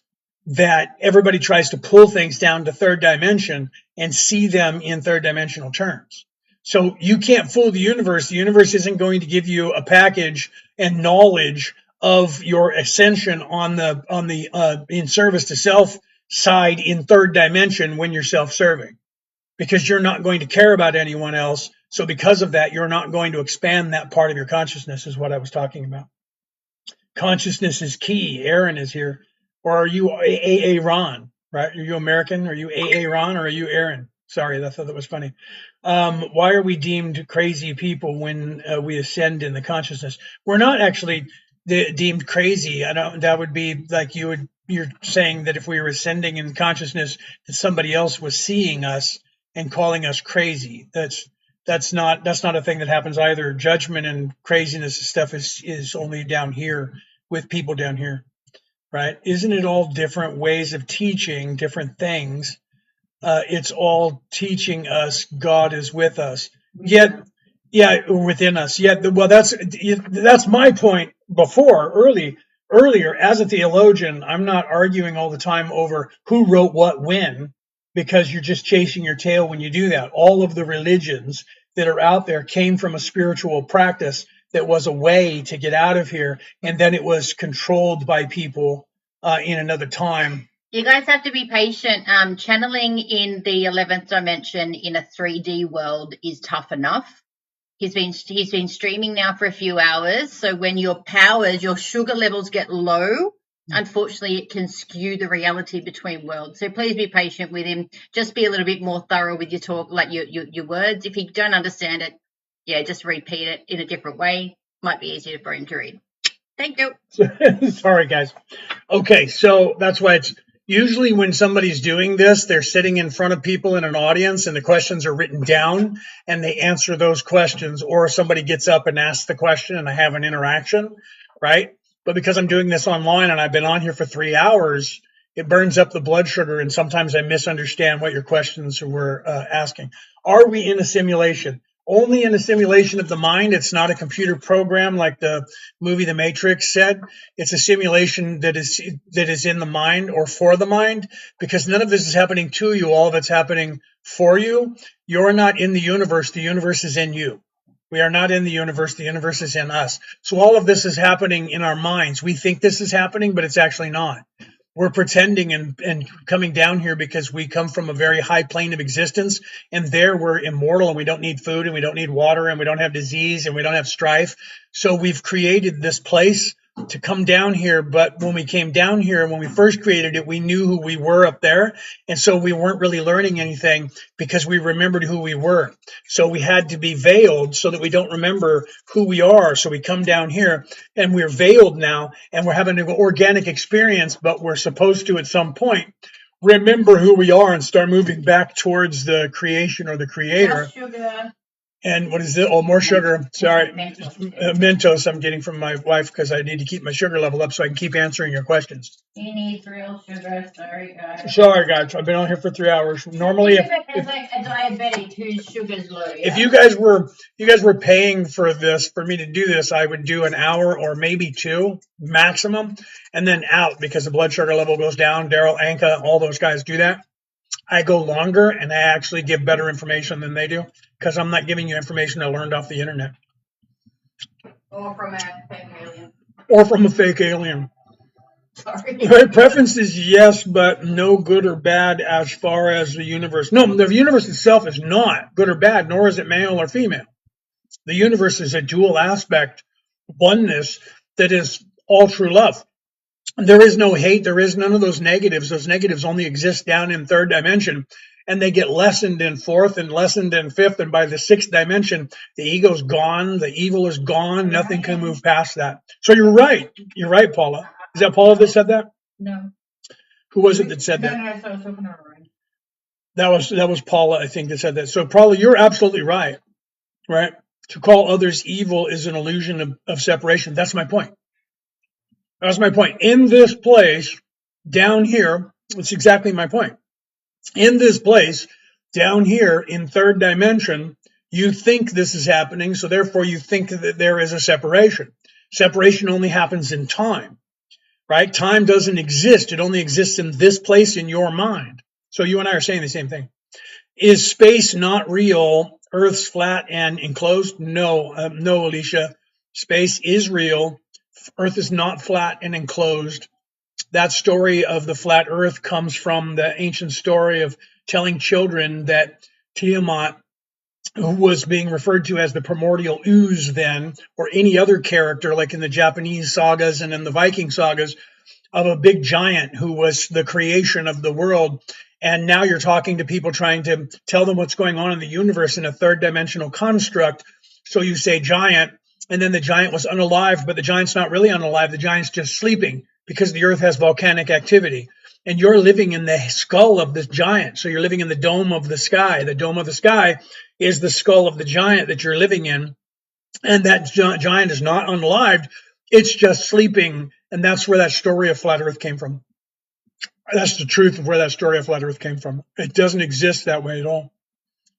[SPEAKER 1] that everybody tries to pull things down to third dimension and see them in third dimensional terms. So you can't fool the universe. The universe isn't going to give you a package and knowledge of your ascension on the in service to self side in third dimension when you're self-serving, because you're not going to care about anyone else. So because of that, you're not going to expand that part of your consciousness, is what I was talking about. Consciousness is key. Aaron is here. Or are you A.A. Ron, right? Are you American? Are you A.A. Ron or are you Aaron? Sorry, I thought that was funny. Why are we deemed crazy people when we ascend in the consciousness? We're not actually deemed crazy. That would be like you're saying that if we were ascending in consciousness, that somebody else was seeing us and calling us crazy. That's not a thing that happens either. Judgment and craziness and stuff is only down here with people down here, right? Isn't it all different ways of teaching different things? It's all teaching us God is with us. Yet, yeah, within us. Yet, well, that's my point earlier. As a theologian, I'm not arguing all the time over who wrote what when, because you're just chasing your tail when you do that. All of the religions that are out there came from a spiritual practice that was a way to get out of here, and then it was controlled by people in another time.
[SPEAKER 3] You guys have to be patient. Channeling in the 11th dimension in a 3D world is tough enough. He's been streaming now for a few hours. So when your sugar levels get low, unfortunately, it can skew the reality between worlds. So please be patient with him. Just be a little bit more thorough with your talk, like your words. If you don't understand it, yeah, just repeat it in a different way. Might be easier for him to read. Thank you.
[SPEAKER 1] Sorry, guys. Okay, so that's why it's usually when somebody's doing this, they're sitting in front of people in an audience and the questions are written down and they answer those questions, or somebody gets up and asks the question and I have an interaction, right? But because I'm doing this online and I've been on here for 3 hours, it burns up the blood sugar and sometimes I misunderstand what your questions were asking. Are we in a simulation? Only in a simulation of the mind. It's not a computer program like the movie The Matrix said. It's a simulation that is in the mind or for the mind, because none of this is happening to you. All of it's happening for you. You're not in the universe. The universe is in you. We are not in the universe. The universe is in us. So all of this is happening in our minds. We think this is happening, but it's actually not. We're pretending and coming down here because we come from a very high plane of existence, and there we're immortal and we don't need food and we don't need water and we don't have disease and we don't have strife. So we've created this place to come down here. But when we came down here, when we first created it, we knew who we were up there. And so we weren't really learning anything because we remembered who we were. So we had to be veiled so that we don't remember who we are. So we come down here and we're veiled now and we're having an organic experience, but we're supposed to at some point remember who we are and start moving back towards the creation or the creator.
[SPEAKER 3] Sugar.
[SPEAKER 1] And what is it? Oh, more sugar. Sorry. Mentos I'm getting from my wife because I need to keep my sugar level up so I can keep answering your questions.
[SPEAKER 3] He needs real sugar. Sorry, guys.
[SPEAKER 1] Sorry, guys. I've been on here for 3 hours. Normally,
[SPEAKER 3] like a diabetic whose sugar's low. Yeah?
[SPEAKER 1] If you guys were paying for me to do this, I would do an hour or maybe 2 maximum, and then out because the blood sugar level goes down. Daryl, Anka, all those guys do that. I go longer and I actually give better information than they do because I'm not giving you information I learned off the internet.
[SPEAKER 2] Or from a fake alien.
[SPEAKER 1] Or from a fake alien.
[SPEAKER 2] Sorry.
[SPEAKER 1] Right, preference is yes, but no good or bad as far as the universe. No, the universe itself is not good or bad, nor is it male or female. The universe is a dual aspect oneness that is all true love. There is no hate. There is none of those negatives. Those negatives only exist down in third dimension, and they get lessened in fourth and lessened in fifth. And by the sixth dimension, the ego's gone. The evil is gone. Nothing can move past that. So you're right. You're right, Paula. Is that Paula that said that?
[SPEAKER 2] No.
[SPEAKER 1] Who was it that said that?
[SPEAKER 2] No, I was talking to Ryan.
[SPEAKER 1] That was Paula, I think, that said that. So Paula, you're absolutely right. Right? To call others evil is an illusion of separation. That's my point. That's my point. In this place, down here, it's exactly my point. In this place, down here in third dimension, you think this is happening, so therefore you think that there is a separation. Separation only happens in time, right? Time doesn't exist. It only exists in this place in your mind. So you and I are saying the same thing. Is space not real? Earth's flat and enclosed? No, no, Alicia. Space is real. Earth is not flat and enclosed. That story of the flat earth comes from the ancient story of telling children that Tiamat, who was being referred to as the primordial ooze then, or any other character like in the Japanese sagas and in the Viking sagas, of a big giant who was the creation of the world. And now you're talking to people trying to tell them what's going on in the universe in a third dimensional construct. So you say giant, and then the giant was unalive, but the giant's not really unalive. The giant's just sleeping because the earth has volcanic activity. And you're living in the skull of this giant. So you're living in the dome of the sky. The dome of the sky is the skull of the giant that you're living in. And that giant is not unalived. It's just sleeping. And that's where that story of flat earth came from. That's the truth of where that story of flat earth came from. It doesn't exist that way at all.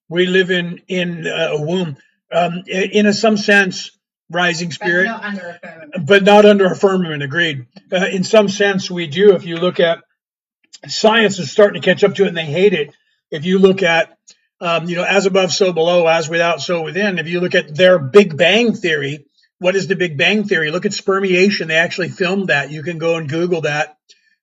[SPEAKER 1] We live in a womb. In some sense, rising spirit,
[SPEAKER 2] But not under a firmament.
[SPEAKER 1] but not under a firmament. Agreed. In some sense, we do. If you look at science, is starting to catch up to it, and they hate it. If you look at, as above, so below, as without, so within. If you look at their Big Bang theory, what is the Big Bang theory? Look at spermiation. They actually filmed that. You can go and Google that.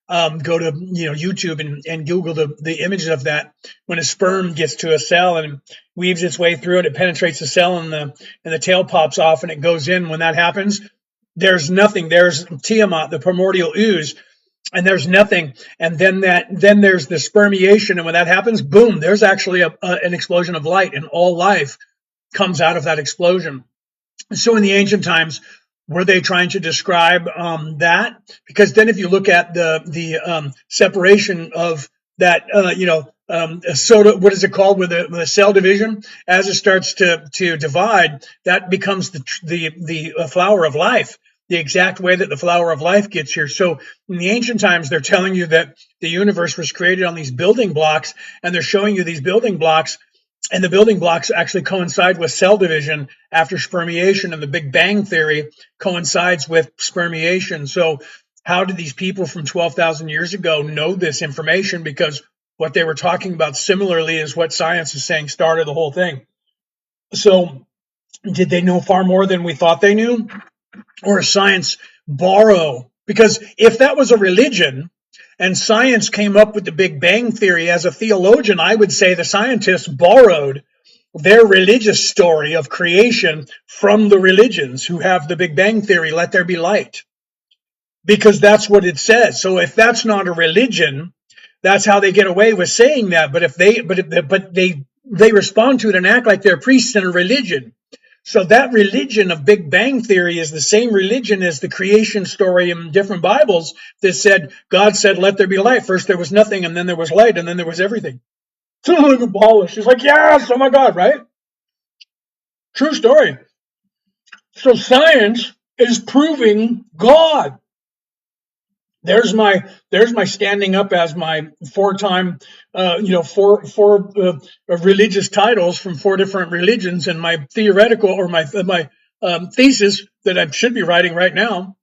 [SPEAKER 1] Go to YouTube and Google the images of that. When a sperm gets to a cell and weaves its way through it, it penetrates the cell and the tail pops off and it goes in. When that happens, there's nothing. There's Tiamat, the primordial ooze, and there's nothing. And then there's the spermiation, and when that happens, boom, there's actually an explosion of light, and all life comes out of that explosion. So in the ancient times, were they trying to describe that? Because then if you look at the separation of that, soda, what is it called, with the cell division, as it starts to divide, that becomes the flower of life, the exact way that the flower of life gets here. So in the ancient times, they're telling you that the universe was created on these building blocks, and they're showing you these building blocks. And the building blocks actually coincide with cell division after spermiation, and the Big Bang theory coincides with spermiation. So how did these people from 12,000 years ago know this information? Because what they were talking about similarly is what science is saying started the whole thing. So did they know far more than we thought they knew? Or science borrow? Because if that was a religion, and science came up with the Big Bang theory, as a theologian, I would say the scientists borrowed their religious story of creation from the religions who have the Big Bang theory, let there be light, because that's what it says. So if that's not a religion, that's how they get away with saying that. But they respond to it and act like they're priests in a religion. So that religion of Big Bang theory is the same religion as the creation story in different Bibles that said, God said, let there be light. First there was nothing, and then there was light, and then there was everything. So look at Paula. She's like, yes, oh my God, right? True story. So science is proving God. There's my standing up as my four religious titles from four different religions, and my theoretical, or my thesis that I should be writing right now.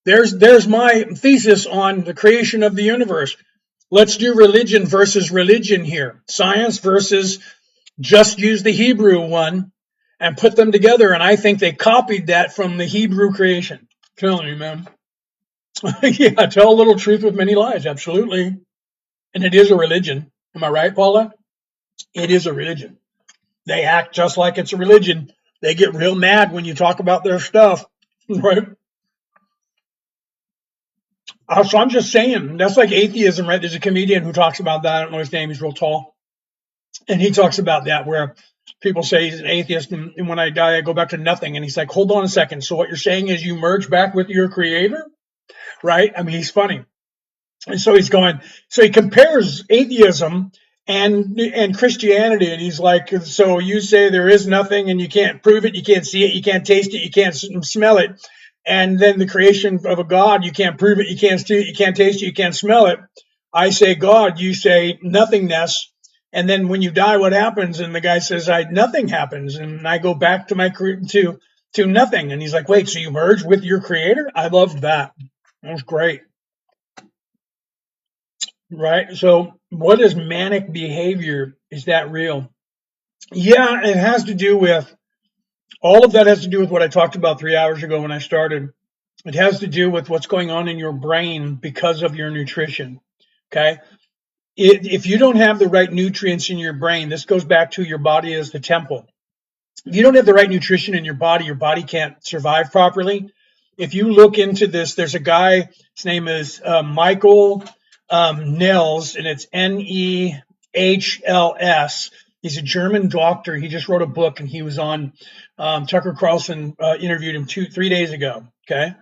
[SPEAKER 1] There's my thesis on the creation of the universe. Let's do religion versus religion here. Science versus just use the Hebrew one and put them together. And I think they copied that from the Hebrew creation. I'm telling you, man. Yeah, tell a little truth with many lies. Absolutely. And it is a religion. Am I right, Paula? It is a religion. They act just like it's a religion. They get real mad when you talk about their stuff, right? So I'm just saying, that's like atheism, right? There's a comedian who talks about that. I don't know his name. He's real tall. And he talks about that where people say he's an atheist. And when I die, I go back to nothing. And he's like, hold on a second. So what you're saying is you merge back with your creator, right? I mean, he's funny. And so he's going, so he compares atheism and Christianity, and he's like, so you say there is nothing, and you can't prove it, you can't see it, you can't taste it, you can't smell it, and then the creation of a God, you can't prove it, you can't see it, you can't taste it, you can't smell it. I say God, you say nothingness, and then when you die, what happens? And the guy says, nothing happens, and I go back to my to nothing, and he's like, wait, so you merge with your creator? I loved that. That was great. Right. So, what is manic behavior? Is that real? Yeah, it has to do with all of that has to do with what I talked about 3 hours ago when I started. It has to do with what's going on in your brain because of your nutrition. Okay. If you don't have the right nutrients in your brain, this goes back to your body as the temple. If you don't have the right nutrition in your body can't survive properly. If you look into this, there's a guy, his name is Michael Nehls, and it's Nehls. He's a German doctor. He just wrote a book, and he was on Tucker Carlson interviewed him 3 days ago. Okay,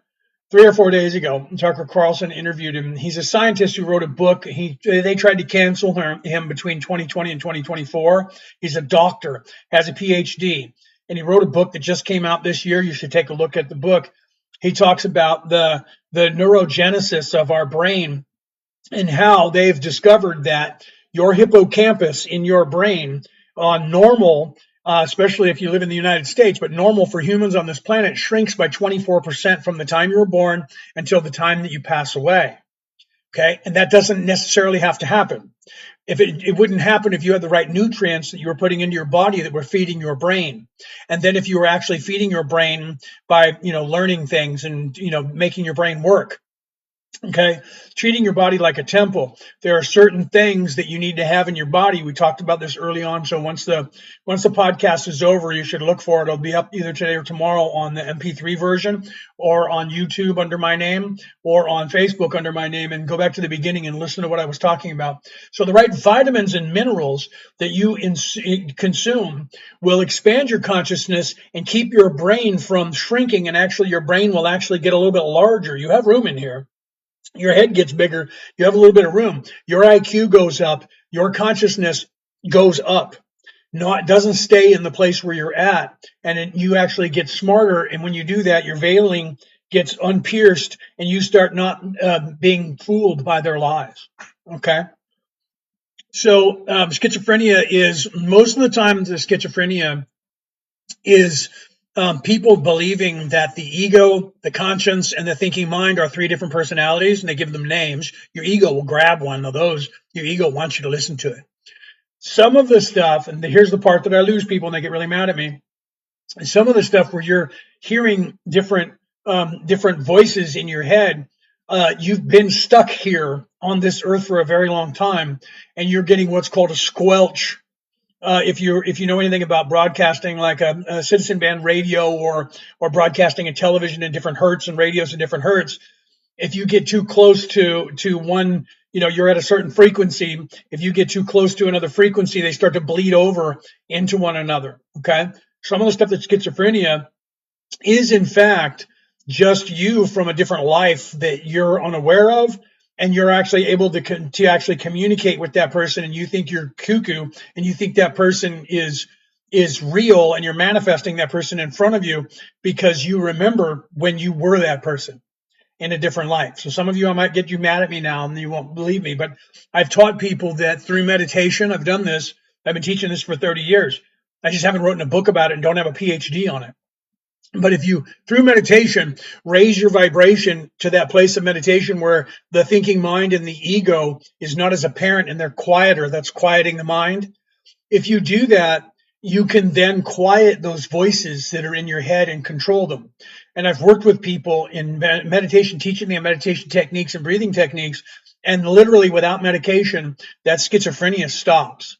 [SPEAKER 1] 3 or 4 days ago, Tucker Carlson interviewed him. He's a scientist who wrote a book. They tried to cancel him between 2020 and 2024. He's a doctor, has a PhD, and he wrote a book that just came out this year. You should take a look at the book. He talks about the neurogenesis of our brain and how they've discovered that your hippocampus in your brain on normal, especially if you live in the United States, but normal for humans on this planet shrinks by 24% from the time you were born until the time that you pass away. Okay. And that doesn't necessarily have to happen. If it wouldn't happen if you had the right nutrients that you were putting into your body that were feeding your brain. And then if you were actually feeding your brain by, learning things and, making your brain work. Okay, treating your body like a temple. There are certain things that you need to have in your body. We talked about this early on. So once the podcast is over, you should look for it. It'll be up either today or tomorrow on the MP3 version, or on YouTube under my name, or on Facebook under my name. And go back to the beginning and listen to what I was talking about. So the right vitamins and minerals that you consume will expand your consciousness and keep your brain from shrinking. And actually, your brain will actually get a little bit larger. You have room in here. Your head gets bigger. You have a little bit of room. Your IQ goes up. Your consciousness goes up. It doesn't stay in the place where you're at, and you actually get smarter. And when you do that, your veiling gets unpierced, and you start not being fooled by their lies. Okay. So schizophrenia is most of the time the schizophrenia is people believing that the ego, the conscience, and the thinking mind are three different personalities, and they give them names. Your ego will grab one of those. Your ego wants you to listen to it. Some of the stuff, and here's the part that I lose people and they get really mad at me. Some of the stuff where you're hearing different voices in your head, you've been stuck here on this earth for a very long time, and you're getting what's called a squelch. If you know anything about broadcasting, like a citizen band radio or broadcasting and television in different hertz and radios in different hertz, if you get too close to one, you're at a certain frequency. If you get too close to another frequency, they start to bleed over into one another. Okay, some of the stuff that's schizophrenia is in fact just you from a different life that you're unaware of, and you're actually able to actually communicate with that person, and you think you're cuckoo, and you think that person is real, and you're manifesting that person in front of you because you remember when you were that person in a different life. So some of you, I might get you mad at me now and you won't believe me, but I've taught people that through meditation. I've done this. I've been teaching this for 30 years. I just haven't written a book about it and don't have a PhD on it. But if you, through meditation, raise your vibration to that place of meditation where the thinking mind and the ego is not as apparent and they're quieter, that's quieting the mind. If you do that, you can then quiet those voices that are in your head and control them. and I've worked with people in meditation, teaching them meditation techniques and breathing techniques, and literally without medication, that schizophrenia stops.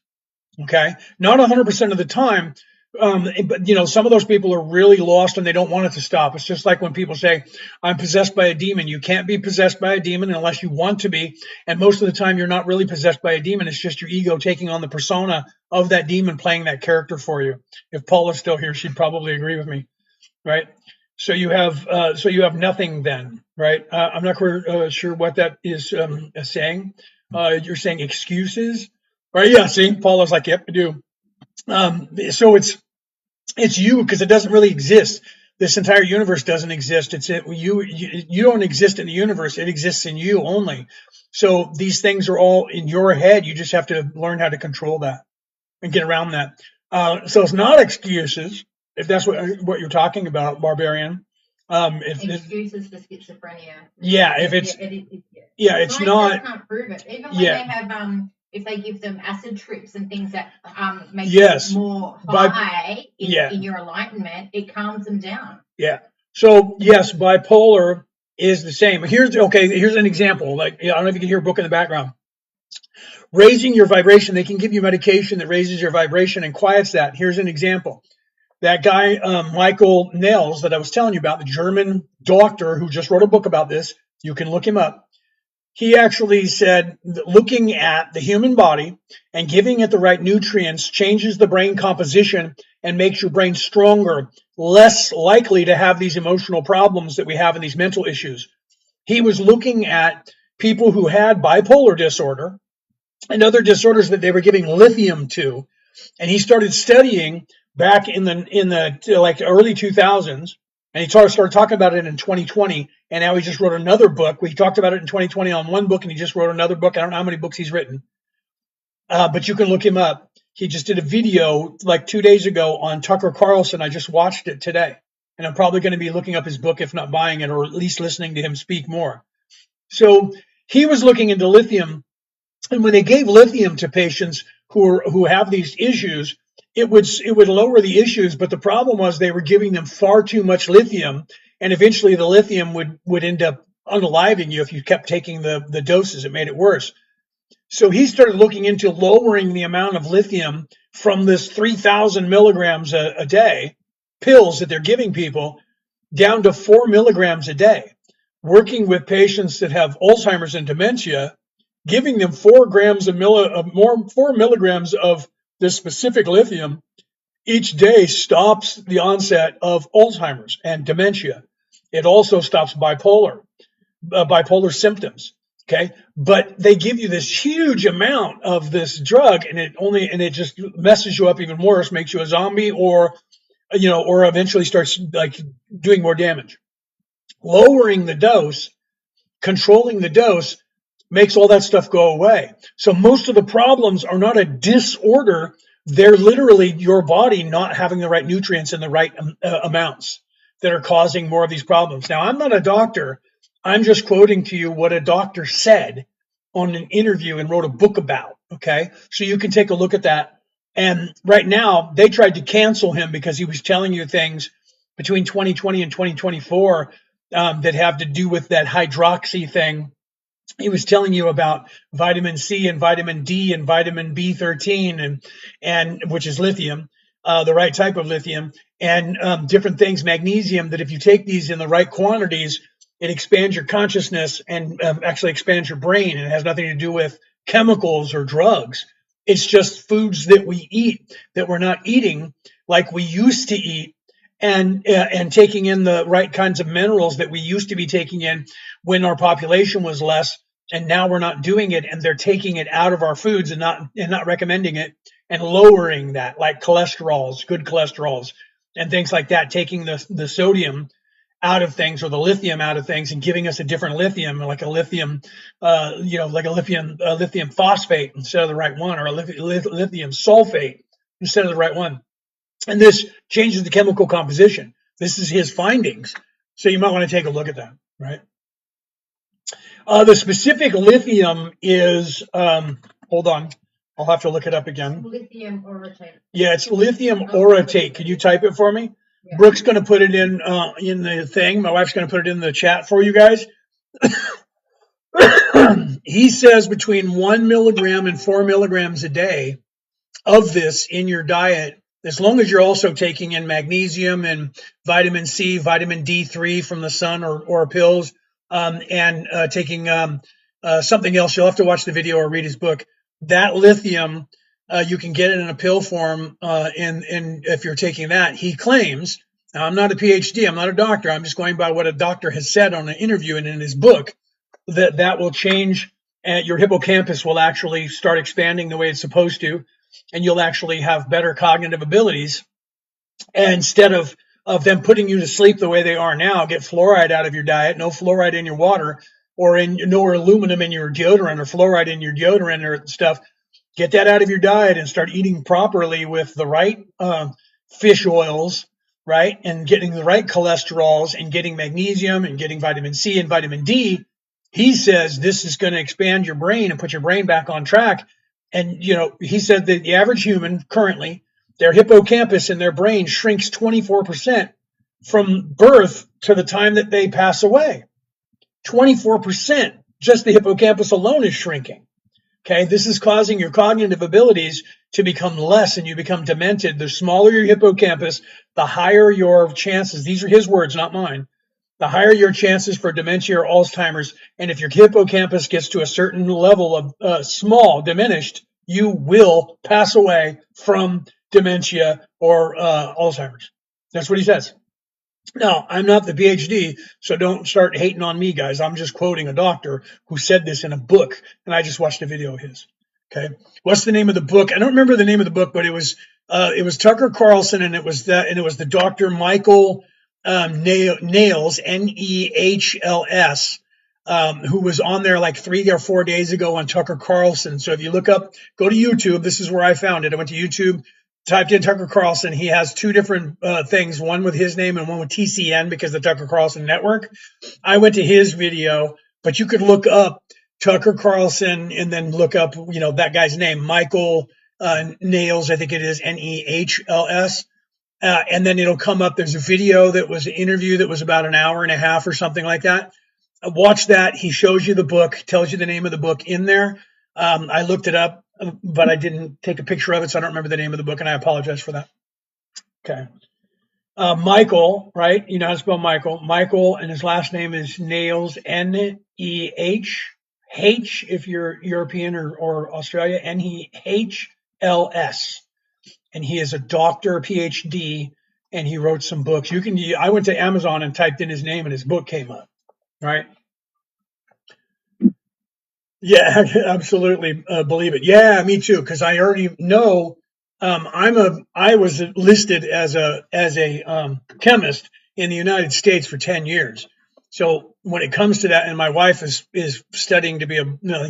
[SPEAKER 1] Okay, not 100% of the time, but some of those people are really lost and they don't want it to stop. It's just like when people say, "I'm possessed by a demon." You can't be possessed by a demon unless you want to be, and most of the time, you're not really possessed by a demon. It's just your ego taking on the persona of that demon, playing that character for you. If Paula's still here, she'd probably agree with me, right? So you have nothing then, right? I'm not sure what that is saying. You're saying excuses, right? Yeah. See, Paula's like, yep, I do. So it's you because it doesn't really exist. This entire universe doesn't exist. You don't exist in the universe. It exists in you only. So these things are all in your head. You just have to learn how to control that and get around that. So it's not excuses, if that's what you're talking about, Barbarian.
[SPEAKER 2] Excuses for schizophrenia.
[SPEAKER 1] Yeah, if it's it's not.
[SPEAKER 2] Can't prove it. Even when
[SPEAKER 1] Yeah.
[SPEAKER 2] they have if they give them acid trips and things that make
[SPEAKER 1] Yes.
[SPEAKER 2] them more high in your enlightenment, it calms them down.
[SPEAKER 1] Yeah. So yes, bipolar is the same. Here's an example. Like, I don't know if you can hear a book in the background. Raising your vibration. They can give you medication that raises your vibration and quiets that. Here's an example. That guy, Michael Nels, that I was telling you about, the German doctor who just wrote a book about this, you can look him up. He actually said that looking at the human body and giving it the right nutrients changes the brain composition and makes your brain stronger, less likely to have these emotional problems that we have in these mental issues. He was looking at people who had bipolar disorder and other disorders that they were giving lithium to, and he started studying back in the like early 2000s, and he started talking about it in 2020, and now he just wrote another book. We talked about it in 2020 on one book, and he just wrote another book. I don't know how many books he's written, but you can look him up. He just did a video like 2 days ago on Tucker Carlson. I just watched it today, and I'm probably going to be looking up his book, if not buying it, or at least listening to him speak more. So he was looking into lithium, and when they gave lithium to patients who have these issues, it would lower the issues, but the problem was they were giving them far too much lithium, and eventually the lithium would end up unaliving you if you kept taking the doses. It made it worse. So he started looking into lowering the amount of lithium from this 3,000 milligrams a day pills that they're giving people down to 4 milligrams a day, working with patients that have Alzheimer's and dementia, giving them 4 milligrams of this specific lithium each day stops the onset of Alzheimer's and dementia. It also stops bipolar symptoms. Okay, but they give you this huge amount of this drug, and it just messes you up even worse, makes you a zombie, or eventually starts like doing more damage. Lowering the dose, controlling the dose, makes all that stuff go away. So most of the problems are not a disorder. They're literally your body not having the right nutrients in the right amounts that are causing more of these problems. Now, I'm not a doctor. I'm just quoting to you what a doctor said on an interview and wrote a book about. Okay, so you can take a look at that. And right now, they tried to cancel him because he was telling you things between 2020 and 2024 that have to do with that hydroxy thing. He was telling you about vitamin C and vitamin D and vitamin B13 and which is lithium, the right type of lithium, and different things, magnesium, that if you take these in the right quantities, it expands your consciousness and actually expands your brain. And it has nothing to do with chemicals or drugs. It's just foods that we eat that we're not eating like we used to eat, and taking in the right kinds of minerals that we used to be taking in when our population was less, and now we're not doing it, and they're taking it out of our foods and not recommending it, and lowering that, like cholesterols, good cholesterols, and things like that, taking the sodium out of things or the lithium out of things and giving us a different lithium, like a lithium, lithium phosphate instead of the right one, or a lithium sulfate instead of the right one. And this changes the chemical composition. This is his findings. So you might want to take a look at that, right? The specific lithium is, hold on, I'll have to look it up again.
[SPEAKER 2] Lithium orotate.
[SPEAKER 1] Yeah, it's lithium orotate. Can you type it for me? Brooke's going to put it in the thing. My wife's going to put it in the chat for you guys. He says between 1 milligram and 4 milligrams a day of this in your diet, as long as you're also taking in magnesium and vitamin C, vitamin D3 from the sun or pills, and taking something else. You'll have to watch the video or read his book. That lithium, you can get it in a pill form, and if you're taking that, he claims. Now, I'm not a PhD, I'm not a doctor. I'm just going by what a doctor has said on an interview and in his book, that will change, and your hippocampus will actually start expanding the way it's supposed to, and you'll actually have better cognitive abilities. And instead of them putting you to sleep the way they are now, get fluoride out of your diet, no fluoride in your water, or no aluminum in your deodorant, or fluoride in your deodorant or stuff. Get that out of your diet and start eating properly with the right fish oils, right? And getting the right cholesterols and getting magnesium and getting vitamin C and vitamin D. He says this is going to expand your brain and put your brain back on track. And, he said that the average human currently, their hippocampus in their brain shrinks 24% from birth to the time that they pass away. 24%. Just the hippocampus alone is shrinking. Okay, this is causing your cognitive abilities to become less, and you become demented. The smaller your hippocampus, the higher your chances. These are his words, not mine. The higher your chances for dementia or Alzheimer's. And if your hippocampus gets to a certain level of small, diminished, you will pass away from dementia or Alzheimer's. That's what he says. Now, I'm not the PhD, so don't start hating on me, guys. I'm just quoting a doctor who said this in a book, and I just watched a video of his. Okay, what's the name of the book? I don't remember the name of the book, but it was Tucker Carlson, and it was the Dr. Michael Nehls, Nehls, who was on there like 3 or 4 days ago on Tucker Carlson. So if you look up, go to YouTube. This is where I found it. I went to YouTube, typed in Tucker Carlson. He has two different things, one with his name and one with TCN because the Tucker Carlson Network. I went to his video, but you could look up Tucker Carlson and then look up, that guy's name, Michael Nehls, I think it is, Nehls. And then it'll come up. There's a video that was an interview that was about an hour and a half or something like that. Watch that. He shows you the book, tells you the name of the book in there. I looked it up, but I didn't take a picture of it, so I don't remember the name of the book, and I apologize for that. Okay. Michael, right? You know how to spell Michael. Michael, and his last name is Nehls, Nehh, if you're European or Australia, Nehls. And he is a doctor, PhD, and he wrote some books. I went to Amazon and typed in his name, and his book came up, right? Yeah, absolutely believe it. Yeah, me too. Because I already know I was listed as a chemist in the United States for 10 years. So when it comes to that, and my wife is studying to be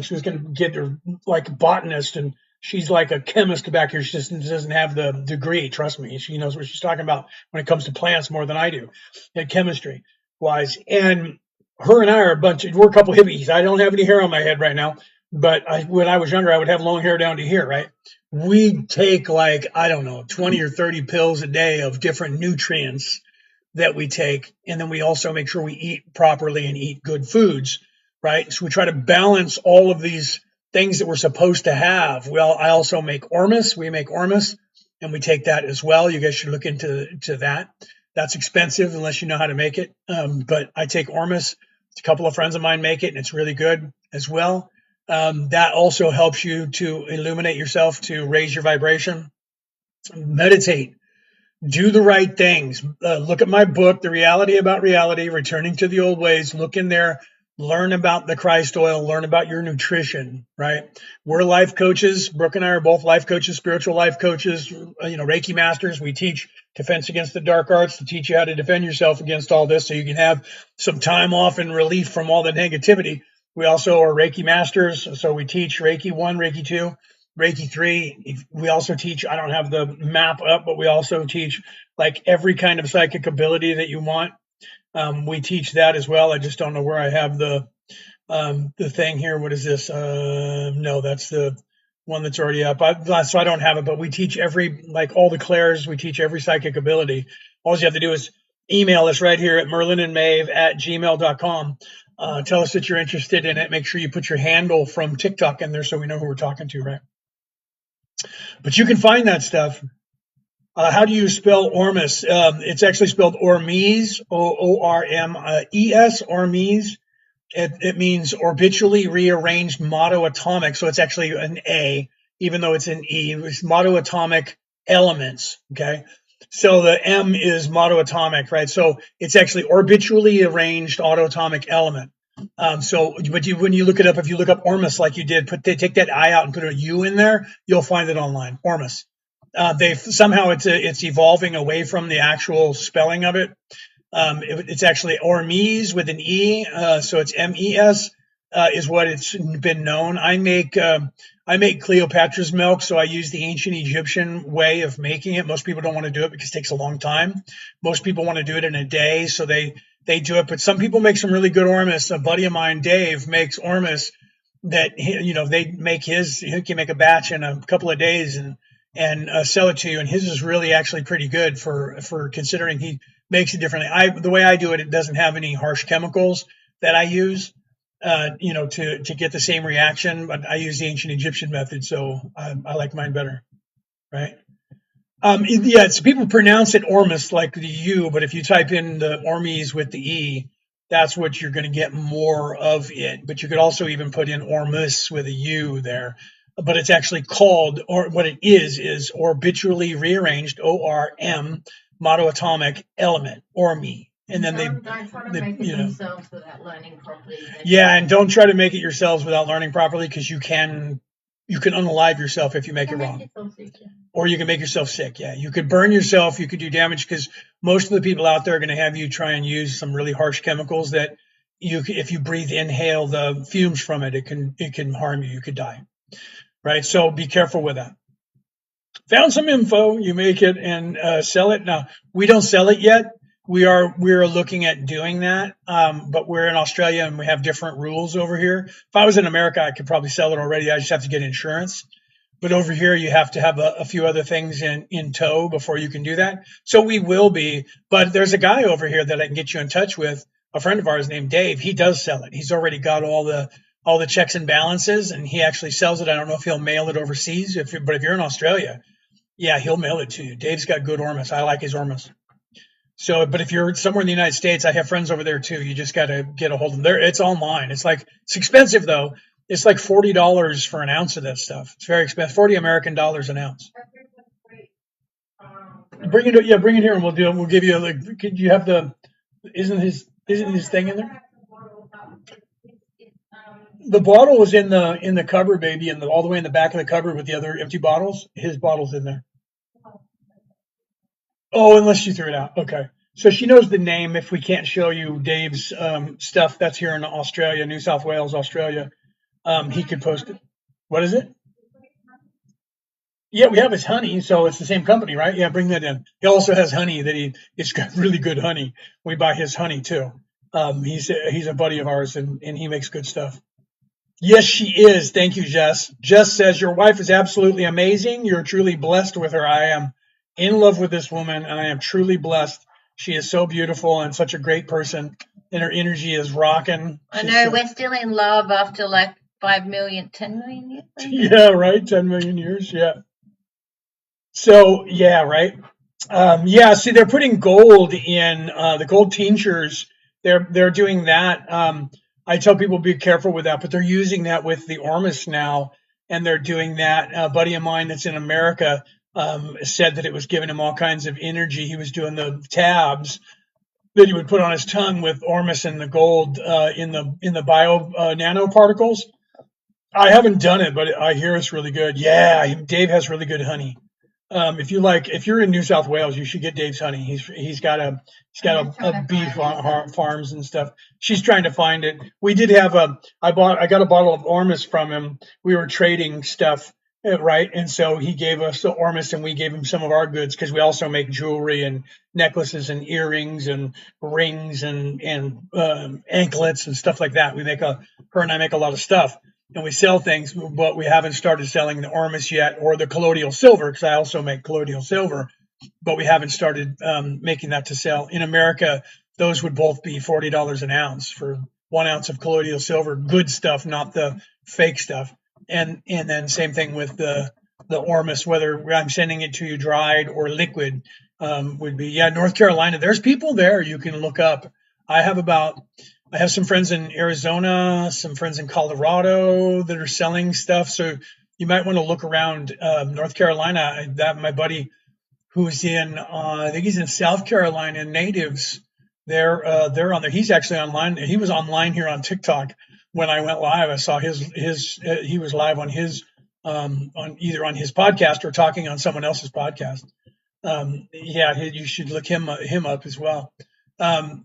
[SPEAKER 1] she's going to get her like a botanist, and she's like a chemist back here. She just doesn't have the degree. Trust me, she knows what she's talking about when it comes to plants more than I do, chemistry wise. And her and I are we're a couple hippies. I don't have any hair on my head right now, but when I was younger, I would have long hair down to here, right? We take 20 or 30 pills a day of different nutrients that we take. And then we also make sure we eat properly and eat good foods, right? So we try to balance all of these things that we're supposed to have. Well, I also make Ormus. We make Ormus, and we take that as well. You guys should look into that. That's expensive unless you know how to make it. But I take Ormus. A couple of friends of mine make it, and it's really good as well. That also helps you to illuminate yourself, to raise your vibration. Meditate. Do the right things. Look at my book, The Reality About Reality, Returning to the Old Ways. Look in there. Learn about the Christ oil. Learn about your nutrition, right? We're life coaches. Brooke and I are both life coaches, spiritual life coaches, Reiki masters. We teach Defense Against the Dark Arts to teach you how to defend yourself against all this so you can have some time off and relief from all the negativity. We also are Reiki masters. So we teach Reiki 1, Reiki 2, Reiki 3. We also teach, I don't have the map up, but we also teach like every kind of psychic ability that you want. We teach that as well. I just don't know where I have the thing here. What is this? No, that's the one that's already up. So I don't have it, but we teach all the clairs. We teach every psychic ability. all you have to do is email us right here at merlinandmaeve@gmail.com. Tell us that you're interested in it. Make sure you put your handle from TikTok in there so we know who we're talking to, right? But you can find that stuff. How do you spell Ormus? It's actually spelled Ormes, Ormes, Ormes. It means orbitally rearranged monoatomic, so it's actually an A, even though it's an E. It's monoatomic elements, okay? So the M is monoatomic, right? So it's actually orbitally arranged autoatomic element. When you look it up, if you look up Ormus like you did, take that I out and put a U in there, you'll find it online. Ormus. Somehow it's evolving away from the actual spelling of it. It's actually Ormes with an E, so it's MES is what it's been known. I make Cleopatra's milk, so I use the ancient Egyptian way of making it. Most people don't want to do it because it takes a long time. Most people want to do it in a day, so they do it. But some people make some really good Ormus. A buddy of mine, Dave, makes Ormus that they make his. He can make a batch in a couple of days and sell it to you. And his is really actually pretty good for considering he makes it differently. The way I do it, it doesn't have any harsh chemicals that I use, to get the same reaction. But I use the ancient Egyptian method, so I like mine better, right? So people pronounce it Ormus like the U, but if you type in the Ormes with the E, that's what you're going to get more of it. But you could also even put in Ormus with a U there. But it's actually called, or what it is orbitally rearranged, ORM, monoatomic element, ORME. And then
[SPEAKER 2] don't try to make it themselves without learning properly.
[SPEAKER 1] Yeah, and don't try to make it yourselves without learning properly, because you can unalive yourself if you make it wrong. Or you can make yourself sick. Yeah, you could burn yourself. You could do damage, because most of the people out there are going to have you try and use some really harsh chemicals that if you inhale the fumes from it, it can harm you. You could die. Right, so be careful with that. Found some info. You make it and sell it. Now, we don't sell it yet. We're looking at doing that, but we're in Australia and we have different rules over here. If I was in America, I could probably sell it already. I just have to get insurance. But over here, you have to have a few other things in tow before you can do that. So we will be. But there's a guy over here that I can get you in touch with, a friend of ours named Dave. He does sell it. He's already got all the checks and balances, and he actually sells it. I don't know if he'll mail it overseas, but if you're in Australia, yeah, he'll mail it to you. Dave's got good Ormus. I like his Ormus. So, but if you're somewhere in the United States, I have friends over there too. You just got to get a hold of them. It's online. It's expensive though. It's like $40 for an ounce of that stuff. It's very expensive. 40 American dollars an ounce. Bring it here, and we'll give you could you have isn't his thing in there? The bottle was in the cupboard, baby, and all the way in the back of the cupboard with the other empty bottles. His bottle's in there. Oh, unless you threw it out. Okay. So she knows the name. If we can't show you Dave's stuff, that's here in Australia, New South Wales, Australia. He could post it. What is it? Yeah, we have his honey, so it's the same company, right? Yeah, bring that in. He also has honey it's got really good honey. We buy his honey too. He's a buddy of ours, and he makes good stuff. Yes, she is. Thank you, Jess. Jess says, your wife is absolutely amazing. You're truly blessed with her. I am in love with this woman, and I am truly blessed. She is so beautiful and such a great person, and her energy is rocking.
[SPEAKER 3] I know, we're still in love after 10 million years.
[SPEAKER 1] Yeah, right? 10 million years, yeah. So, yeah, right? See, they're putting gold in the gold tinctures. They're doing that. I tell people be careful with that, but they're using that with the Ormus now, and they're doing that. A buddy of mine that's in America said that it was giving him all kinds of energy. He was doing the tabs that he would put on his tongue with Ormus and the gold in the bio nanoparticles. I haven't done it, but I hear it's really good. Yeah, Dave has really good honey. If you're in New South Wales, you should get Dave's honey. He's got a beef farms and stuff. She's trying to find it. We did have I got a bottle of Ormus from him. We were trading stuff, right? And so he gave us the Ormus, and we gave him some of our goods, because we also make jewelry and necklaces and earrings and rings and anklets and stuff like that. Her and I make a lot of stuff. And we sell things, but we haven't started selling the Ormus yet, or the colloidal silver, because I also make colloidal silver. but we haven't started making that to sell. In America, those would both be $40 an ounce for 1 ounce of colloidal silver, good stuff, not the fake stuff. And then same thing with the Ormus, whether I'm sending it to you dried or liquid, would be, yeah, North Carolina. There's people there you can look up. I have some friends in Arizona, some friends in Colorado that are selling stuff. So you might want to look around North Carolina. That my buddy who's in, I think he's in South Carolina, Natives. They're on there. He's actually online. He was online here on TikTok when I went live. I saw he was live on his on either on his podcast or talking on someone else's podcast. Yeah, you should look him up as well.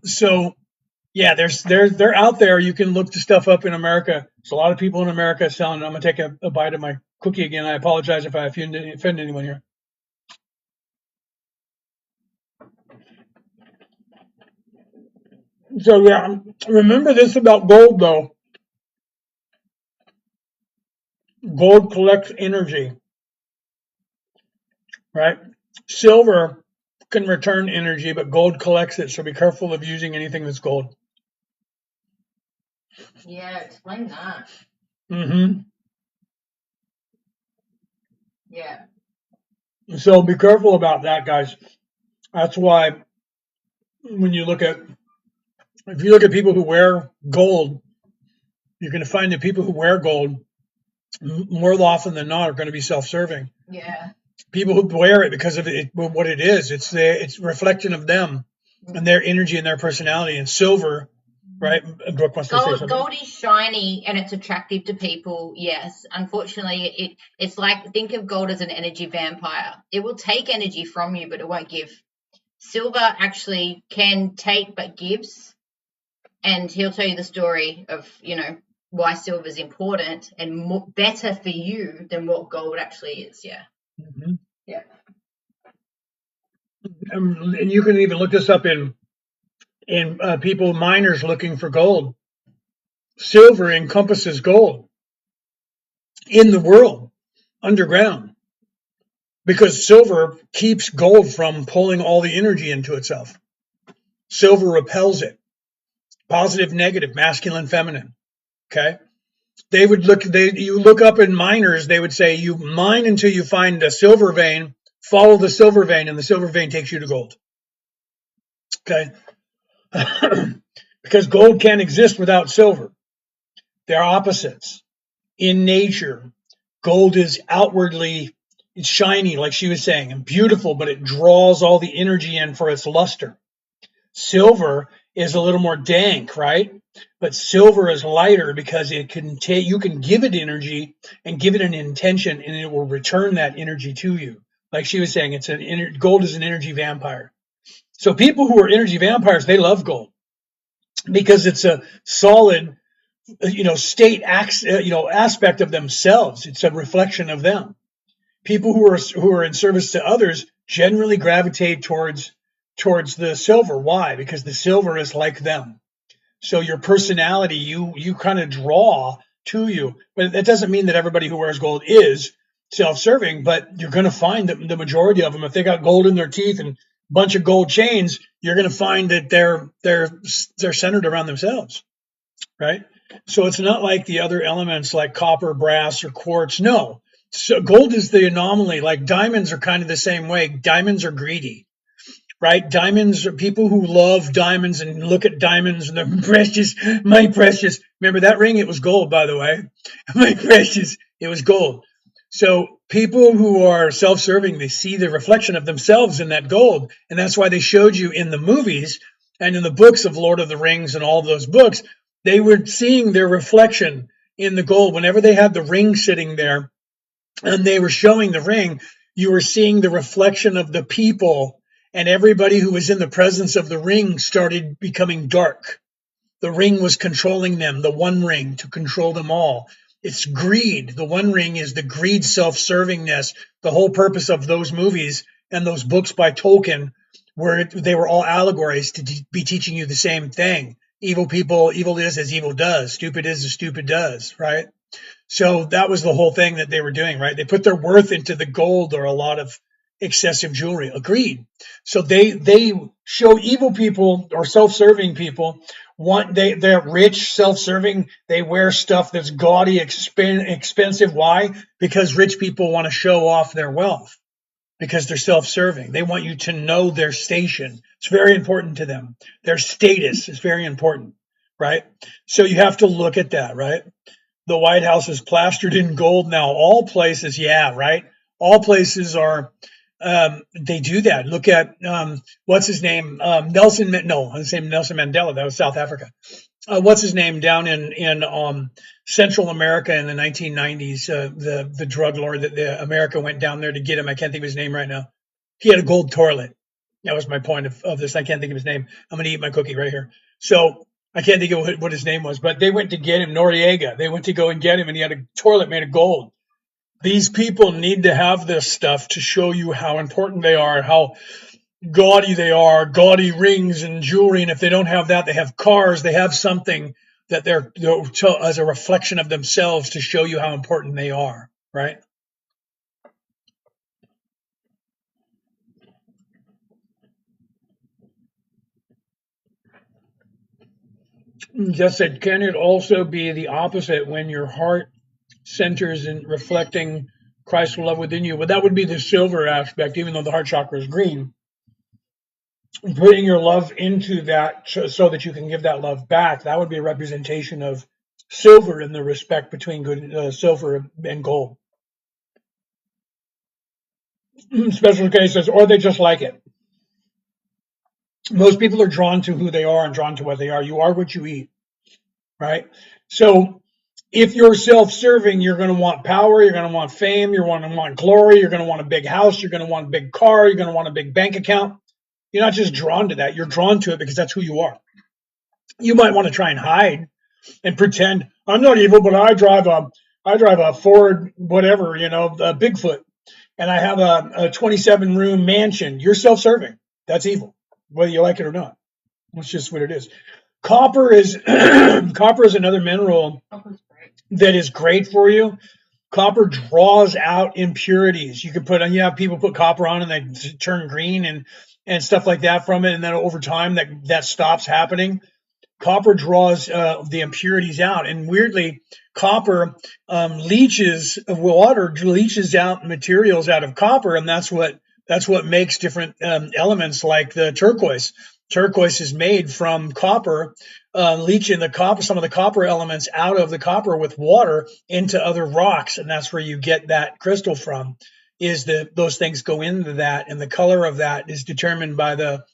[SPEAKER 1] So yeah, they're out there. You can look the stuff up in America. There's a lot of people in America selling it. I'm gonna take a bite of my cookie again. I apologize if I offend anyone here. So yeah, remember this about gold though. Gold collects energy, right? Silver can return energy, but gold collects it. So be careful of using anything that's gold.
[SPEAKER 2] Yeah, explain that.
[SPEAKER 1] Mm-hmm.
[SPEAKER 2] Yeah.
[SPEAKER 1] So be careful about that, guys. That's why when you look at, if you look at people who wear gold, you're going to find that people who wear gold more often than not are going to be self-serving.
[SPEAKER 2] Yeah.
[SPEAKER 1] People who wear it because of it, what it is, it's a reflection of them and their energy and their personality. And silver, right? Brooke wants to say something.
[SPEAKER 3] Gold is shiny and it's attractive to people. Yes, unfortunately, it's like, think of gold as an energy vampire. It will take energy from you, but it won't give. Silver actually can take but gives, and he'll tell you the story of why silver is important and better for you than what gold actually is. Yeah.
[SPEAKER 1] Mm-hmm.
[SPEAKER 2] Yeah.
[SPEAKER 1] And you can even look this up in people, miners looking for gold. Silver encompasses gold in the world underground because silver keeps gold from pulling all the energy into itself. Silver repels it. Positive, negative, masculine, feminine. Okay. You look up in miners, they would say you mine until you find a silver vein, follow the silver vein, and the silver vein takes you to gold. Okay. Because gold can't exist without silver. They're opposites. In nature, gold is outwardly, it's shiny, like she was saying, and beautiful, but it draws all the energy in for its luster. Silver is a little more dank, right? But silver is lighter because you can give it energy and give it an intention, and it will return that energy to you. Like she was saying, gold is an energy vampire. So people who are energy vampires, they love gold because it's a solid, state aspect of themselves. It's a reflection of them. People who are in service to others generally gravitate towards the silver. Why? Because the silver is like them. So your personality, you kind of draw to you. But that doesn't mean that everybody who wears gold is self-serving, but you're going to find that the majority of them, if they got gold in their teeth and a bunch of gold chains, you're going to find that they're centered around themselves, right? So it's not like the other elements like copper, brass, or quartz. No. So gold is the anomaly. Like diamonds are kind of the same way. Diamonds are greedy, right? Diamonds are people who love diamonds and look at diamonds and they're precious, my precious. Remember that ring? It was gold, by the way. My precious, it was gold. So people who are self-serving, they see the reflection of themselves in that gold. And that's why they showed you in the movies and in the books of Lord of the Rings and all of those books, they were seeing their reflection in the gold. Whenever they had the ring sitting there and they were showing the ring, you were seeing the reflection of the people, and everybody who was in the presence of the ring started becoming dark. The ring was controlling them, the one ring to control them all. It's greed. The one ring is the greed, self-servingness. The whole purpose of those movies and those books by Tolkien they were all allegories to be teaching you the same thing. Evil is as evil does. Stupid is as stupid does, right? So that was the whole thing that they were doing, right? They put their worth into the gold, or a lot of excessive jewelry. Agreed. So they show evil people or self-serving people they're rich, self-serving. They wear stuff that's gaudy, expensive. Why? Because rich people want to show off their wealth because they're self-serving. They want you to know their station. It's very important to them. Their status is very important, right? So you have to look at that, right? The White House is plastered in gold now. All places, yeah, right? All places are, they do that. Look at, what's his name? No, I was saying Nelson Mandela. That was South Africa. What's his name down in Central America in the 1990s? The drug lord that America went down there to get him. I can't think of his name right now. He had a gold toilet. That was my point of this. I can't think of his name. I'm going to eat my cookie right here. So I can't think of what his name was, but they went to get him, Noriega. They went to go and get him, and he had a toilet made of gold. These people need to have this stuff to show you how important they are, how gaudy they are, gaudy rings and jewelry. And if they don't have that, they have cars, they have something that they're as a reflection of themselves to show you how important they are, right? Just said, can it also be the opposite when your heart centers in reflecting Christ's love within you? Well, that would be the silver aspect, even though the heart chakra is green. Putting your love into that so that you can give that love back, that would be a representation of silver in the respect between good silver and gold. Special cases, or they just like it. Most people are drawn to who they are and drawn to what they are. You are what you eat, right? So if you're self-serving, you're going to want power, you're going to want fame, you're going to want glory, you're going to want a big house, you're going to want a big car, you're going to want a big bank account. You're not just drawn to that, you're drawn to it because that's who you are. You might want to try and hide and pretend I'm not evil, but I drive a Ford whatever, a Bigfoot, and I have a 27 room mansion. You're self-serving. That's evil, whether you like it or not. That's just what it is. Copper is copper is another mineral that is great for you. Copper draws out impurities. You can have people put copper on and they turn green and stuff like that from it, and then over time that stops happening. Copper draws the impurities out, and weirdly, copper leaches water, leaches out materials out of copper, and that's what makes different elements like the turquoise. Turquoise is made from copper, leaching some of the copper elements out of the copper with water into other rocks, and that's where you get that crystal from. Those things go into that, and the color of that is determined by the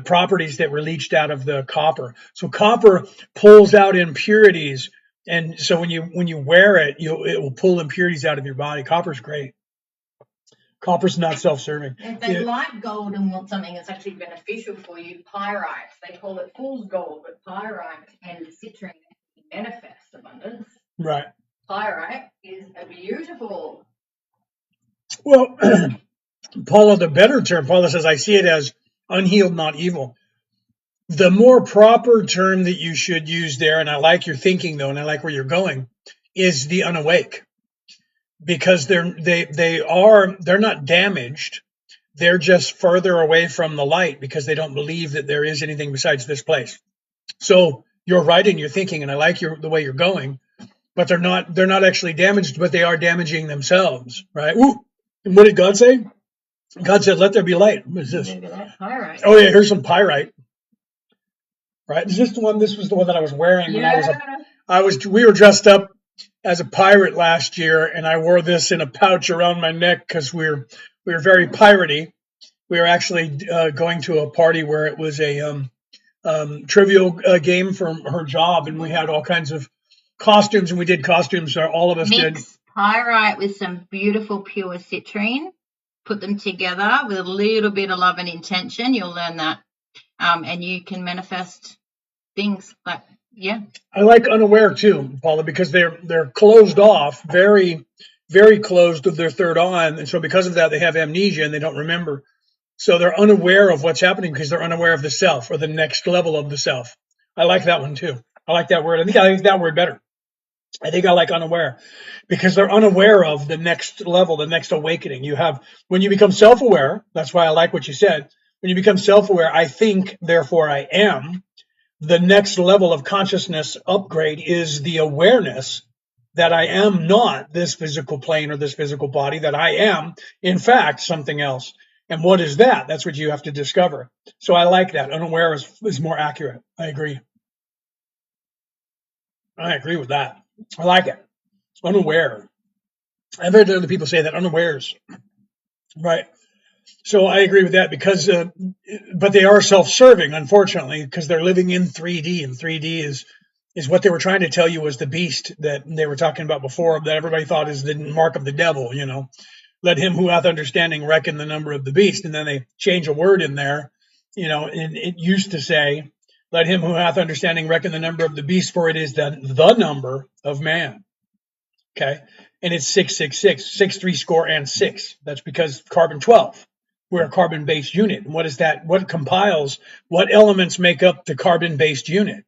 [SPEAKER 1] properties that were leached out of the copper. So copper pulls out impurities, and so when you wear it, it will pull impurities out of your body. Copper's great. Copper's not self-serving.
[SPEAKER 2] If they like gold and want something that's actually beneficial for you, pyrite. They call it fool's gold, but pyrite and citrine manifest abundance.
[SPEAKER 1] Right.
[SPEAKER 2] Pyrite is a beautiful.
[SPEAKER 1] Well, Paula, the better term, Paula says, I see it as unhealed, not evil. The more proper term that you should use there, and I like your thinking though, and I like where you're going, is the unawake. Because they're not damaged. They're just further away from the light because they don't believe that there is anything besides this place. So you're right in your thinking, and I like the way you're going, but they're not actually damaged, but they are damaging themselves, right? Ooh, and what did God say? God said, "Let there be light." What is this?
[SPEAKER 2] Pyrite.
[SPEAKER 1] Oh yeah, here's some pyrite. Right? Is this the one? This was the one that I was wearing when we were dressed up as a pirate last year, and I wore this in a pouch around my neck because we were very piratey. We were actually going to a party where it was a trivial game for her job, and we had all kinds of costumes, and we did costumes. All of us did.
[SPEAKER 3] Mix pyrite with some beautiful pure citrine. Put them together with a little bit of love and intention. You'll learn that, and you can manifest things like. Yeah,
[SPEAKER 1] I like unaware too, Paula, because they're closed off, very, very closed to their third eye, and so because of that, they have amnesia and they don't remember. So they're unaware of what's happening because they're unaware of the self or the next level of the self. I like that one too. I like that word. I think I like that word better. I think I like unaware because they're unaware of the next level, the next awakening. You have, when you become self aware, that's why I like what you said. When you become self aware, I think, therefore I am. The next level of consciousness upgrade is the awareness that I am not this physical plane or this physical body, that I am, in fact, something else. And what is that? That's what you have to discover. So I like that. Unaware is more accurate. I agree. I agree with that. I like it. Unaware. I've heard other people say that unawares, right? So I agree with that because, but they are self-serving, unfortunately, because they're living in 3D, and 3D is what they were trying to tell you was the beast that they were talking about before, that everybody thought is the mark of the devil. Let him who hath understanding reckon the number of the beast, and then they change a word in there, and it used to say, let him who hath understanding reckon the number of the beast, for it is the number of man. Okay, and it's 666, 3 score and 6. That's because carbon 12. We're a carbon-based unit. And what is that? What compiles? What elements make up the carbon-based unit?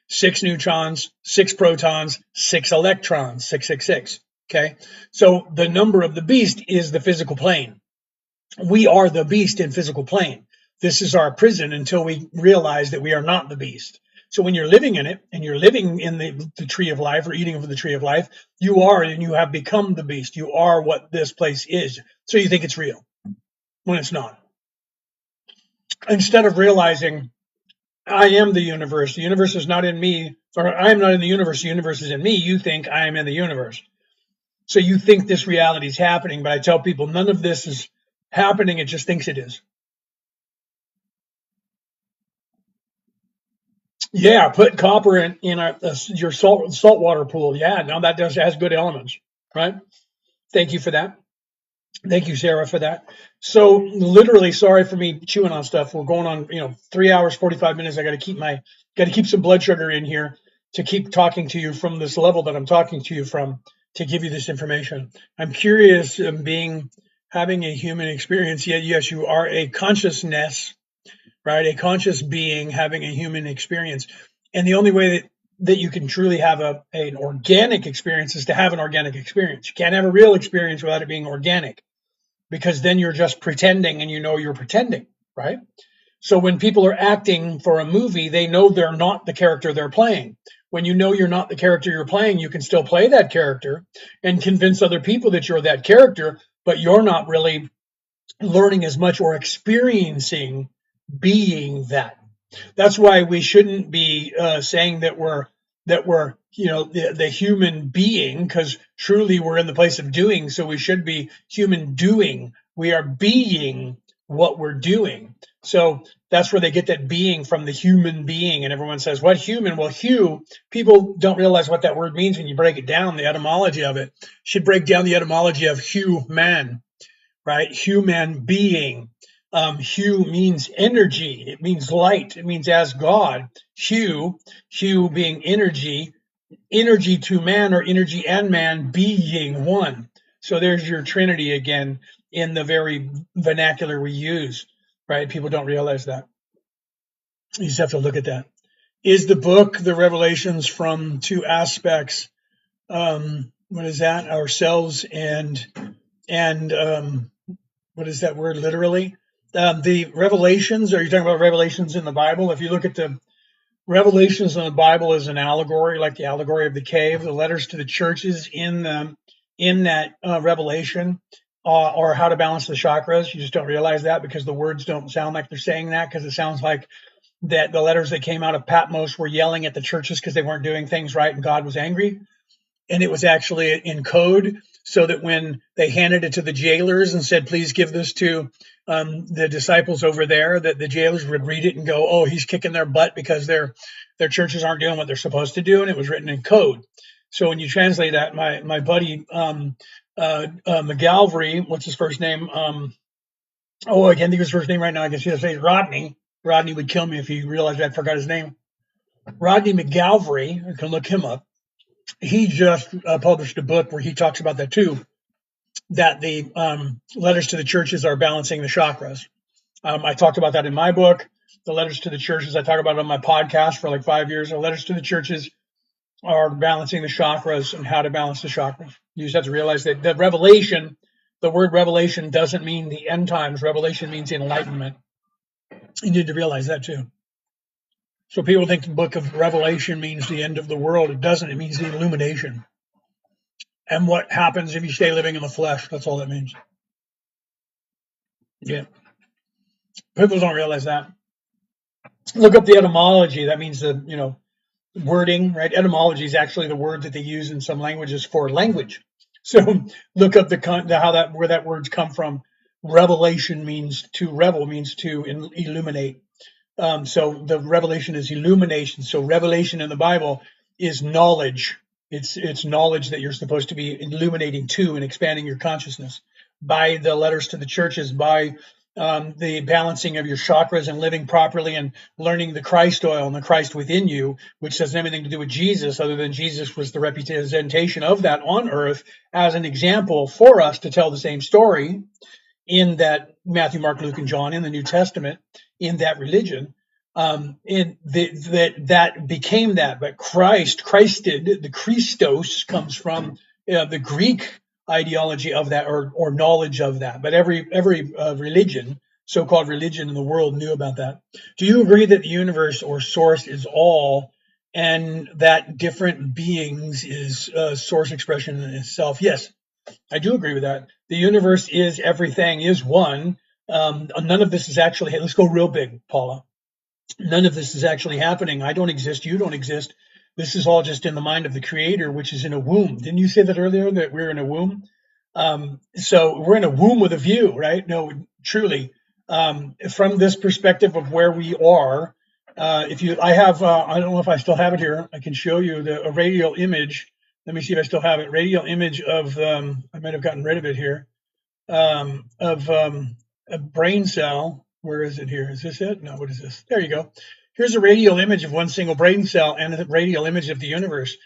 [SPEAKER 1] 6 neutrons, 6 protons, 6 electrons, 666. Okay, so the number of the beast is the physical plane. We are the beast in physical plane. This is our prison until we realize that we are not the beast. So when you're living in it and you're living in the tree of life or eating of the tree of life, you are and you have become the beast. You are what this place is. So you think it's real when it's not. Instead of realizing I am the universe is not in me, or I am not in the universe is in me, you think I am in the universe. So you think this reality is happening, but I tell people none of this is happening. It just thinks it is. Yeah, put copper in your saltwater pool. Yeah, now that has good elements, right? Thank you for that. Thank you, Sarah, for that. So literally, sorry for me chewing on stuff. We're going on, 3 hours, 45 minutes. I got to keep some blood sugar in here to keep talking to you from this level that I'm talking to you from, to give you this information. I'm curious, having a human experience. Yeah, yes, you are a consciousness, right? A conscious being having a human experience. And the only way that you can truly have an organic experience is to have an organic experience. You can't have a real experience without it being organic, because then you're just pretending and you're pretending, right? So when people are acting for a movie, they know they're not the character they're playing. When you know you're not the character you're playing, you can still play that character and convince other people that you're that character, but you're not really learning as much or experiencing being that. That's why we shouldn't be saying that we're the human being, because truly we're in the place of doing. So we should be human doing. We are being what we're doing. So that's where they get that being from, the human being. And everyone says, what human? Well, hue, people don't realize what that word means when you break it down. The etymology of it should break down the etymology of human, right? Human being. Hue means energy. It means light. It means as God. Hue being energy to man, or energy and man being one. So there's your Trinity again in the very vernacular we use, right? People don't realize that. You just have to look at that. Is the book the revelations from two aspects? What is that? Ourselves and what is that word literally? The revelations, are you talking about revelations in the Bible? If you look at the revelations in the Bible as an allegory, like the allegory of the cave, the letters to the churches in that revelation are how to balance the chakras. You just don't realize that because the words don't sound like they're saying that, because it sounds like that the letters that came out of Patmos were yelling at the churches because they weren't doing things right and God was angry. And it was actually in code, so that when they handed it to the jailers and said, please give this to the disciples over there, that the jailers would read it and go, oh, he's kicking their butt because their churches aren't doing what they're supposed to do. And it was written in code. So when you translate that, my buddy McGalvery, what's his first name? I can't think of his first name right now. I can see his face. Rodney. Rodney would kill me if he realized I forgot his name. Rodney McGalvery, I can look him up. He just published a book where he talks about that too, that the letters to the churches are balancing the chakras. I talked about that in my book. The letters to the churches, I talk about it on my podcast for like 5 years. The letters to the churches are balancing the chakras and how to balance the chakras. You just have to realize that the revelation, the word revelation doesn't mean the end times. Revelation means enlightenment. You need to realize that too. So people think the book of Revelation means the end of the world. It doesn't. It means the illumination. And what happens if you stay living in the flesh. That's all that means. Yeah. People don't realize that. Look up the etymology. That means the wording, right? Etymology is actually the word that they use in some languages for language. So look up where that word's come from. Revelation means to revel, means to illuminate. So the revelation is illumination. So revelation in the Bible is knowledge. It's knowledge that you're supposed to be illuminating to and expanding your consciousness by the letters to the churches, by the balancing of your chakras and living properly and learning the Christ oil and the Christ within you, which doesn't have anything to do with Jesus other than Jesus was the representation of that on earth as an example for us to tell the same story in that Matthew, Mark, Luke, and John in the New Testament, in that religion, that became that. But Christed, the Christos comes from the Greek ideology of that or knowledge of that. But every religion, so-called religion in the world, knew about that. Do you agree that the universe or source is all, and that different beings is source expression in itself? Yes. I do agree with that. The universe is everything, is one. None of this is actually, let's go real big, Paula. None of this is actually happening. I don't exist. You don't exist. This is all just in the mind of the creator, which is in a womb. Didn't you say that earlier, that we're in a womb? So we're in a womb with a view, right? No, truly. From this perspective of where we are, I don't know if I still have it here. I can show you a radial image. Let me see if I still have it. Radial image of, I might have gotten rid of it here, of a brain cell. Where is it here? Is this it? No, what is this? There you go. Here's a radial image of one single brain cell and a radial image of the universe.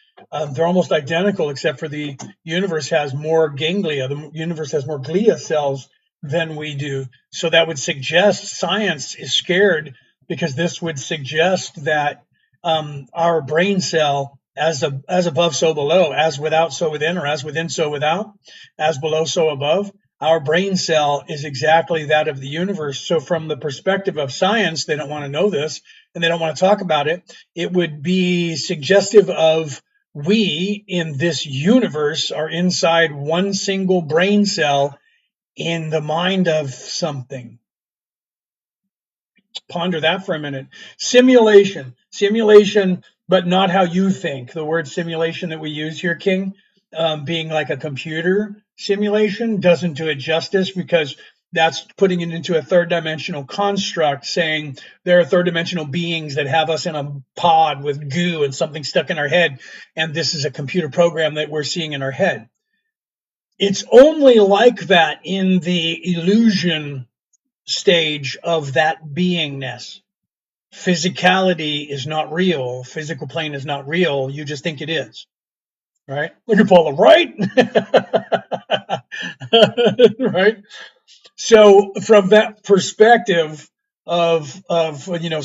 [SPEAKER 1] They're almost identical, except for the universe has more ganglia. The universe has more glia cells than we do. So that would suggest science is scared, because this would suggest that our brain cell, as above, so below, as without, so within, or as within, so without, as below, so above. Our brain cell is exactly that of the universe. So from the perspective of science, they don't want to know this and they don't want to talk about it. It would be suggestive of we in this universe are inside one single brain cell in the mind of something. Ponder that for a minute. Simulation, but not how you think. The word simulation that we use here, King, being like a computer simulation, doesn't do it justice, because that's putting it into a third dimensional construct, saying there are third dimensional beings that have us in a pod with goo and something stuck in our head, and this is a computer program that we're seeing in our head. It's only like that in the illusion stage of that beingness. Physicality is not real. Physical plane is not real. You just think it is. Right? Look at Paula, right? Right? So from that perspective of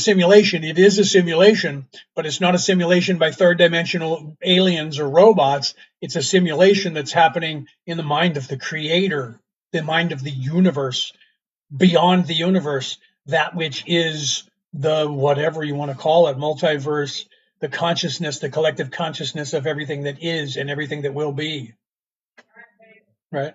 [SPEAKER 1] simulation, it is a simulation, but it's not a simulation by third dimensional aliens or robots. It's a simulation that's happening in the mind of the creator, the mind of the universe, beyond the universe, that which is the whatever you want to call it, multiverse, the consciousness, the collective consciousness of everything that is and everything that will be. Right?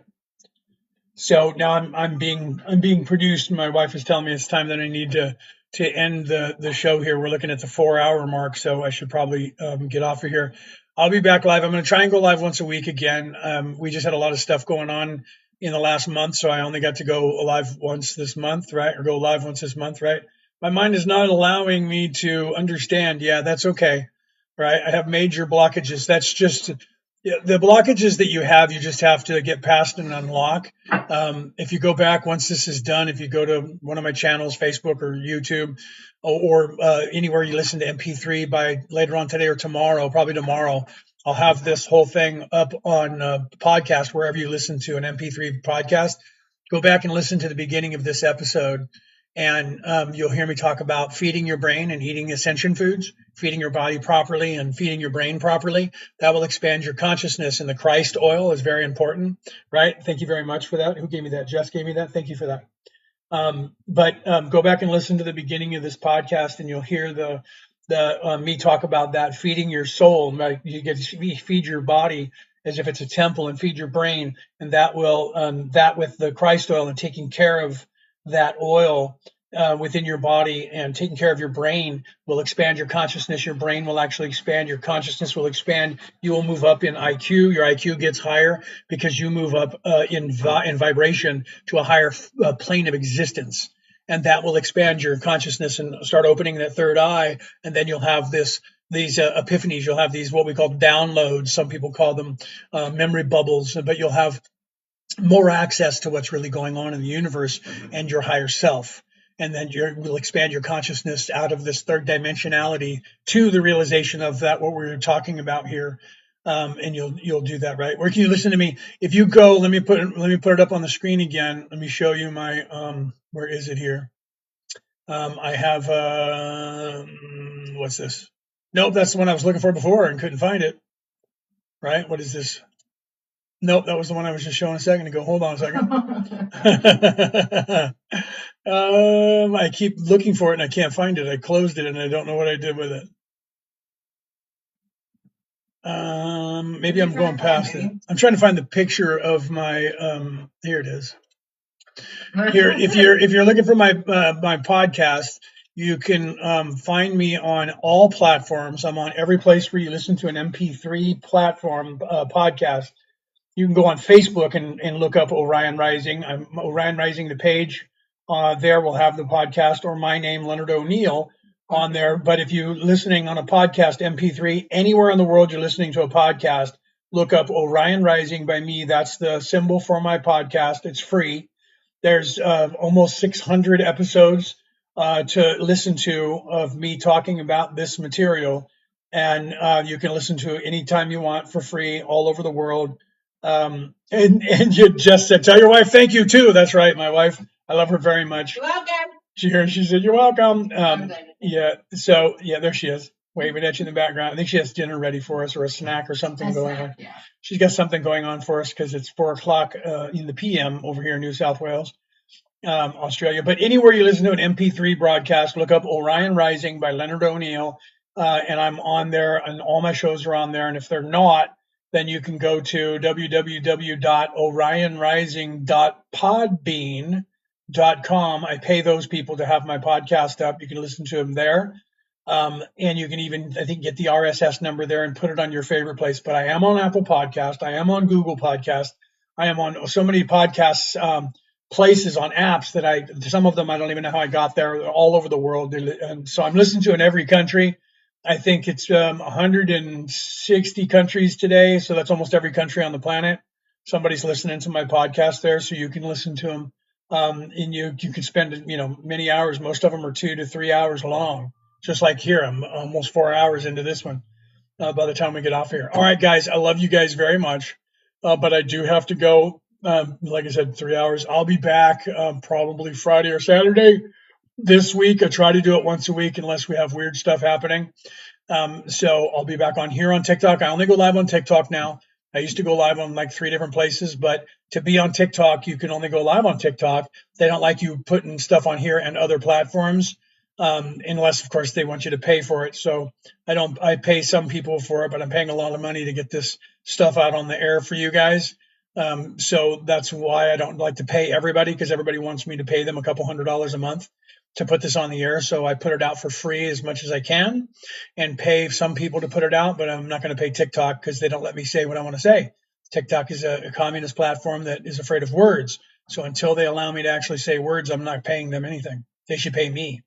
[SPEAKER 1] So now I'm being produced. My wife is telling me it's time that I need to end the show here. We're looking at the 4-hour mark, so I should probably get off of here. I'll be back live. I'm going to try and go live once a week again. We just had a lot of stuff going on in the last month, so I only got to go live once this month, right? Or go live once this month, right? My mind is not allowing me to understand. Yeah, that's okay, right? I have major blockages. That's just the blockages that you have. You just have to get past and unlock. If you go back once this is done, if you go to one of my channels, Facebook or YouTube, or anywhere you listen to MP3 by later on today or tomorrow, probably tomorrow, I'll have this whole thing up on podcast, wherever you listen to an MP3 podcast. Go back and listen to the beginning of this episode, and you'll hear me talk about feeding your brain and eating ascension foods feeding your body properly and feeding your brain properly. That will expand your consciousness. And the Christ oil is very important, right? Thank you very much for that. Who gave me that? Jess gave me that. Thank you for that. But go back and listen to the beginning of this podcast, and you'll hear the me talk about that, feeding your soul. Right? You get to feed your body as if it's a temple, and feed your brain, and that will that with the Christ oil and taking care of that oil within your body and taking care of your brain will expand your consciousness. Your brain will actually expand. Your consciousness will expand. You will move up in IQ. Your IQ gets higher because you move up in vibration to a higher plane of existence. And that will expand your consciousness and start opening that third eye. And then you'll have these epiphanies. You'll have these what we call downloads. Some people call them memory bubbles, but you'll have more access to what's really going on in the universe and your higher self. And then you will expand your consciousness out of this third dimensionality to the realization of that what we're talking about here. And you'll do that, right? Where can you listen to me? If you go, let me put it up on the screen again. Let me show you my where is it here? I have what's this? Nope, that's the one I was looking for before and couldn't find it. Right? What is this? Nope, that was the one I was just showing a second ago. Hold on a second. I keep looking for it and I can't find it. I closed it and I don't know what I did with it. Maybe I'm going past it. I'm trying to find the picture of my. Here it is. Here, if you're looking for my my podcast, you can find me on all platforms. I'm on every place where you listen to an MP3 platform podcast. You can go on Facebook and look up Orion Rising. I'm Orion Rising, the page there will have the podcast or my name, Leonard O'Neill, on there. But if you're listening on a podcast, MP3, anywhere in the world you're listening to a podcast, look up Orion Rising by me. That's the symbol for my podcast. It's free. There's almost 600 episodes to listen to of me talking about this material. And you can listen to it anytime you want for free all over the world. And you just said, tell your wife thank you too. That's right, my wife. I love her very much.
[SPEAKER 2] You're welcome.
[SPEAKER 1] She said, you're welcome. Yeah. So yeah, there she is, waving at you in the background. I think she has dinner ready for us or a snack or something going on.
[SPEAKER 2] Yeah.
[SPEAKER 1] She's got something going on for us because it's 4:00 in the PM over here in New South Wales, Australia. But anywhere you listen to an MP3 broadcast, look up Orion Rising by Leonard O'Neill. And I'm on there and all my shows are on there. And if they're not, then you can go to www.orionrising.podbean.com. I pay those people to have my podcast up. You can listen to them there. And you can even, I think, get the RSS number there and put it on your favorite place. But I am on Apple Podcast. I am on Google Podcast. I am on so many podcasts places on apps that some of them I don't even know how I got there. They're all over the world. And so I'm listening to in every country. I think it's 160 countries today. So that's almost every country on the planet. Somebody's listening to my podcast there, so you can listen to them. And you can spend, many hours. Most of them are 2 to 3 hours long. Just like here, I'm almost 4 hours into this one by the time we get off here. All right, guys, I love you guys very much. But I do have to go. Like I said, 3 hours. I'll be back probably Friday or Saturday this week. I try to do it once a week unless we have weird stuff happening. So I'll be back on here on TikTok. I only go live on TikTok now. I used to go live on like 3 different places, but to be on TikTok, you can only go live on TikTok. They don't like you putting stuff on here and other platforms, unless of course they want you to pay for it. So I pay some people for it, but I'm paying a lot of money to get this stuff out on the air for you guys. So that's why I don't like to pay everybody, because everybody wants me to pay them a couple $100 a month to put this on the air. So I put it out for free as much as I can and pay some people to put it out, but I'm not going to pay TikTok because they don't let me say what I want to say. TikTok is a communist platform that is afraid of words. So until they allow me to actually say words, I'm not paying them anything. They should pay me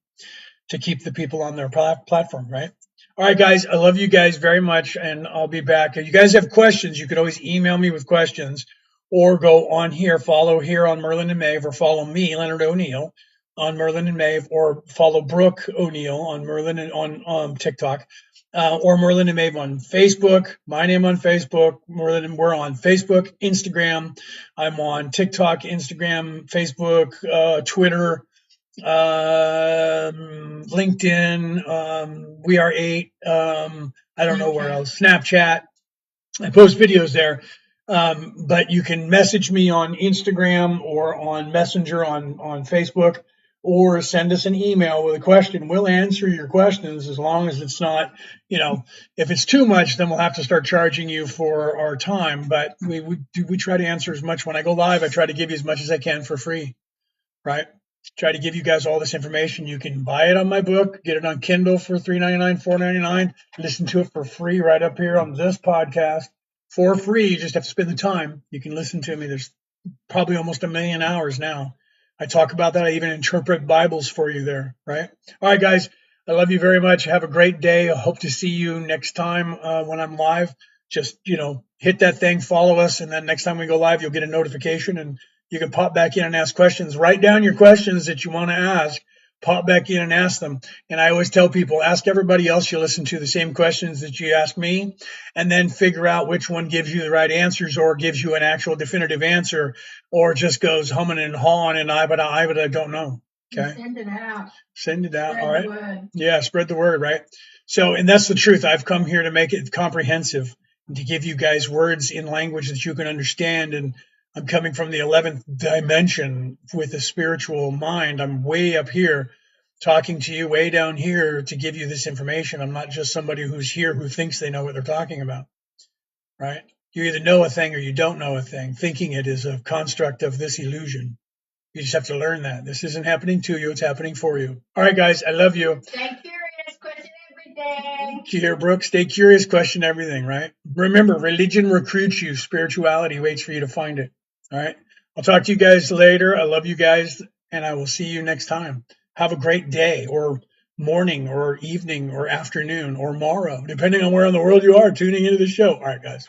[SPEAKER 1] to keep the people on their platform, right? All right, guys, I love you guys very much, and I'll be back. If you guys have questions, you could always email me with questions or go on here, follow here on Merlin and Maeve, or follow me, Leonard O'Neill, on Merlin and Maeve, or follow Brooke O'Neill on Merlin and on TikTok, or Merlin and Maeve on Facebook. My name on Facebook, Merlin, and we're on Facebook, Instagram. I'm on TikTok, Instagram, Facebook, Twitter, LinkedIn, We Are Eight. I don't know where else. Snapchat. I post videos there. But you can message me on Instagram or on Messenger on Facebook, or send us an email with a question. We'll answer your questions as long as it's not, if it's too much, then we'll have to start charging you for our time. But we try to answer as much. When I go live, I try to give you as much as I can for free, right? Try to give you guys all this information. You can buy it on my book, get it on Kindle for $3.99, $4.99, listen to it for free right up here on this podcast for free. You just have to spend the time. You can listen to me. There's probably almost 1 million hours now. I talk about that. I even interpret Bibles for you there, right? All right, guys. I love you very much. Have a great day. I hope to see you next time when I'm live. Just, hit that thing, follow us, and then next time we go live, you'll get a notification and you can pop back in and ask questions. Write down your questions that you want to ask. Pop back in and ask them. And I always tell people, ask everybody else you listen to the same questions that you ask me, and then figure out which one gives you the right answers or gives you an actual definitive answer, or just goes humming and hawing and I but I don't know. Okay.
[SPEAKER 2] Send it out.
[SPEAKER 1] Send it out.
[SPEAKER 2] Spread
[SPEAKER 1] All right.
[SPEAKER 2] the word.
[SPEAKER 1] Yeah, spread the word, right? So, and that's the truth. I've come here to make it comprehensive and to give you guys words in language that you can understand. And I'm coming from the 11th dimension with a spiritual mind. I'm way up here talking to you way down here to give you this information. I'm not just somebody who's here who thinks they know what they're talking about, right? You either know a thing or you don't know a thing. Thinking it is a construct of this illusion. You just have to learn that. This isn't happening to you. It's happening for you. All right, guys. I love you.
[SPEAKER 2] Stay curious, question everything.
[SPEAKER 1] You hear, Brooke? Stay curious, question everything, right? Remember, religion recruits you. Spirituality waits for you to find it. All right. I'll talk to you guys later. I love you guys, and I will see you next time. Have a great day, or morning, or evening, or afternoon, or morrow, depending on where in the world you are tuning into the show. All right, guys.